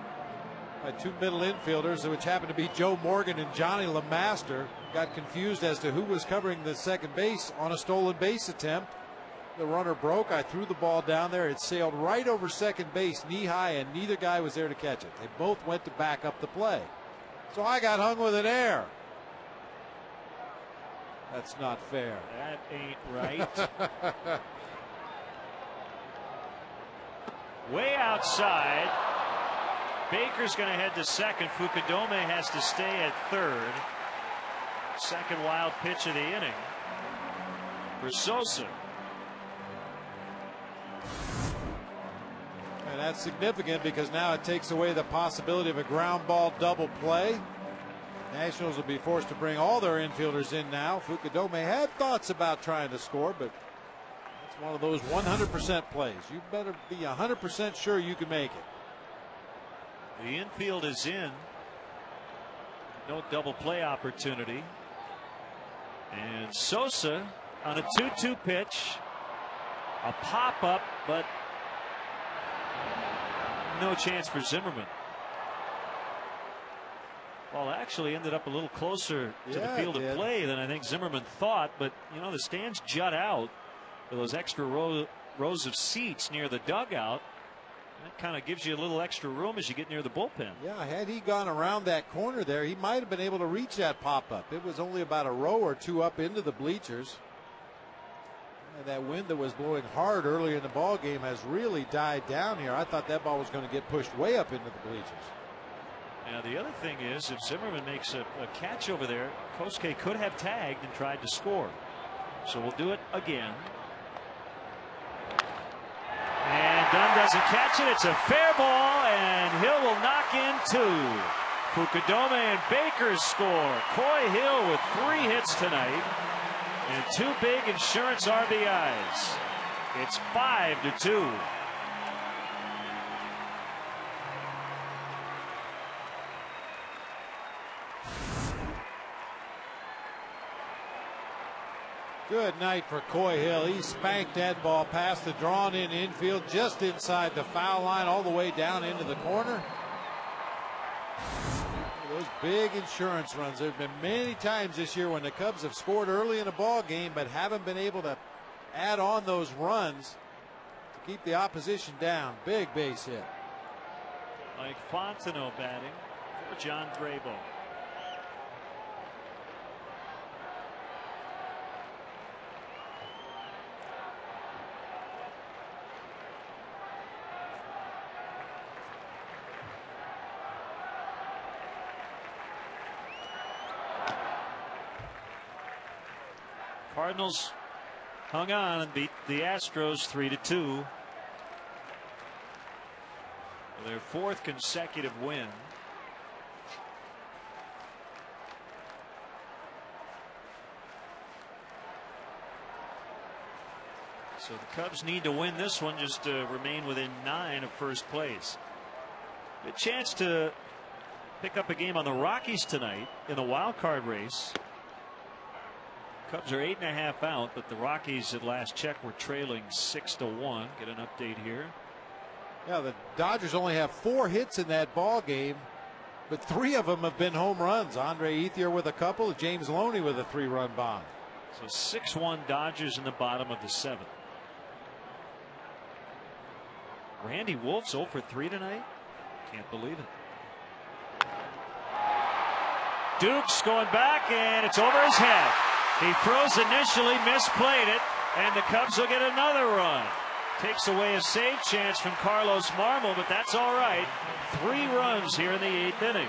S2: My two middle infielders, which happened to be Joe Morgan and Johnny LeMaster, got confused as to who was covering the second base on a stolen base attempt. The runner broke. I threw the ball down there. It sailed right over second base, knee high, and neither guy was there to catch it. They both went to back up the play. So I got hung with an error. That's not fair.
S1: That ain't right. Way outside. Baker's going to head to second. Fukudome has to stay at third. Second wild pitch of the inning for Sosa.
S2: And that's significant because now it takes away the possibility of a ground ball double play. Nationals will be forced to bring all their infielders in now. Fukudome had thoughts about trying to score, but it's one of those 100% plays. You better be 100% sure you can make it.
S1: The infield is in. No double play opportunity. And Sosa on a 2-2 pitch. A pop up, but no chance for Zimmerman. Ball actually ended up a little closer to the field of play than I think Zimmerman thought, but you know, the stands jut out with those extra rows of seats near the dugout. That kind of gives you a little extra room as you get near the bullpen.
S2: Yeah, had he gone around that corner there, he might have been able to reach that pop-up. It was only about a row or two up into the bleachers. And that wind that was blowing hard early in the ball game has really died down here. I thought that ball was going to get pushed way up into the bleachers.
S1: Now, the other thing is, if Zimmerman makes a catch over there, Kosuke could have tagged and tried to score. So we'll do it again. And Dunn doesn't catch it. It's a fair ball, and Hill will knock in two. Fukudome and Baker score. Coy Hill with 3 hits tonight and 2 big insurance RBIs. It's 5-2.
S2: Good night for Coy Hill. He spanked that ball past the drawn-in infield, just inside the foul line, all the way down into the corner. Those big insurance runs. There have been many times this year when the Cubs have scored early in a ball game, but haven't been able to add on those runs to keep the opposition down. Big base hit.
S1: Mike Fontenot batting for John Grabo. Cardinals hung on and beat the Astros 3-2. Their 4th consecutive win. So the Cubs need to win this one just to remain within 9 of first place. Good chance to pick up a game on the Rockies tonight in the wild card race. Cubs are 8.5 out, but the Rockies at last check were trailing 6-1. Get an update here.
S2: Yeah, the Dodgers only have 4 hits in that ball game, but 3 of them have been home runs. Andre Ethier with a couple, James Loney with a 3-run bomb.
S1: So 6-1 Dodgers in the bottom of the 7th. Randy Wolf's 0 for 3 tonight. Can't believe it. Dukes going back, and it's over his head. He throws initially, misplayed it, And the Cubs will get another run. Takes away a save chance from Carlos Marmol, but that's all right. 3 runs here in the 8th inning.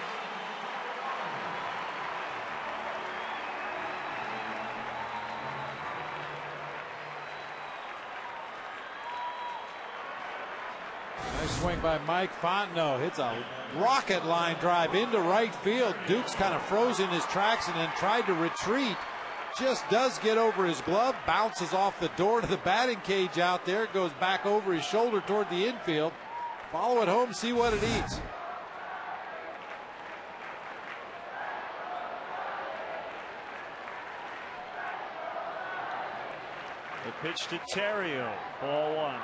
S2: Nice swing by Mike Fontenot. Hits a rocket line drive into right field. Duke's kind of froze in his tracks and then tried to retreat. Just does get over his glove, bounces off the door to the batting cage out there, goes back over his shoulder toward the infield. Follow it home, see what it eats.
S1: The pitch to Terrio, ball 1.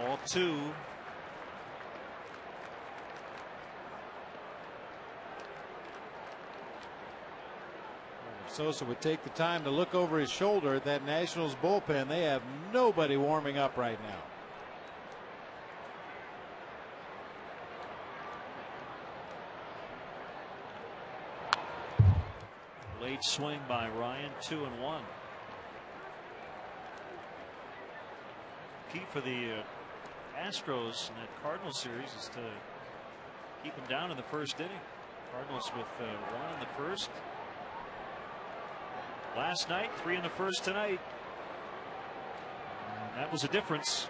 S1: Ball 2.
S2: Sosa would take the time to look over his shoulder at that Nationals bullpen. They have nobody warming up right now.
S1: Late swing by Ryan, 2-1. Key for the Astros in that Cardinals series is to keep them down in the first inning. Cardinals with 1 in the first last night, 3 in the first tonight. And that was a difference.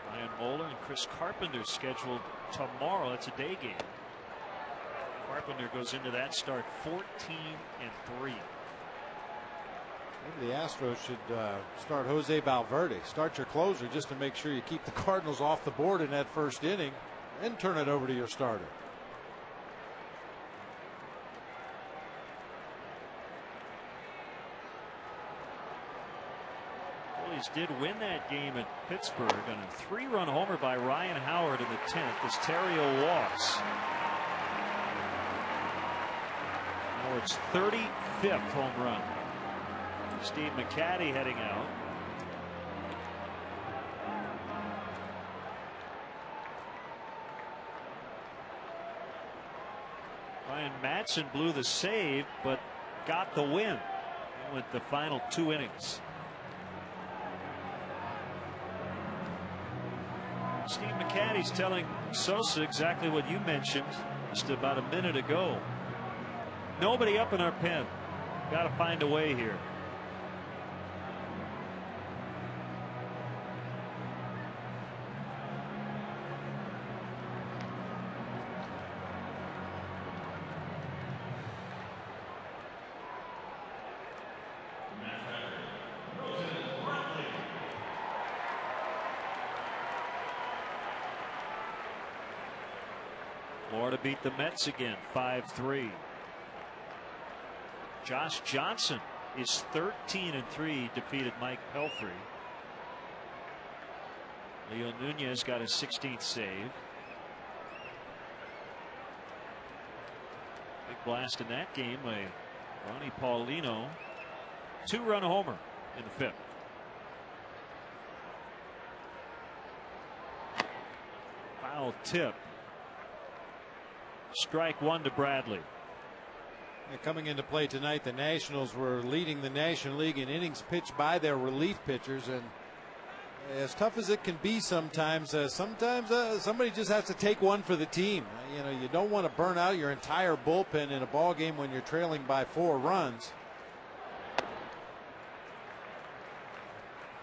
S1: Ryan Moeller and Chris Carpenter scheduled tomorrow. That's a day game. Carpenter goes into that start 14-3.
S2: Maybe the Astros should start Jose Valverde. Start your closer just to make sure you keep the Cardinals off the board in that first inning, and turn it over to your starter.
S1: Phillies did win that game at Pittsburgh on a 3-run homer by Ryan Howard in the 10th as Terrio walks. Howard's 35th home run. Steve McCaddy heading out. Ryan Madsen blew the save, but got the win. He went the final 2 innings. Steve McCaddy's telling Sosa exactly what you mentioned just about a minute ago. Nobody up in our pen. Got to find a way here. Florida beat the Mets again 5-3. Josh Johnson is 13-3, defeated Mike Pelfrey. Leo Nunez got his 16th save. Big blast in that game by Ronnie Paulino. 2-run homer in the 5th. Foul tip. Strike 1 to Bradley.
S2: Coming into play tonight, the Nationals were leading the National League in innings pitched by their relief pitchers, and as tough as it can be sometimes, somebody just has to take one for the team. You know, you don't want to burn out your entire bullpen in a ball game when you're trailing by 4 runs.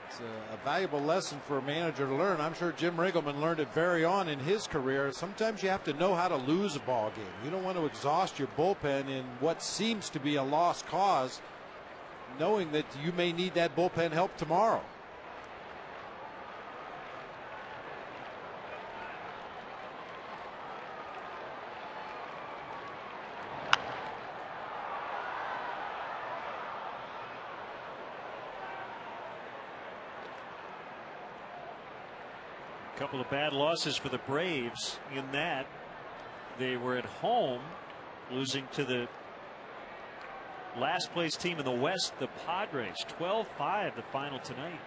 S2: It's a valuable lesson for a manager to learn. I'm sure Jim Riggleman learned it very on in his career. Sometimes you have to know how to lose a ball game. You don't want to exhaust your bullpen in what seems to be a lost cause, knowing that you may need that bullpen help tomorrow.
S1: Couple of bad losses for the Braves in that they were at home losing to the last place team in the West, the Padres, 12-5 the final tonight.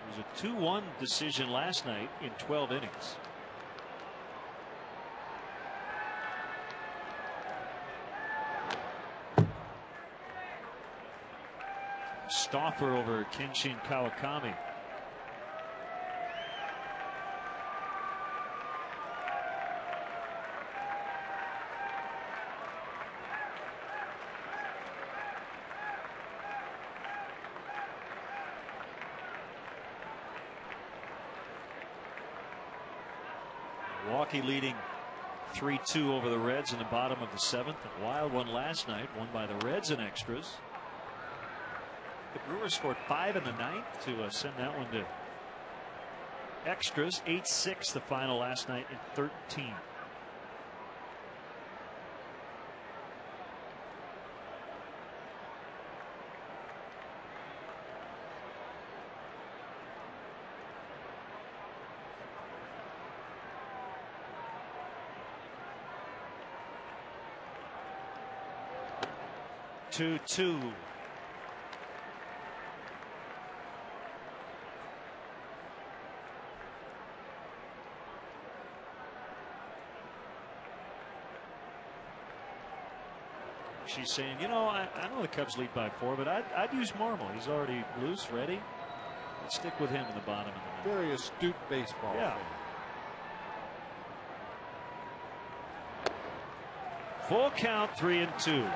S1: It was a 2-1 decision last night in 12 innings. Stauffer over Kenshin Kawakami. Milwaukee leading 3-2 over the Reds in the bottom of the 7th. A wild one last night, won by the Reds in extras. The Brewers scored 5 in the 9th to send that one to extras. 8-6 the final last night in 13. Two. She's saying, you know, I know the Cubs lead by 4, but I'd use Marmol. He's already loose, ready. Let's stick with him in the bottom of the 9th.
S2: Very astute baseball.
S1: Yeah. Full count, 3-2.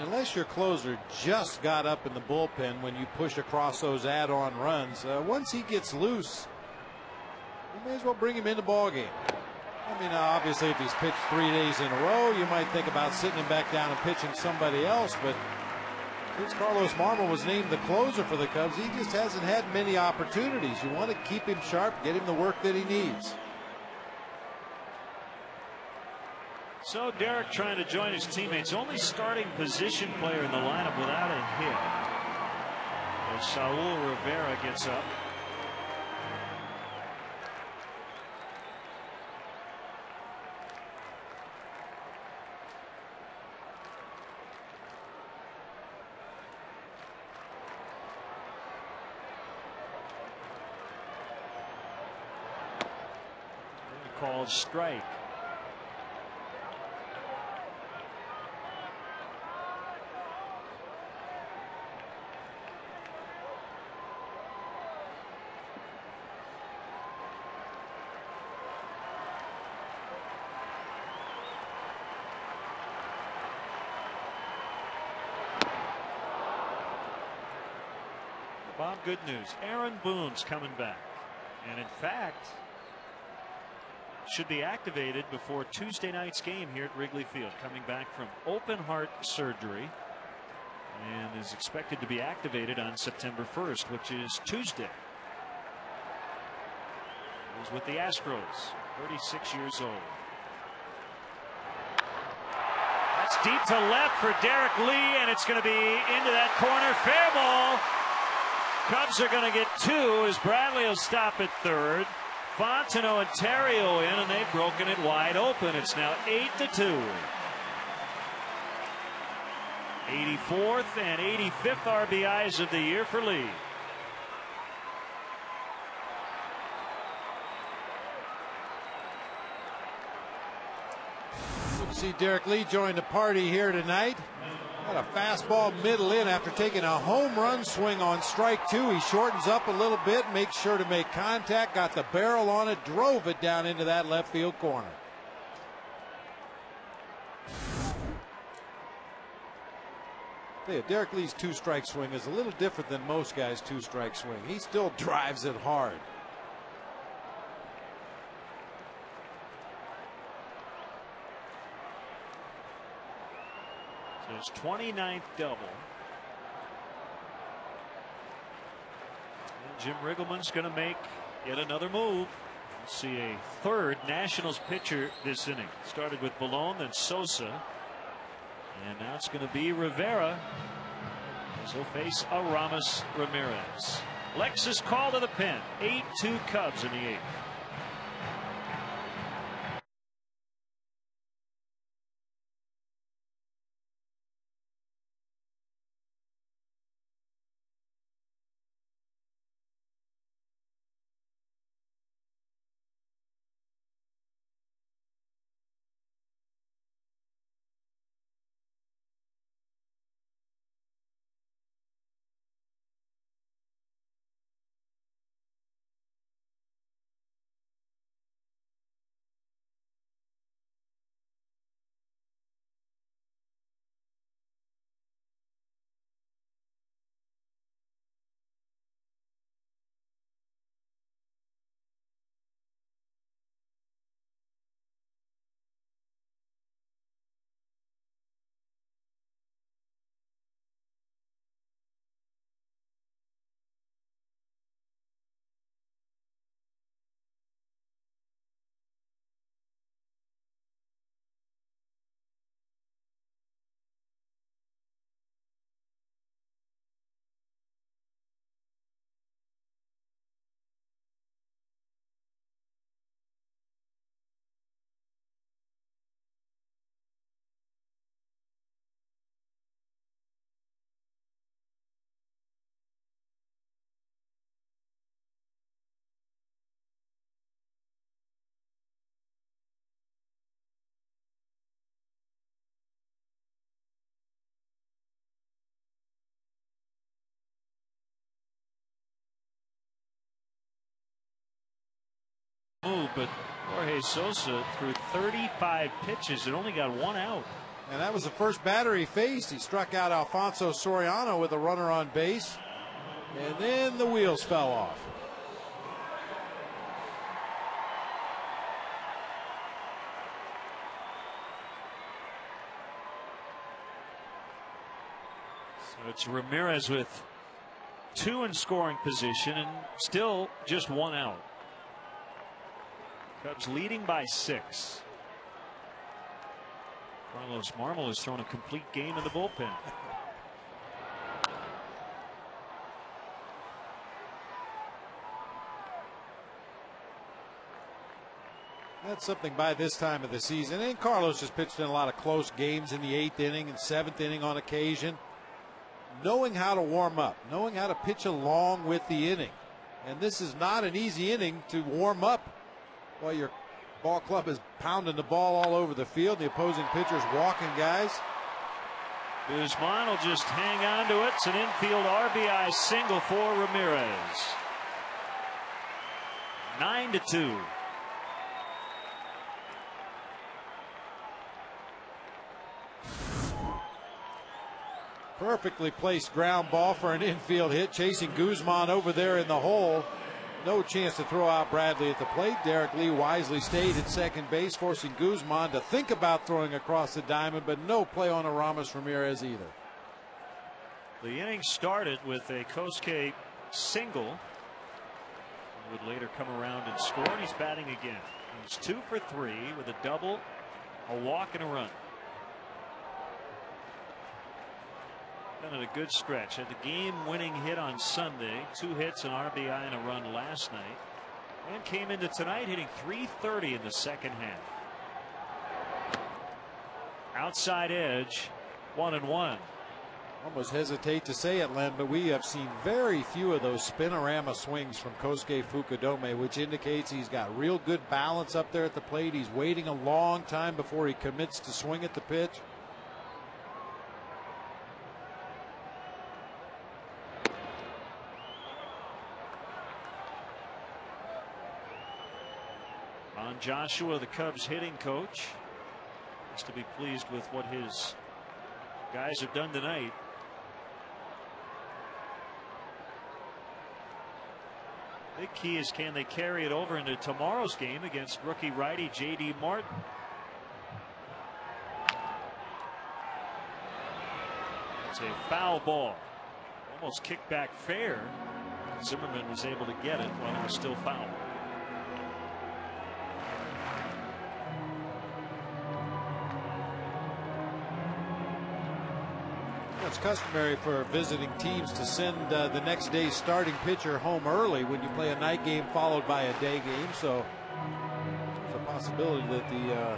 S2: Unless your closer just got up in the bullpen when you push across those add-on runs, once he gets loose, you may as well bring him in the ball game. I mean, obviously, if he's pitched 3 days in a row, you might think about sitting him back down and pitching somebody else. But since Carlos Marmol was named the closer for the Cubs, he just hasn't had many opportunities. You want to keep him sharp, get him the work that he needs.
S1: So Derek trying to join his teammates. Only starting position player in the lineup without a hit. As Saul Rivera gets up. Called strike. Bob, good news. Aaron Boone's coming back. And in fact, should be activated before Tuesday night's game here at Wrigley Field. Coming back from open heart surgery. And is expected to be activated on September 1st, which is Tuesday. He was with the Astros, 36 years old. That's deep to left for Derek Lee, and it's going to be into that corner. Fair ball. Cubs are going to get 2 as Bradley will stop at third. Fontenot and Terrio in, and they've broken it wide open. It's now 8-2. 84th and 85th RBIs of the year for Lee.
S2: Good to see Derek Lee join the party here tonight. Got a fastball middle in after taking a home run swing on strike 2. He shortens up a little bit, makes sure to make contact, got the barrel on it, drove it down into that left field corner. Derek Lee's 2-strike swing is a little different than most guys' 2-strike swing. He still drives it hard.
S1: His 29th double. Jim Riggleman's going to make yet another move. We'll see a third Nationals pitcher this inning. Started with Ballone, then Sosa. And now it's going to be Rivera as he'll face Aramis Ramirez. Lexus call to the pen. 8-2 Cubs in the 8th. Move, but Jorge Sosa threw 35 pitches and only got 1 out.
S2: And that was the first batter he faced. He struck out Alfonso Soriano with a runner on base. And then the wheels fell off.
S1: So it's Ramirez with 2 in scoring position and still just 1 out. Cubs leading by 6. Carlos Marmol has thrown a complete game in the bullpen.
S2: That's something by this time of the season. And Carlos has pitched in a lot of close games in the 8th inning and 7th inning on occasion. Knowing how to warm up, knowing how to pitch along with the inning. And this is not an easy inning to warm up while your ball club is pounding the ball all over the field. The opposing pitcher's walking guys.
S1: Guzman will just hang on to it. It's an infield RBI single for Ramirez. 9-2.
S2: Perfectly placed ground ball for an infield hit, chasing Guzman over there in the hole. No chance to throw out Bradley at the plate. Derek Lee wisely stayed at second base, forcing Guzman to think about throwing across the diamond, but no play on Aramis Ramirez either.
S1: The inning started with a Kosuke single. He would later come around and score, and he's batting again. He's 2 for 3 with a double, a walk, and a run. Been in a good stretch. Had the game-winning hit on Sunday, 2 hits, an RBI, and a run last night, and came into tonight hitting .330 in the second half. Outside edge, 1-1.
S2: Almost hesitate to say it, Len, but we have seen very few of those spinorama swings from Kosuke Fukudome, which indicates he's got real good balance up there at the plate. He's waiting a long time before he commits to swing at the pitch.
S1: Ron Joshua, the Cubs hitting coach, has to be pleased with what his guys have done tonight. Big key is, can they carry it over into tomorrow's game against rookie righty J.D. Martin? It's a foul ball. Almost kicked back fair. Zimmerman was able to get it while it was still foul.
S2: It's customary for visiting teams to send the next day's starting pitcher home early when you play a night game followed by a day game. So there's a possibility that the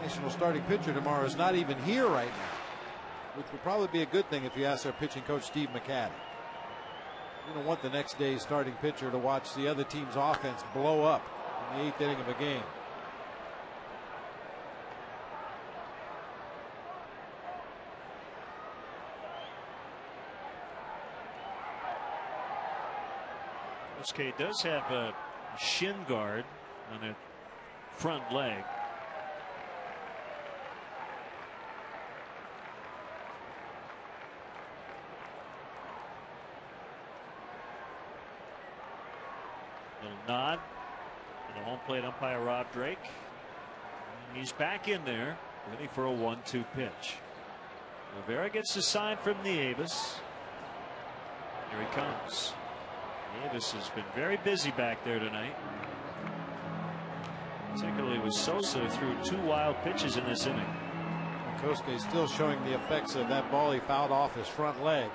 S2: National starting pitcher tomorrow is not even here right now, which would probably be a good thing if you ask their pitching coach Steve McCaddy. You don't want the next day's starting pitcher to watch the other team's offense blow up in the 8th inning of a game.
S1: Kosuke does have a shin guard on that front leg. Little nod to the home plate umpire Rob Drake. And he's back in there, ready for a 1-2 pitch. Rivera gets the sign from Nieves. Here he comes. Nieves has been very busy back there tonight. Particularly with Sosa, threw 2 wild pitches in this inning.
S2: Kosuke still showing the effects of that ball he fouled off his front leg.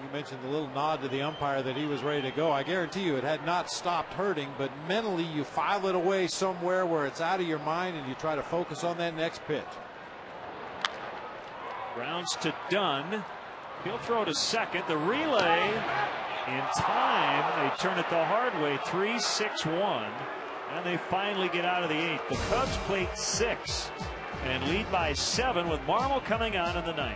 S2: You mentioned the little nod to the umpire that he was ready to go. I guarantee you it had not stopped hurting, but mentally you file it away somewhere where it's out of your mind and you try to focus on that next pitch.
S1: Grounds to Dunn. He'll throw to second. The relay in time. They turn it the hard way. 3-6-1. And they finally get out of the 8th. The Cubs plate 6 and lead by 7 with Marmol coming on in the 9th.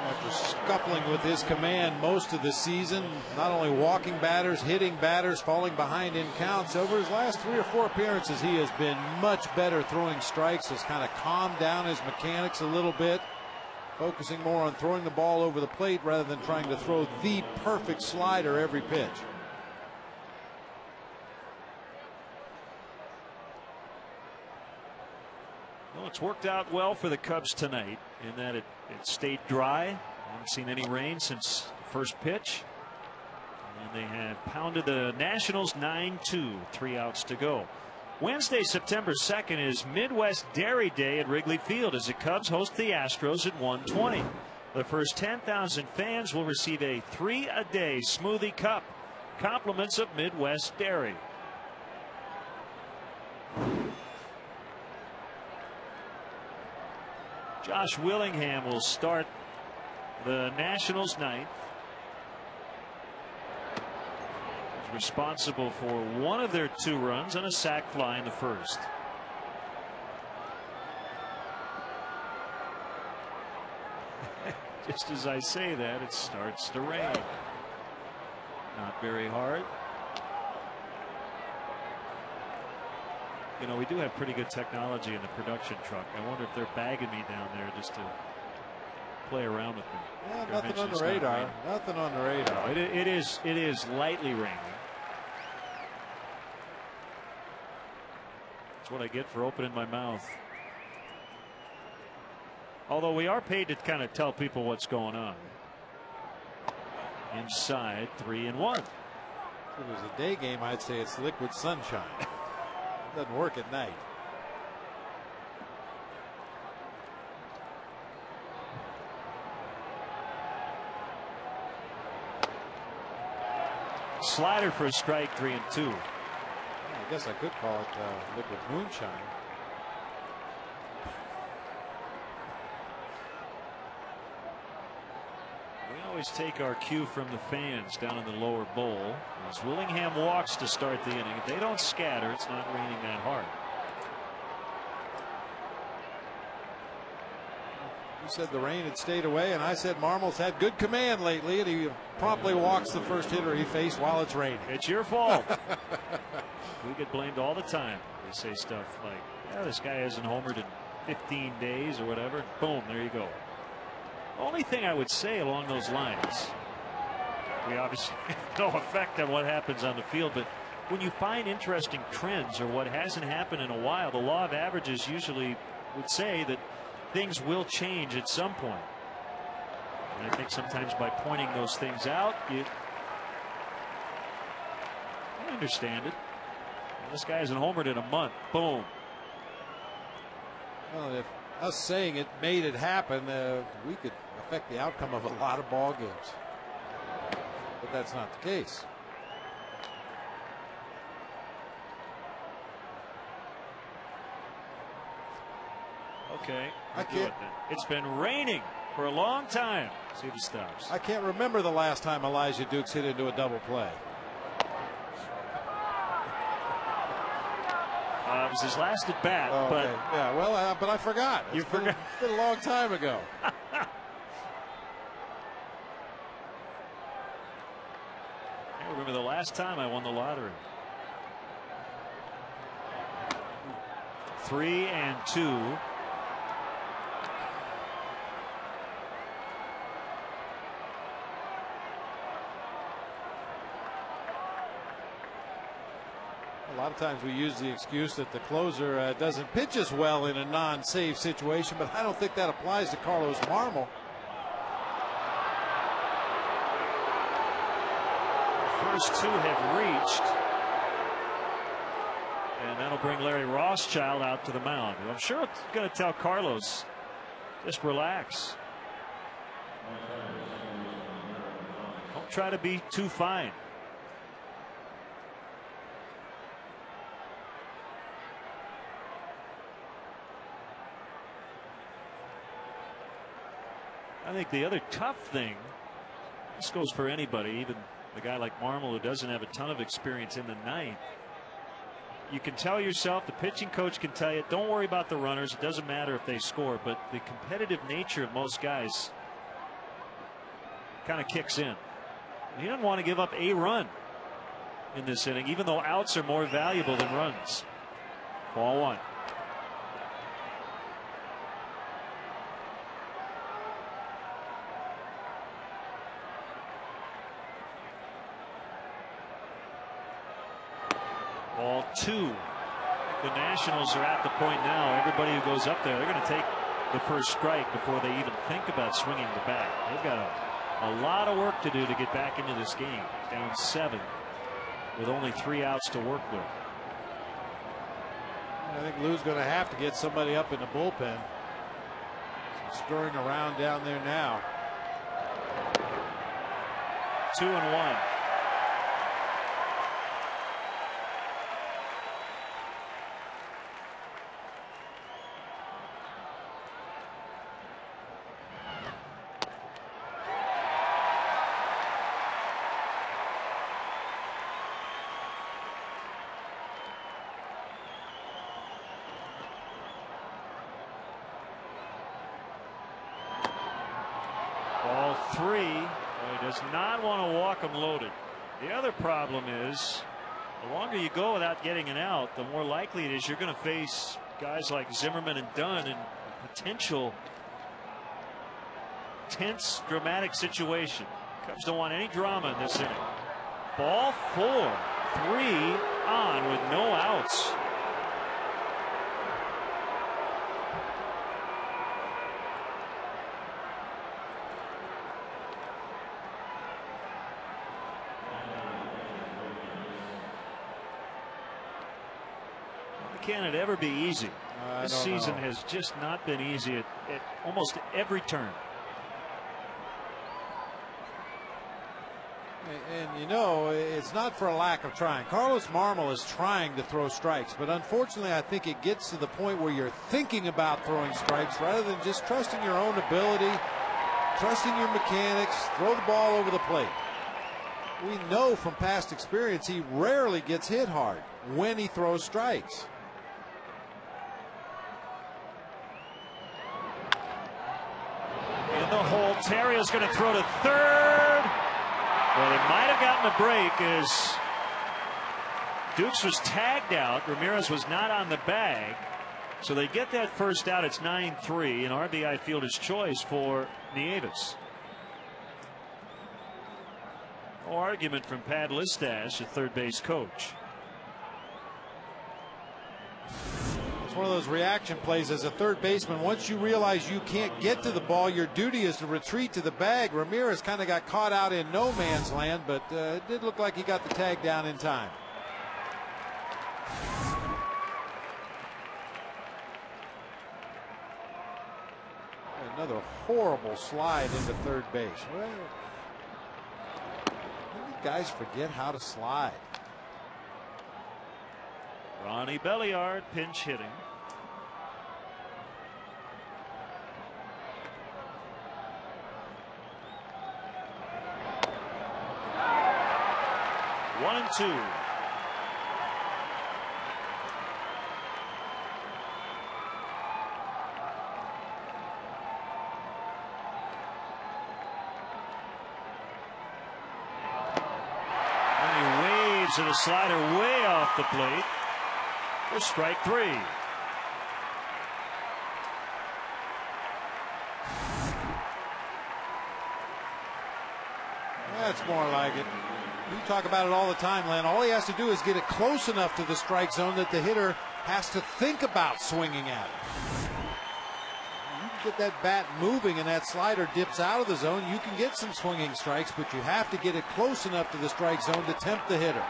S2: After scuffling with his command most of the season, not only walking batters, hitting batters, falling behind in counts, over his last 3 or 4 appearances he has been much better throwing strikes, has kind of calmed down his mechanics a little bit, focusing more on throwing the ball over the plate rather than trying to throw the perfect slider every pitch.
S1: Well, it's worked out well for the Cubs tonight in that it stayed dry. Haven't seen any rain since the first pitch. And they have pounded the Nationals 9-2, 3 outs to go. Wednesday, September 2nd is Midwest Dairy Day at Wrigley Field as the Cubs host the Astros at 1:20. The first 10,000 fans will receive a 3-a-day smoothie cup. Compliments of Midwest Dairy. Josh Willingham will start the Nationals 9th. responsible for one of their 2 runs and a sac fly in the first. Just as I say that, it starts to rain. Not very hard. You know, we do have pretty good technology in the production truck. I wonder if they're bagging me down there just to play around with me.
S2: Yeah, nothing on the radar. Nothing on the radar.
S1: No, it is lightly raining. That's what I get for opening my mouth. Although we are paid to kind of tell people what's going on. Inside, 3-1.
S2: If it was a day game, I'd say it's liquid sunshine. Doesn't work at night.
S1: Slider for a strike, 3-2.
S2: Yeah, I guess I could call it liquid moonshine.
S1: We always take our cue from the fans down in the lower bowl. As Willingham walks to start the inning, if they don't scatter, it's not raining that hard.
S2: You said the rain had stayed away, and I said Marmol's had good command lately, and he promptly walks the first hitter he faced while it's raining.
S1: It's your fault. We get blamed all the time. They say stuff like, yeah, this guy hasn't homered in 15 days or whatever. Boom, there you go. The only thing I would say along those lines, we obviously have no effect on what happens on the field, but when you find interesting trends or what hasn't happened in a while, the law of averages usually would say that things will change at some point. And I think sometimes by pointing those things out, I understand it. This guy hasn't homered in a month. Boom.
S2: Well, if us saying it made it happen, we could affect the outcome of a lot of ball games. But that's not the case.
S1: Okay,
S2: I can't.
S1: It's been raining for a long time. See if it stops.
S2: I can't remember the last time Elijah Dukes hit into a double play.
S1: It was his last at bat,
S2: Oh,
S1: but
S2: okay. Yeah, well, but I forgot.
S1: You forgot.
S2: It's been a long time ago.
S1: I remember the last time I won the lottery. 3-2.
S2: A lot of times we use the excuse that the closer doesn't pitch as well in a non-save situation, but I don't think that applies to Carlos Marmol.
S1: First 2 have reached, and that'll bring Larry Rothschild out to the mound. I'm sure it's going to tell Carlos, just relax. Don't try to be too fine. I think the other tough thing, this goes for anybody, even a guy like Marmol who doesn't have a ton of experience in the ninth. You can tell yourself, the pitching coach can tell you, don't worry about the runners. It doesn't matter if they score, but the competitive nature of most guys kind of kicks in. He doesn't want to give up a run in this inning, even though outs are more valuable than runs. Ball 1. Ball 2. The Nationals are at the point now. Everybody who goes up there, they're going to take the first strike before they even think about swinging the bat. They've got a lot of work to do to get back into this game. Down 7 with only 3 outs to work with.
S2: I think Lou's going to have to get somebody up in the bullpen. Stirring around down there now.
S1: 2-1. does not want to walk him loaded. The other problem is the longer you go without getting an out, the more likely it is you're going to face guys like Zimmerman and Dunn in potential tense, dramatic situation. Cubs don't want any drama in this inning. Ball 4, 3 on with no outs. Can it ever be easy? This season has just not been easy at almost every turn.
S2: And you know, it's not for a lack of trying. Carlos Marmol is trying to throw strikes, but unfortunately I think it gets to the point where you're thinking about throwing strikes rather than just trusting your own ability, trusting your mechanics, throw the ball over the plate. We know from past experience he rarely gets hit hard when he throws strikes.
S1: In the hole, Terrio's going to throw to third. Well, they might have gotten a break as Dukes was tagged out. Ramirez was not on the bag. So they get that first out. It's 9-3, an RBI fielder's choice for Nieves. No argument from Pat Listash, the third base coach.
S2: It's one of those reaction plays as a third baseman. Once you realize you can't get to the ball, your duty is to retreat to the bag. Ramirez kind of got caught out in no man's land, but it did look like he got the tag down in time. Another horrible slide into third base. Well, guys forget how to slide.
S1: Ronnie Belliard pinch hitting. One and two. To the slider way off the plate for strike 3.
S2: That's more like it. You talk about it all the time, Len. All he has to do is get it close enough to the strike zone that the hitter has to think about swinging at it. You can get that bat moving and that slider dips out of the zone, you can get some swinging strikes, but you have to get it close enough to the strike zone to tempt the hitter.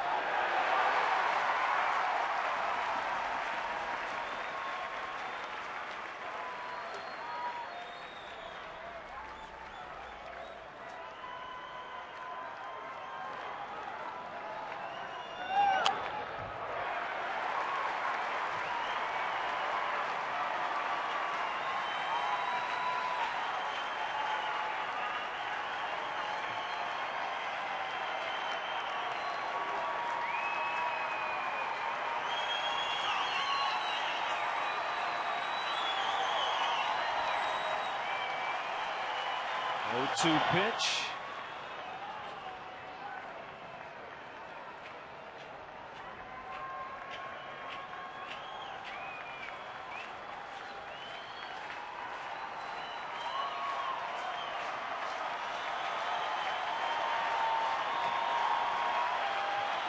S1: Two pitch.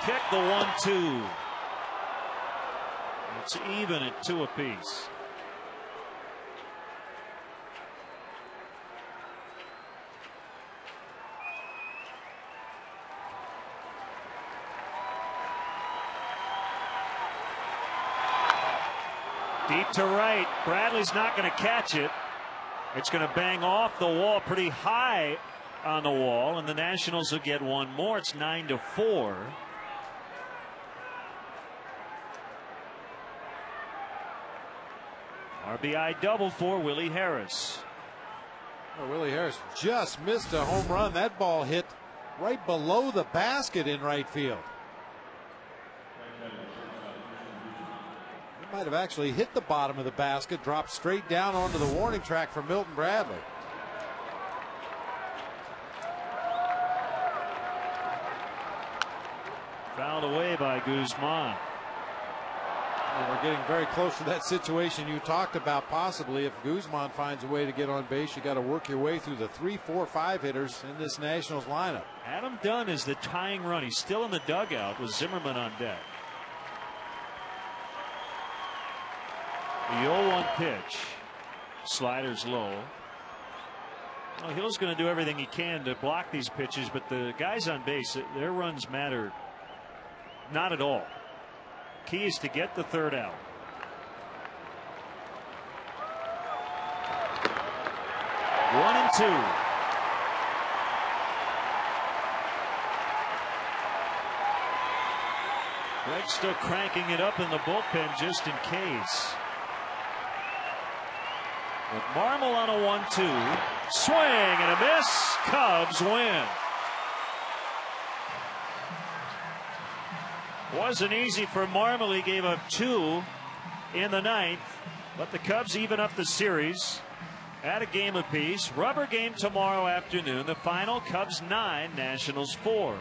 S1: Kick the 1-2. It's even at 2 apiece. Deep to right. Bradley's not going to catch it. It's going to bang off the wall pretty high on the wall, and the Nationals will get one more. It's 9-4. RBI double for Willie Harris.
S2: Oh, Willie Harris just missed a home run. That ball hit right below the basket in right field. It might have actually hit the bottom of the basket, dropped straight down onto the warning track for Milton Bradley.
S1: play by Guzman.
S2: And we're getting very close to that situation you talked about. Possibly, if Guzman finds a way to get on base, you got to work your way through the 3, 4, 5 hitters in this Nationals lineup.
S1: Adam Dunn is the tying run. He's still in the dugout with Zimmerman on deck. The 0-1 pitch. Slider's low. Well, Hill's going to do everything he can to block these pitches, but the guys on base, their runs matter not at all. Key is to get the third out. One and two. Greg's still cranking it up in the bullpen just in case. With Marmol on a 1-2. Swing and a miss. Cubs win. Wasn't easy for Marmol. He gave up 2 in the 9th, but the Cubs even up the series at a game apiece. Rubber game tomorrow afternoon. The final, Cubs 9, Nationals 4.